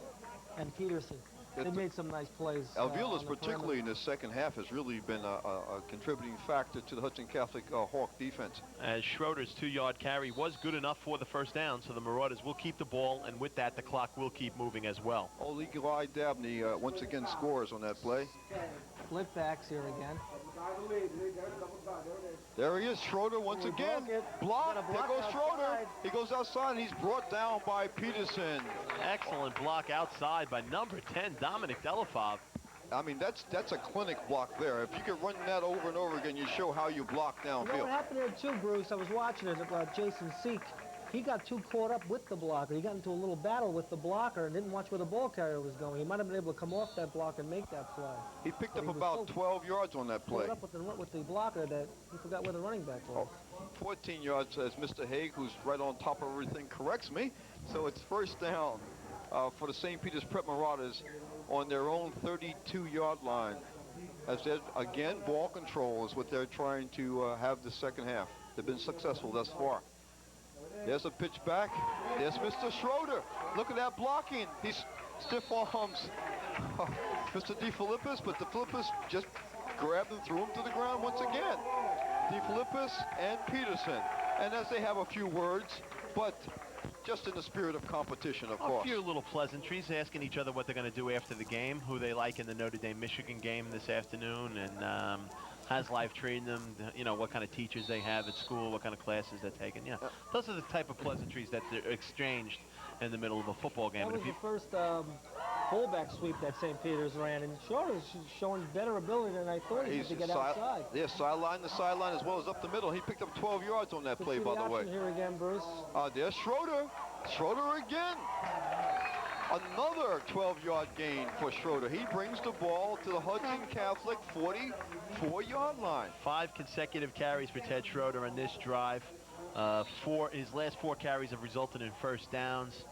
and Peterson. They made some nice plays. Aviles, particularly in the second half, has really been a contributing factor to the Hudson Catholic Hawk defense. As Schroeder's 2-yard carry was good enough for the first down, so the Marauders will keep the ball, and with that, the clock will keep moving as well. Old Eli Dabney once again scores on that play. Split backs here again. There he is, Schroeder once again. Block. There goes Schroeder. He goes outside, and he's brought down by Peterson. Excellent block outside by number 10, Dominic Delafave. I mean, that's a clinic block there. If you could run that over and over again, you show how you block downfield. You know what happened there, too, Bruce? I was watching it about Jason Seek. He got too caught up with the blocker. He got into a little battle with the blocker and didn't watch where the ball carrier was going. He might have been able to come off that block and make that play. He picked up about 12 yards on that play. Caught up with the blocker that he forgot where the running back was. 14 yards, as Mr. Haig, who's right on top of everything, corrects me. So it's first down for the St. Peter's Prep Marauders on their own 32-yard line. As again, ball control is what they're trying to have the second half. They've been successful thus far. There's a pitch back. There's Mr. Schroeder. Look at that blocking. He's stiff arms Mr. DeFilippis, but DeFilippis just grabbed and threw him to the ground once again. DeFilippis and Peterson. And as they have a few words, but just in the spirit of competition, of course. A few little pleasantries, asking each other what they're going to do after the game, who they like in the Notre Dame-Michigan game this afternoon, and how's life treating them, you know, what kind of teachers they have at school, what kind of classes they're taking. Yeah, those are the type of pleasantries that are exchanged in the middle of a football game. That was the first fullback sweep that St. Peter's ran, and Schroeder's showing better ability than I thought he was to get outside. Yeah, sideline to sideline as well as up the middle. He picked up 12 yards on that play, by the way. Here again, Bruce. There's Schroeder. Schroeder again. Another 12-yard gain for Schroeder. He brings the ball to the Hudson Catholic 44-yard line. 5 consecutive carries for Ted Schroeder on this drive. His last 4 carries have resulted in first downs,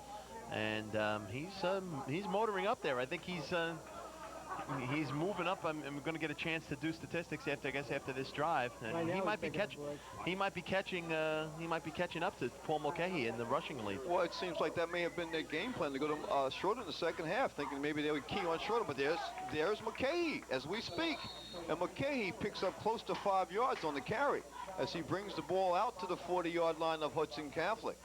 and he's motoring up there. I think he's moving up. I'm going to get a chance to do statistics after this drive, and he might be catching up to Paul Mulcahy in the rushing lead. Well, it seems like that may have been their game plan to go to Schroeder in the second half, thinking maybe they would key on Schroeder. But there's Mulcahy as we speak, and Mulcahy picks up close to 5 yards on the carry as he brings the ball out to the 40-yard line of Hudson Catholic.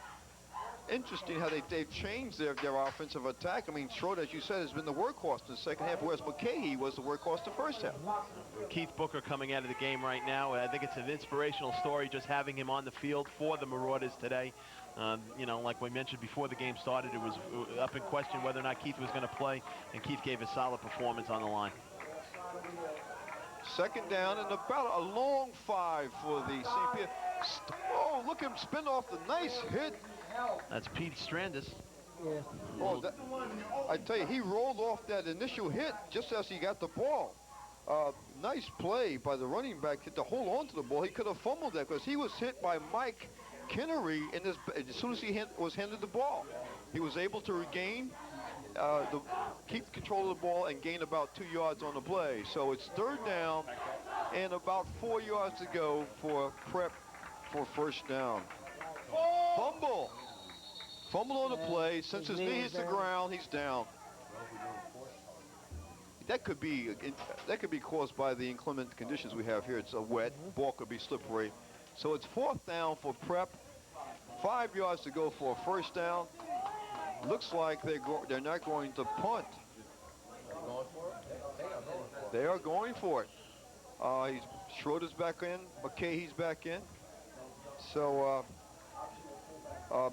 Interesting how they've changed their offensive attack. I mean, Schroeder, as you said, has been the workhorse in the second half, whereas Mulcahy was the workhorse the first half. Keith Booker coming out of the game right now. I think it's an inspirational story just having him on the field for the Marauders today. You know, like we mentioned before the game started, it was up in question whether or not Keith was going to play, and Keith gave a solid performance on the line. Second down and about a long 5 for the St. Peter. Oh, look at him spin off the nice hit. That's Pete Strandis. Yeah. Oh, I tell you, he rolled off that initial hit just as he got the ball. Nice play by the running back to hold on to the ball. He could have fumbled that because he was hit by Mike Kinnery as soon as he was handed the ball. He was able to regain, keep control of the ball and gain about 2 yards on the play. So it's third down and about 4 yards to go for Prep for first down. Fumble on the play. Since his knee hits the ground, he's down. That could be caused by the inclement conditions we have here. It's a wet ball, could be slippery. So it's fourth down for Prep. 5 yards to go for a first down. Looks like they're not going to punt. They are going for it. Schroeder's back in. Mulcahy's back in. So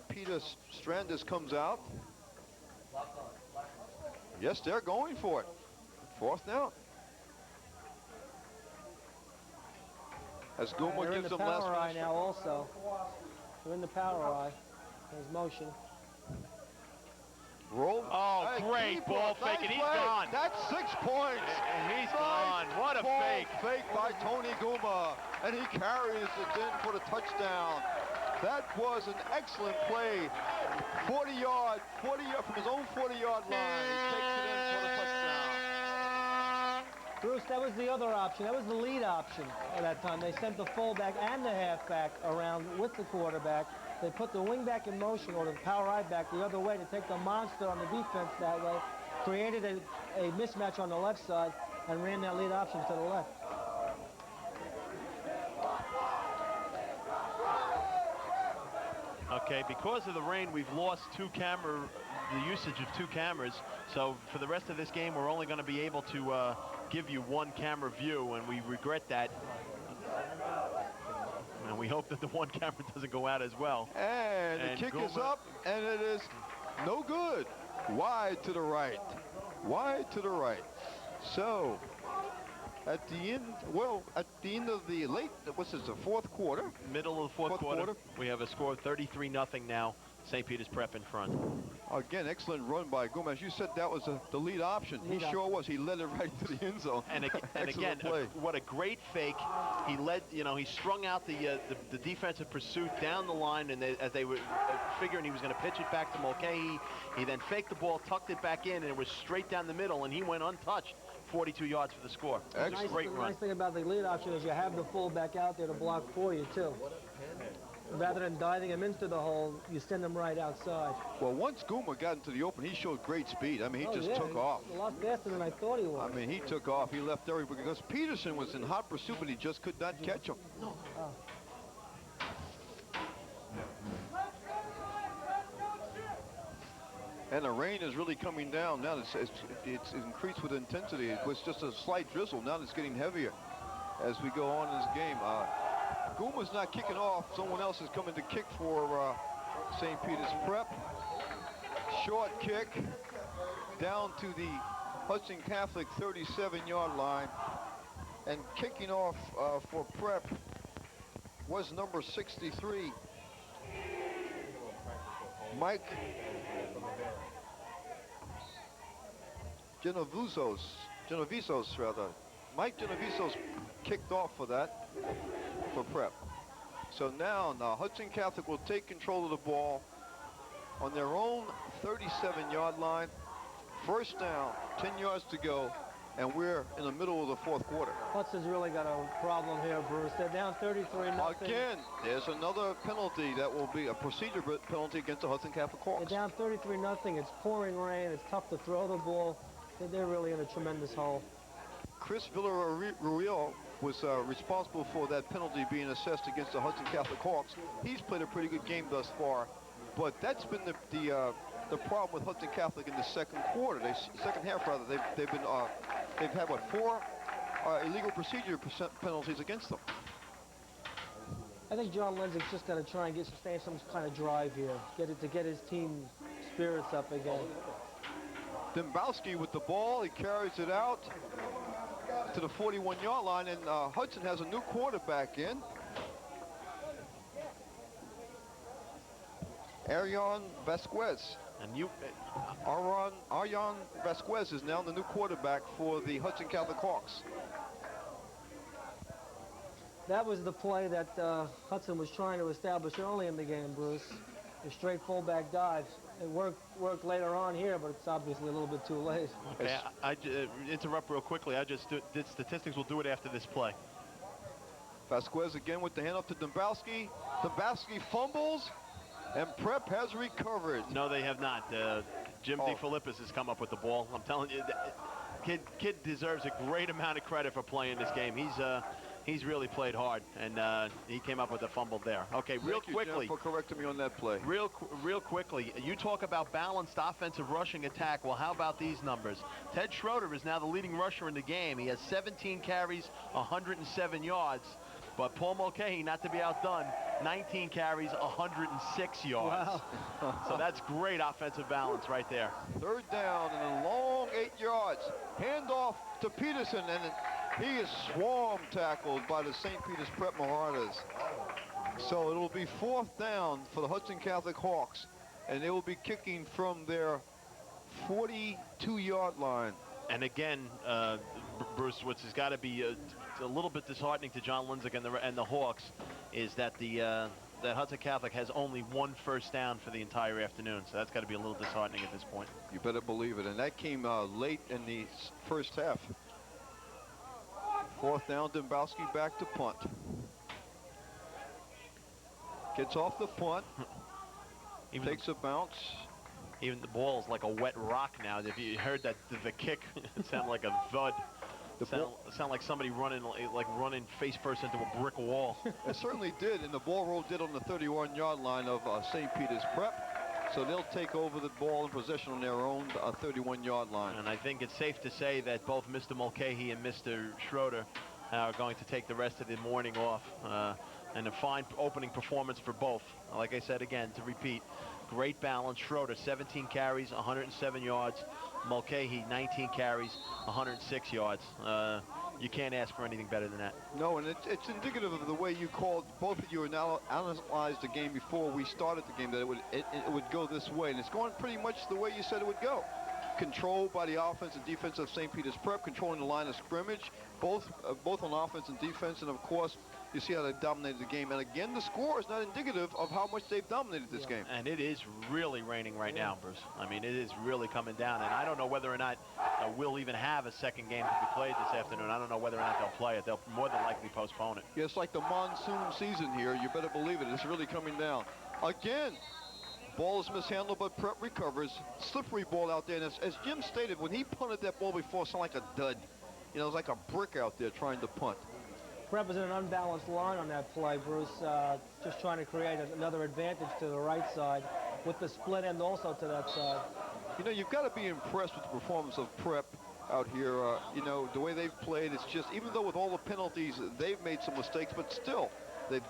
Peter Strandis comes out. Yes, they're going for it. Fourth down. As Guma gives them last power eye now also. They're in the power eye. There's motion. Roll. Oh, Great ball fake, and he's play. gone. That's 6 points. And he's gone. What a ball fake. Fake by Tony Guma, and he carries it in for the touchdown. That was an excellent play. 40 yard from his own 40-yard line. He takes it in for the touchdown. Bruce, that was the other option. That was the lead option at that time. They sent the fullback and the halfback around with the quarterback. They put the wingback in motion, or the power right back the other way to take the monster on the defense that way, created a mismatch on the left side, and ran that lead option to the left. Okay, because of the rain, we've lost the usage of 2 cameras. So for the rest of this game, we're only going to be able to give you 1 camera view, and we regret that. And we hope that the 1 camera doesn't go out as well. And the kick is up, and it is no good. Wide to the right. Wide to the right. So at the end of the the fourth quarter? Middle of the fourth quarter. We have a score of 33-0 now. St. Peter's Prep in front. Again, excellent run by Guma. As you said, that was the lead option. He sure was. He led it right to the end zone. And again, what a great fake. He led, he strung out the defensive pursuit down the line, and as they were figuring he was going to pitch it back to Mulcahy, he then faked the ball, tucked it back in, and it was straight down the middle, and he went untouched. 42 yards for the score. Great run. The nice thing about the lead option is you have the fullback out there to block for you, too. Rather than diving him into the hole, you send him right outside. Well, once Guma got into the open, he showed great speed. I mean, he just took off. A lot faster than I thought he was. I mean, he took off. He left everybody because Peterson was in hot pursuit, but he just could not catch him. And the rain is really coming down now. It's increased with intensity. It was just a slight drizzle. Now it's getting heavier as we go on in this game. Guma's not kicking off. Someone else is coming to kick for St. Peter's Prep. Short kick down to the Hudson Catholic 37-yard line. And kicking off for Prep was number 63, Mike Genovisos rather. Mike Genovisos kicked off for that, for Prep. So now Hudson Catholic will take control of the ball on their own 37-yard line. First down, 10 yards to go, and we're in the middle of the fourth quarter. Hudson's really got a problem here, Bruce. They're down 33-0. Again, there's another penalty that will be a procedure penalty against the Hudson Catholic Hawks. They're down 33-0. It's pouring rain. It's tough to throw the ball. They're really in a tremendous hole. Chris Villarreal was responsible for that penalty being assessed against the Hudson Catholic Hawks. He's played a pretty good game thus far, but that's been the problem with Hudson Catholic in the second quarter. Second half rather. They've had what, 4 illegal procedure penalties against them. I think John Lenzig's just got to try and sustain some kind of drive here, get his team spirits up again. Dembowski with the ball. He carries it out to the 41-yard line, and Hudson has a new quarterback in. Arion Vasquez. And Arion Vasquez is now the new quarterback for the Hudson Catholic Hawks. That was the play that Hudson was trying to establish early in the game, Bruce. The straight fullback dives. It worked later on here, but it's obviously a little bit too late. Okay, I interrupt real quickly. I just did statistics. We'll do it after this play. Vasquez again with the handoff to Dembowski. Dembowski fumbles, and Prep has recovered. No, they have not. Jim DeFilippis has come up with the ball. I'm telling you, kid deserves a great amount of credit for playing this game. He's really played hard, and he came up with a fumble there. Okay, real quickly. Thank you, Jim, for correcting me on that play. Real quickly, you talk about balanced offensive rushing attack. Well, how about these numbers? Ted Schroeder is now the leading rusher in the game. He has 17 carries, 107 yards. But Paul Mulcahy, not to be outdone, 19 carries, 106 yards. Wow. So that's great offensive balance right there. Third down and a long 8 yards. Handoff to Peterson, and he is swarm tackled by the St. Peter's Prep Marauders. So it'll be fourth down for the Hudson Catholic Hawks, and they will be kicking from their 42-yard line. And again, Bruce, what's has got to be a little bit disheartening to John Lindsay and the Hawks is that that Hudson Catholic has only one first down for the entire afternoon. So that's got to be a little disheartening at this point. You better believe it. And that came late in the first half. 4th down, Dombrowski back to punt. Gets off the punt. Takes a bounce. Even the ball is like a wet rock now. If you heard that, the kick, it sounded like a thud. Sound like somebody running face first into a brick wall. It certainly did, and the ball roll did on the 31-yard line of St. Peter's Prep. So they'll take over the ball in possession on their own 31-yard line. And I think it's safe to say that both Mr. Mulcahy and Mr. Schroeder are going to take the rest of the morning off. And a fine opening performance for both. Like I said again, to repeat, great balance. Schroeder, 17 carries, 107 yards. Mulcahy, 19 carries, 106 yards. You can't ask for anything better than that. No, and it's indicative of the way you called, both of you analyzed the game before we started the game, that it would go this way. And it's going pretty much the way you said it would go. Controlled by the offense and defense of St. Peter's Prep, controlling the line of scrimmage, both on offense and defense, and of course, you see how they dominated the game. And again, the score is not indicative of how much they've dominated this game. And it is really raining right now, Bruce. I mean, it is really coming down. And I don't know whether or not we'll even have a second game to be played this afternoon. I don't know whether or not they'll play it. They'll more than likely postpone it. Yeah, it's like the monsoon season here. You better believe it. It's really coming down. Again, ball is mishandled, but Prep recovers. Slippery ball out there. And as Jim stated, when he punted that ball before, it sounded like a dud. You know, it was like a brick out there trying to punt. Prep is in an unbalanced line on that play, Bruce, just trying to create another advantage to the right side with the split end also to that side. You know, you've got to be impressed with the performance of Prep out here. You know, the way they've played, it's just, even though with all the penalties, they've made some mistakes, but still, they've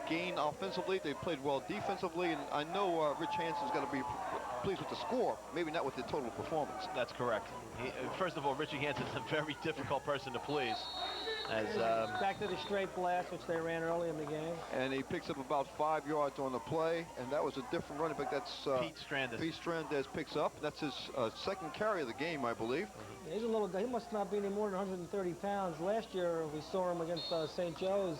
gained offensively. They've played well defensively, and I know Rich Hanson's got to be pleased with the score, maybe not with the total performance. That's correct. First of all, Richie Hanson's a very difficult person to please. Back to the straight blast, which they ran early in the game. And he picks up about 5 yards on the play, and that was a different running back. That's Pete Strandez. Pete Strandez picks up. That's his second carry of the game, I believe. He's a little guy. He must not be any more than 130 pounds. Last year, we saw him against St. Joe's.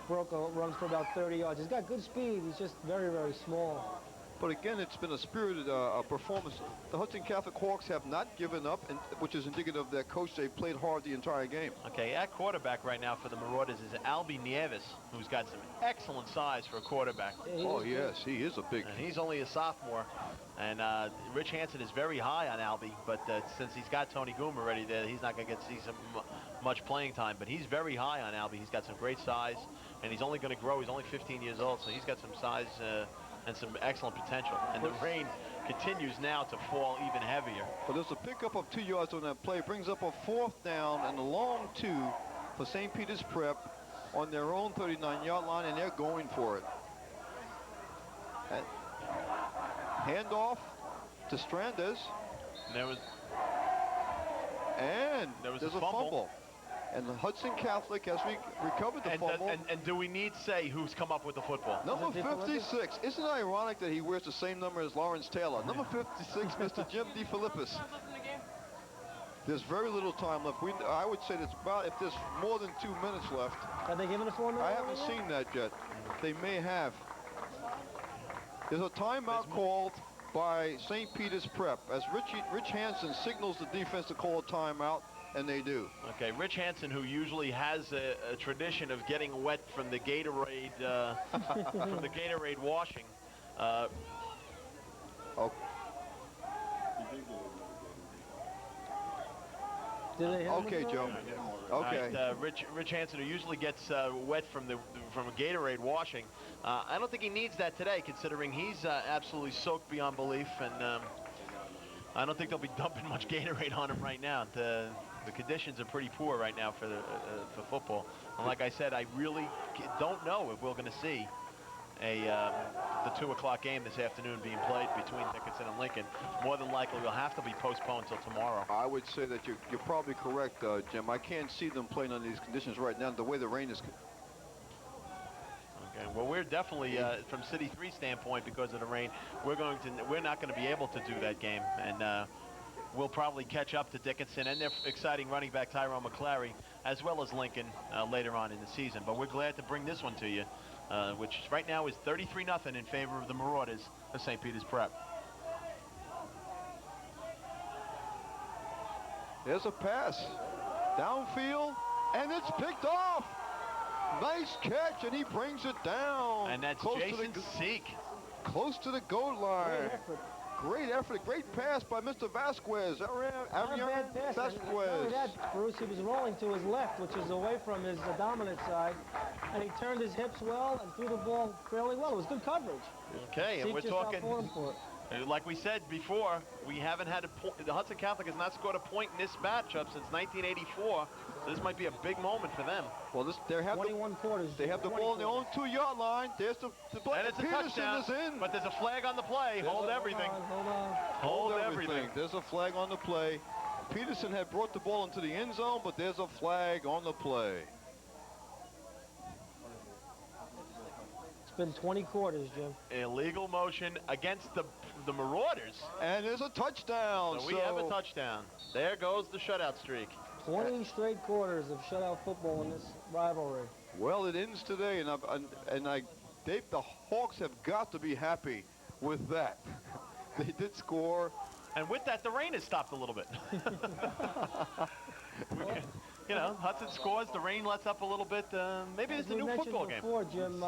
Broke a run for about 30 yards. He's got good speed. He's just very, very small. But again, it's been a spirited performance. The Hudson Catholic Hawks have not given up, which is indicative of their coach. They've played hard the entire game. Okay, at quarterback right now for the Marauders is Albie Nieves, who's got some excellent size for a quarterback. Oh, yes, he is a big... And he's only a sophomore. And Rich Hanson is very high on Albie, but since he's got Tony Goom already there, he's not going to see some much playing time. But he's very high on Albie. He's got some great size, and he's only going to grow. He's only 15 years old, so he's got some size and some excellent potential. And the rain continues now to fall even heavier. But there's a pickup of 2 yards on that play. Brings up a 4th down and a long 2 for St. Peter's Prep on their own 39-yard line, and they're going for it. Handoff to Strandez. There's a fumble. And the Hudson Catholic has recovered the fumble. And do we need to say who's come up with the football? Number 56. Isn't it ironic that he wears the same number as Lawrence Taylor? Number 56, Mr. Jim DeFilippis. There's very little time left. I would say that's about, if there's more than 2 minutes left. Have they given a 4 minute? I haven't seen that yet. They may have. There's a timeout called by St. Peter's Prep as Rich Hanson signals the defense to call a timeout, and they do. Okay, Rich Hanson, who usually has a tradition of getting wet from the Gatorade washing. Okay, Joe. Okay. Right, Rich Hanson, who usually gets wet from a Gatorade washing, I don't think he needs that today, considering he's absolutely soaked beyond belief, and I don't think they'll be dumping much Gatorade on him right now. The conditions are pretty poor right now for football, and like I said, I really don't know if we're going to see the 2 o'clock game this afternoon being played between Dickinson and Lincoln. More than likely, will have to be postponed till tomorrow. I would say that you're probably correct, Jim. I can't see them playing under these conditions right now. The way the rain is. Okay. Well, we're definitely from City 3 standpoint, because of the rain, we're not going to be able to do that game, and we'll probably catch up to Dickinson and their exciting running back Tyrone McClary, as well as Lincoln later on in the season. But we're glad to bring this one to you, which right now is 33-0 in favor of the Marauders of St. Peter's Prep. There's a pass downfield, and it's picked off. Nice catch, and he brings it down. And that's Jason Seek. Close to the goal line. Great effort. Great pass by Mr. Vasquez. Not a bad pass. Vasquez. Not only that, Bruce, he was rolling to his left, which is away from his dominant side, and he turned his hips well and threw the ball fairly well. It was good coverage. Okay, and we're talking, for it. like we said before, we haven't had a point. The Hudson Catholic has not scored a point in this matchup since 1984. So this might be a big moment for them. Well, they have 21 quarters. They have the ball on their own 2-yard line. There's the play. And it's a Peterson touchdown. is in. But there's a flag on the play. Hold everything. Hold on. Hold everything. There's a flag on the play. Peterson had brought the ball into the end zone, but there's a flag on the play. It's been 20 quarters, Jim. Illegal motion against the Marauders. And there's a touchdown. So we have a touchdown. There goes the shutout streak. 20 straight quarters of shutout football in this rivalry. Well, it ends today, the Hawks have got to be happy with that. They did score. And with that, the rain has stopped a little bit. You know, Hudson scores, the rain lets up a little bit. Maybe it's a new football game. Before, Jim,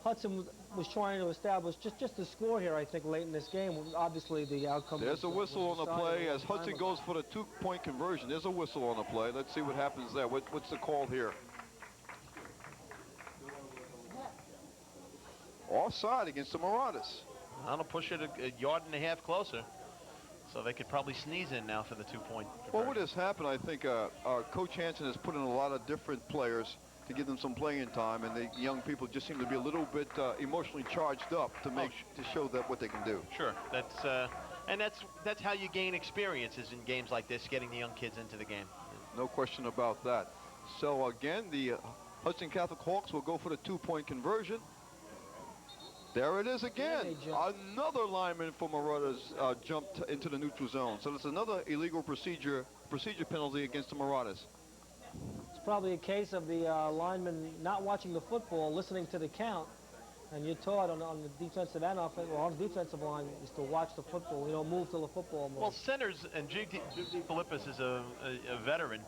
Hudson was trying to establish just the score here, I think, late in this game. Obviously, the outcome. There's a whistle on the play as Hudson goes goes for the 2-point conversion. There's a whistle on the play. Let's see what happens there. What's the call here? Offside against the Marauders. That'll push it a yard and a half closer. So they could probably sneeze in now for the 2-point conversion. Well, what has happened, I think, Coach Hansen has put in a lot of different players to give them some playing time, and the young people just seem to be a little bit emotionally charged up to show that what they can do. Sure, that's how you gain experiences in games like this, getting the young kids into the game. No question about that. So again, the Hudson Catholic Hawks will go for the 2-point conversion. There it is again. Another lineman for Marauders jumped into the neutral zone. So there's another illegal procedure penalty against the Marauders. It's probably a case of the lineman not watching the football, listening to the count. And you're taught on the defensive and offensive, on the defensive line, is to watch the football. You don't move till the football moves. Well, centers, and G.D. Philippus is a veteran.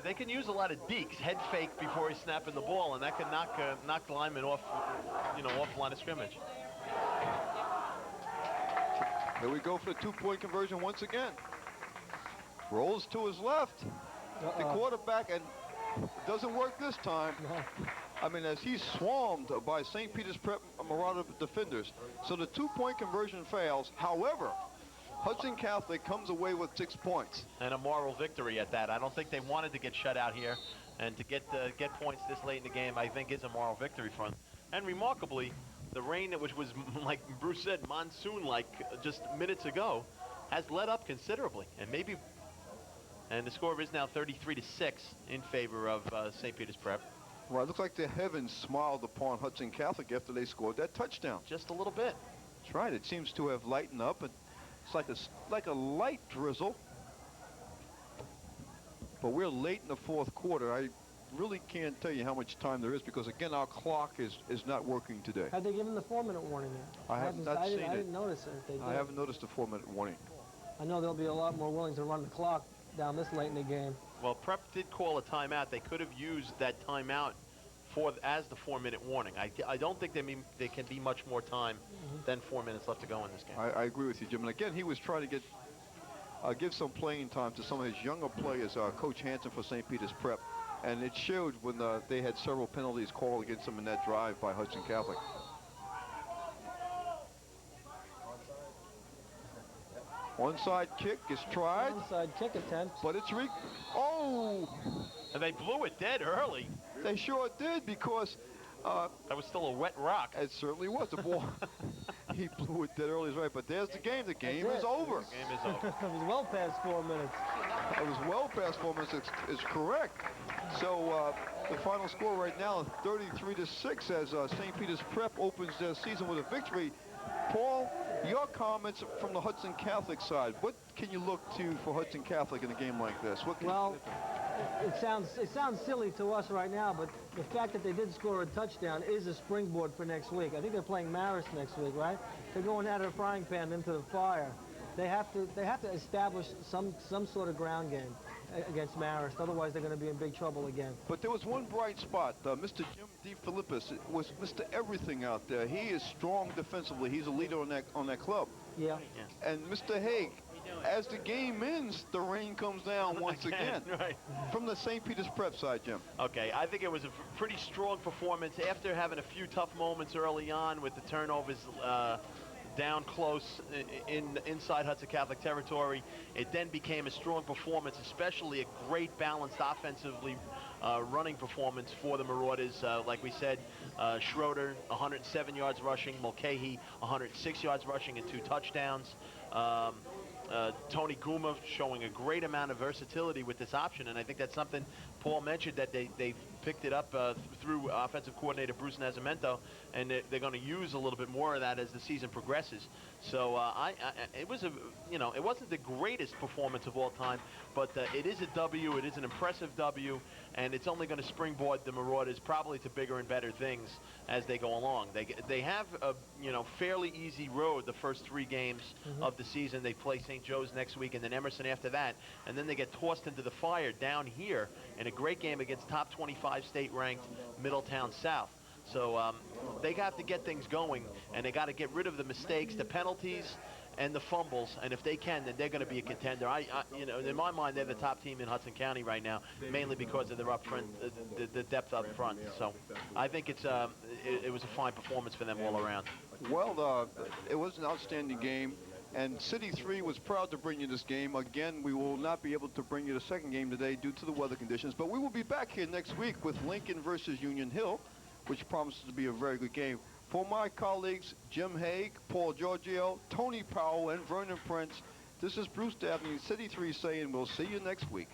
They can use a lot of dekes, head fake before he's snapping the ball, and that can knock the lineman off, off the line of scrimmage. Here we go for the 2-point conversion once again. Rolls to his left. The quarterback, and it doesn't work this time. I mean, as he's swarmed by St. Peter's Prep Marauder defenders. So the 2-point conversion fails. However, Hudson Catholic comes away with 6 points. And a moral victory at that. I don't think they wanted to get shut out here. And to get points this late in the game, I think, is a moral victory for them. And remarkably, the rain, which was, like Bruce said, monsoon-like just minutes ago, has let up considerably. And the score is now 33-6 in favor of St. Peter's Prep. Well, it looks like the heavens smiled upon Hudson Catholic after they scored that touchdown. Just a little bit. That's right. It seems to have lightened up. And it's like a light drizzle. But we're late in the fourth quarter. I really can't tell you how much time there is because, again, our clock is not working today. Have they given the 4-minute warning yet? I have not seen it. I didn't notice it. I haven't noticed the 4-minute warning. I know they'll be a lot more willing to run the clock down this late in the game. Well, Prep did call a timeout. They could have used that timeout as the 4-minute warning. I don't think there can be much more time than 4 minutes left to go in this game. I agree with you, Jim. And again, he was trying to give some playing time to some of his younger players, Coach Hansen for St. Peter's Prep. And it showed when they had several penalties called against them in that drive by Hudson Catholic. Onside kick is tried. Onside kick attempt. But it's And they blew it dead early. They sure did because that was still a wet rock. It certainly was. The ball he blew it dead early, is right. But there's the game. The game is over. The game is over. It was well past 4 minutes. It was well past 4 minutes. It's correct. So the final score right now, 33-6, as St. Peter's Prep opens their season with a victory. Paul, your comments from the Hudson Catholic side. What can you look to for Hudson Catholic in a game like this? Well, it sounds silly to us right now, but the fact that they did score a touchdown is a springboard for next week. I think they're playing Marist next week, right? They're going out of the frying pan into the fire. They have to establish some sort of ground game against Marist. Otherwise, they're going to be in big trouble again. But there was one bright spot. Mr. Jim DeFilippis was Mr. Everything out there. He is strong defensively. He's a leader on that club. Yeah. And Mr. Haig, as the game ends, the rain comes down once again. Right. From the St. Peter's Prep side, Jim. Okay, I think it was a pretty strong performance after having a few tough moments early on with the turnovers down close inside Hudson Catholic territory. It then became a strong performance, especially a great balanced offensively running performance for the Marauders. Like we said, Schroeder, 107 yards rushing, Mulcahy, 106 yards rushing and 2 touchdowns. Tony Guma showing a great amount of versatility with this option, and I think that's something Paul mentioned, that they picked it up through offensive coordinator Bruce Nascimento, and they're going to use a little bit more of that as the season progresses. So it was it wasn't the greatest performance of all time, but it is a W. It is an impressive W, and it's only going to springboard the Marauders probably to bigger and better things as they go along. They have a fairly easy road the first 3 games of the season. They play St. Joe's next week and then Emerson after that, and then they get tossed into the fire down here in a great game against top 25 state-ranked Middletown South. So they have to get things going, and they got to get rid of the mistakes, the penalties, and the fumbles. And if they can, then they're going to be a contender. In my mind, they're the top team in Hudson County right now, mainly because of their up front, the depth up front. So I think it was a fine performance for them all around. Well, it was an outstanding game. And City 3 was proud to bring you this game. Again, we will not be able to bring you the second game today due to the weather conditions. But we will be back here next week with Lincoln versus Union Hill, which promises to be a very good game. For my colleagues, Jim Haig, Paul Giorgio, Tony Powell, and Vernon Prince, this is Bruce Dabney, City 3 saying we'll see you next week.